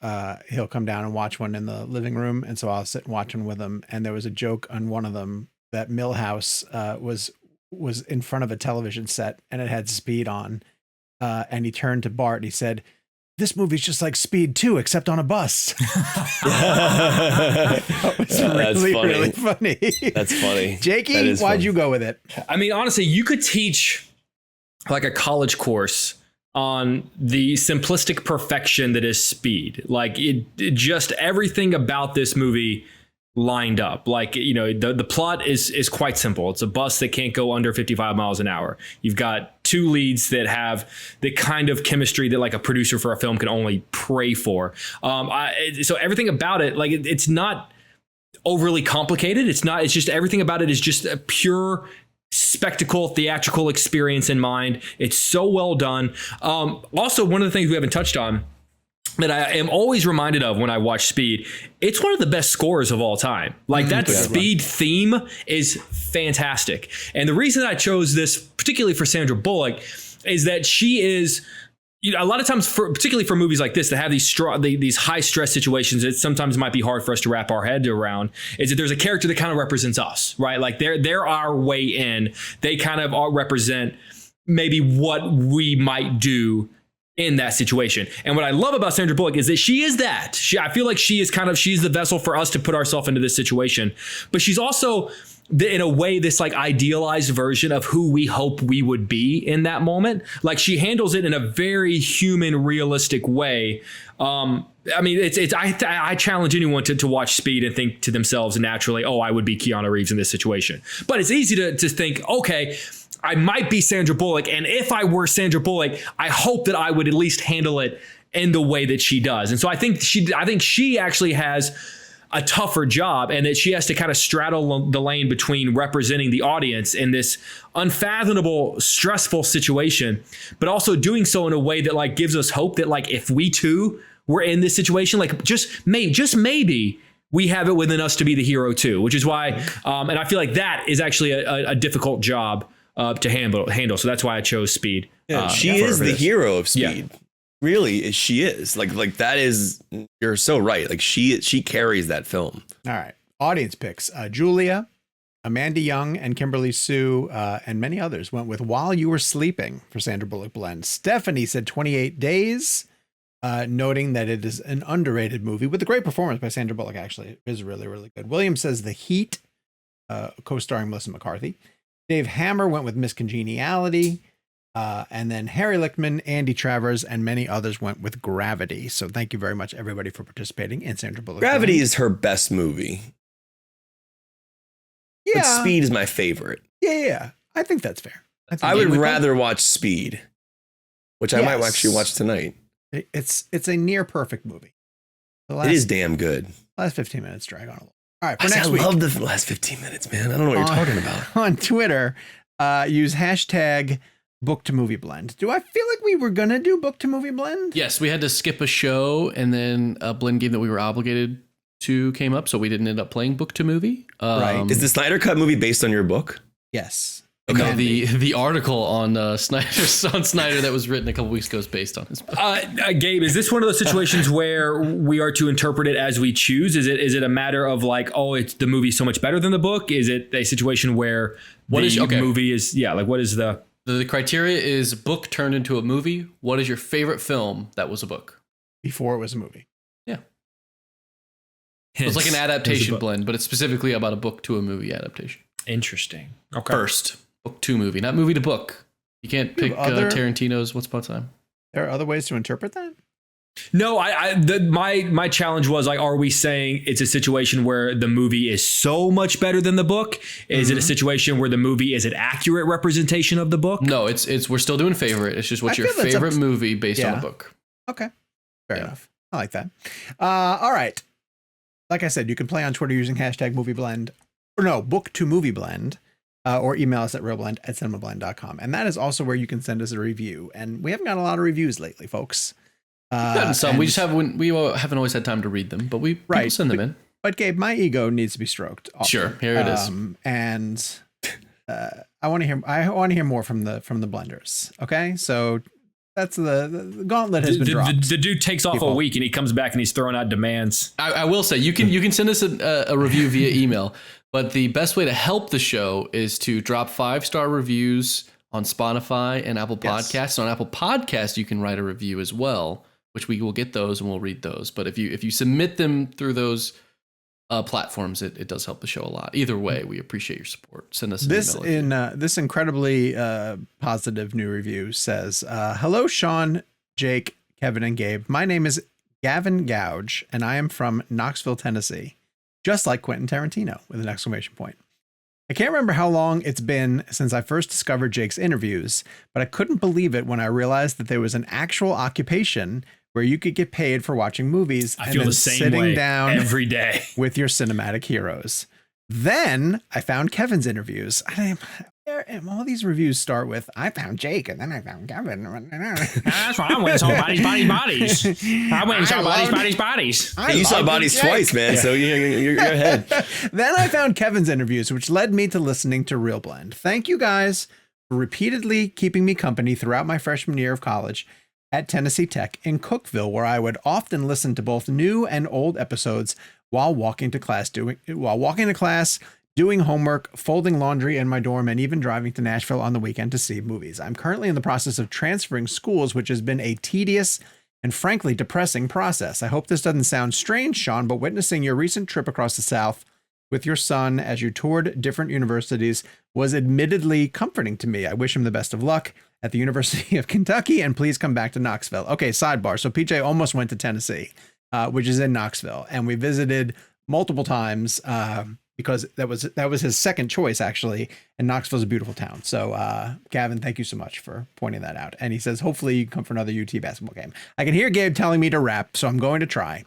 he'll come down and watch one in the living room. And so I'll sit and watch one with him. And there was a joke on one of them that Milhouse was in front of a television set and it had Speed on. And he turned to Bart and he said, this movie's just like Speed 2, except on a bus. It's really funny. That's funny. Jakey, why'd you go with it? I mean, honestly, you could teach like a college course on the simplistic perfection that is Speed. Like it just everything about this movie lined up. Like, you know, the plot is quite simple. It's a bus that can't go under 55 miles an hour. You've got two leads that have the kind of chemistry that like a producer for a film can only pray for. So everything about it, like it's not overly complicated. It's just everything about it is just a pure spectacle, theatrical experience in mind. It's so well done. Also, one of the things we haven't touched on that I am always reminded of when I watch Speed, it's one of the best scores of all time. Like that Speed theme is fantastic. And the reason I chose this, particularly for Sandra Bullock, is that she is, you know, a lot of times, particularly for movies like this that have these high stress situations that sometimes might be hard for us to wrap our head around, is that there's a character that kind of represents us, right? Like they're our way in. They kind of represent maybe what we might do in that situation. And what I love about Sandra Bullock is that she is that. I feel like she's the vessel for us to put ourselves into this situation. But she's also, in a way, this like idealized version of who we hope we would be in that moment. Like she handles it in a very human, realistic way. I mean, I challenge anyone to watch Speed and think to themselves naturally, oh, I would be Keanu Reeves in this situation. But it's easy to think, okay, I might be Sandra Bullock. And if I were Sandra Bullock, I hope that I would at least handle it in the way that she does. And so I think she actually has a tougher job, and that she has to kind of straddle the lane between representing the audience in this unfathomable, stressful situation, but also doing so in a way that like gives us hope that like if we too were in this situation, like just maybe we have it within us to be the hero too, which is why, and I feel like that is actually a difficult job to handle. So that's why I chose Speed. Yeah, she is the hero of Speed. Yeah. Really, she is like that is, you're so right. Like she carries that film. All right. Audience picks. Julia, Amanda Young, and Kimberly Sue, and many others went with While You Were Sleeping for Sandra Bullock blend. Stephanie said 28 Days, noting that it is an underrated movie with a great performance by Sandra Bullock. Actually, it is really, really good. William says The Heat, co-starring Melissa McCarthy. Dave Hammer went with Miss Congeniality. And then Harry Lichtman, Andy Travers, and many others went with Gravity. So thank you very much, everybody, for participating in Sandra Bullock. Gravity is her best movie. Yeah. But Speed is my favorite. Yeah. I think that's fair. I would rather watch Speed, which I might actually watch tonight. It's a near perfect movie. It is damn good. Last 15 minutes drag on a little. All right, for next week. I love the last 15 minutes, man. I don't know what you're talking about. On Twitter, use hashtag Book to Movie Blend. Do I feel like we were going to do Book to Movie Blend? Yes, we had to skip a show, and then a blend game that we were obligated to came up, so we didn't end up playing Book to Movie. Right. Is the Snyder Cut movie based on your book? Yes. Okay. No, the article on Snyder that was written a couple weeks ago is based on his book. Gabe, is this one of those situations where we are to interpret it as we choose? Is it a matter of like, oh, it's the movie so much better than the book? Is it a situation where movie is what is the criteria is book turned into a movie? What is your favorite film that was a book? Before it was a movie. Yeah. It's like an adaptation blend, but it's specifically about a book to a movie adaptation. Interesting. Okay. First, book to movie, not movie to book. You can't pick Tarantino's Once Upon a Time. There are other ways to interpret that? No, my challenge was like, are we saying it's a situation where the movie is so much better than the book? Is it a situation where the movie is an accurate representation of the book? No, it's we're still doing favorite. It's just what's your favorite movie based on the book. Okay. Fair enough. I like that. All right. Like I said, you can play on Twitter using hashtag movieblend. Or no, Book to Movie Blend, or email us at realblend@cinemablend.com. And that is also where you can send us a review. And we haven't got a lot of reviews lately, folks. We've gotten some. We just haven't always had time to read them, but people send them in. But Gabe, my ego needs to be stroked often. Sure, here it is. And I want to hear more from the blenders. Okay, so that's the gauntlet has been dropped. The dude takes off a week and he comes back and he's throwing out demands. I will say you can send us a review via email. But the best way to help the show is to drop 5-star reviews on Spotify and Apple Podcasts. On Apple Podcasts, you can write a review as well. which we will get those and we'll read those. But if you submit them through those platforms, it does help the show a lot. Either way, we appreciate your support. Send us an email. This incredibly positive new review says, hello, Sean, Jake, Kevin, and Gabe. My name is Gavin Gouge, and I am from Knoxville, Tennessee, just like Quentin Tarantino, with an exclamation point. I can't remember how long it's been since I first discovered Jake's interviews, but I couldn't believe it when I realized that there was an actual occupation where you could get paid for watching movies. I feel the same way down every day with your cinematic heroes. Then I found Kevin's interviews. All these reviews start with, I found Jake and then I found Kevin. That's why I went and saw bodies. I went and saw bodies. You saw bodies twice, man. Yeah. So you're ahead. Then I found Kevin's interviews, which led me to listening to ReelBlend. Thank you guys for repeatedly keeping me company throughout my freshman year of college at Tennessee Tech in Cookeville, where I would often listen to both new and old episodes while walking to class, doing homework, folding laundry in my dorm, and even driving to Nashville on the weekend to see movies. I'm currently in the process of transferring schools, which has been a tedious and frankly depressing process. I hope this doesn't sound strange, Sean, but witnessing your recent trip across the South with your son as you toured different universities was admittedly comforting to me. I wish him the best of luck at the University of Kentucky, and please come back to Knoxville. Okay, sidebar. So PJ almost went to Tennessee, which is in Knoxville, and we visited multiple times because that was his second choice, actually, and Knoxville's a beautiful town. So Gavin, thank you so much for pointing that out. And he says, hopefully you come for another UT basketball game. I can hear Gabe telling me to rap, so I'm going to try.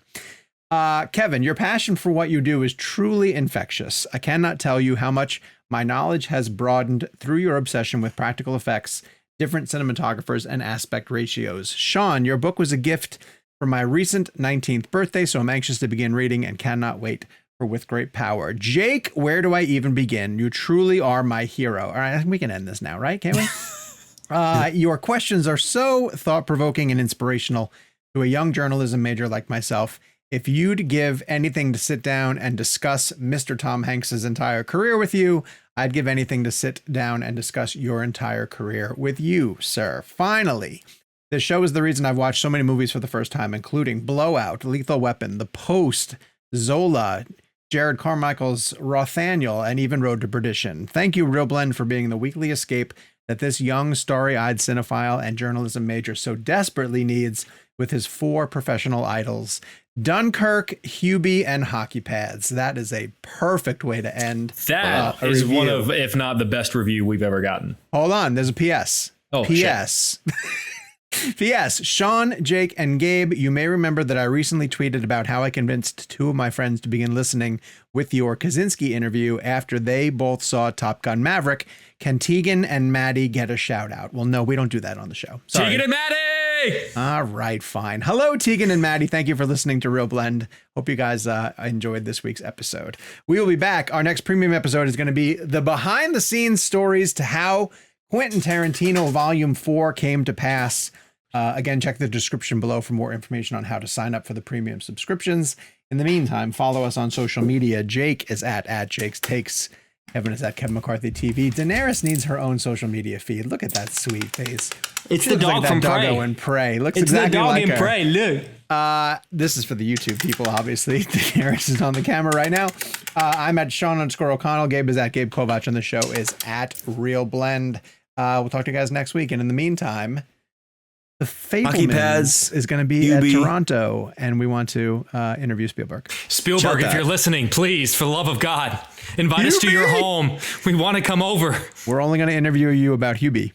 Kevin, your passion for what you do is truly infectious. I cannot tell you how much my knowledge has broadened through your obsession with practical effects, different cinematographers, and aspect ratios. Sean, your book was a gift for my recent 19th birthday, so I'm anxious to begin reading and cannot wait for With Great Power. Jake, where do I even begin? You truly are my hero. All right, I think we can end this now, right? Can't we? Your questions are so thought-provoking and inspirational to a young journalism major like myself. If you'd give anything to sit down and discuss Mr. Tom Hanks's entire career with you, I'd give anything to sit down and discuss your entire career with you, sir. Finally, this show is the reason I've watched so many movies for the first time, including Blowout, Lethal Weapon, The Post, Zola, Jared Carmichael's Rothaniel, and even Road to Perdition. Thank you, ReelBlend, for being the weekly escape that this young, starry-eyed cinephile and journalism major so desperately needs with his 4 professional idols, Dunkirk, Hubie, and Hockey Pads. That is a perfect way to end. That is review. One of, if not the best review we've ever gotten. Hold on. There's a PS. Oh, PS. P.S. Sean, Jake, and Gabe, you may remember that I recently tweeted about how I convinced 2 of my friends to begin listening with your Kaczynski interview after they both saw Top Gun Maverick. Can Tegan and Maddie get a shout out? Well, no, we don't do that on the show. Sorry. Tegan and Maddie! All right, fine. Hello, Tegan and Maddie. Thank you for listening to ReelBlend. Hope you guys enjoyed this week's episode. We will be back. Our next premium episode is going to be the behind-the-scenes stories to how Quentin Tarantino Volume 4 came to pass. Again, check the description below for more information on how to sign up for the premium subscriptions. In the meantime, follow us on social media. Jake is at Jake's Takes. Kevin is at Kevin McCarthy TV. Daenerys needs her own social media feed. Look at that sweet face. It's the dog from Prey. And Prey. Looks it's exactly like the dog her. in Prey. Look. This is for the YouTube people, obviously. Daenerys is on the camera right now. I'm at Sean_O'Connell. Gabe is at Gabe Kovach, and the show is at ReelBlend. We'll talk to you guys next week. And in the meantime, the Fablemans is going to be at Toronto, and we want to interview Spielberg. Spielberg, if you're listening, please, for the love of God, invite us to your home. We want to come over. We're only going to interview you about Hubie.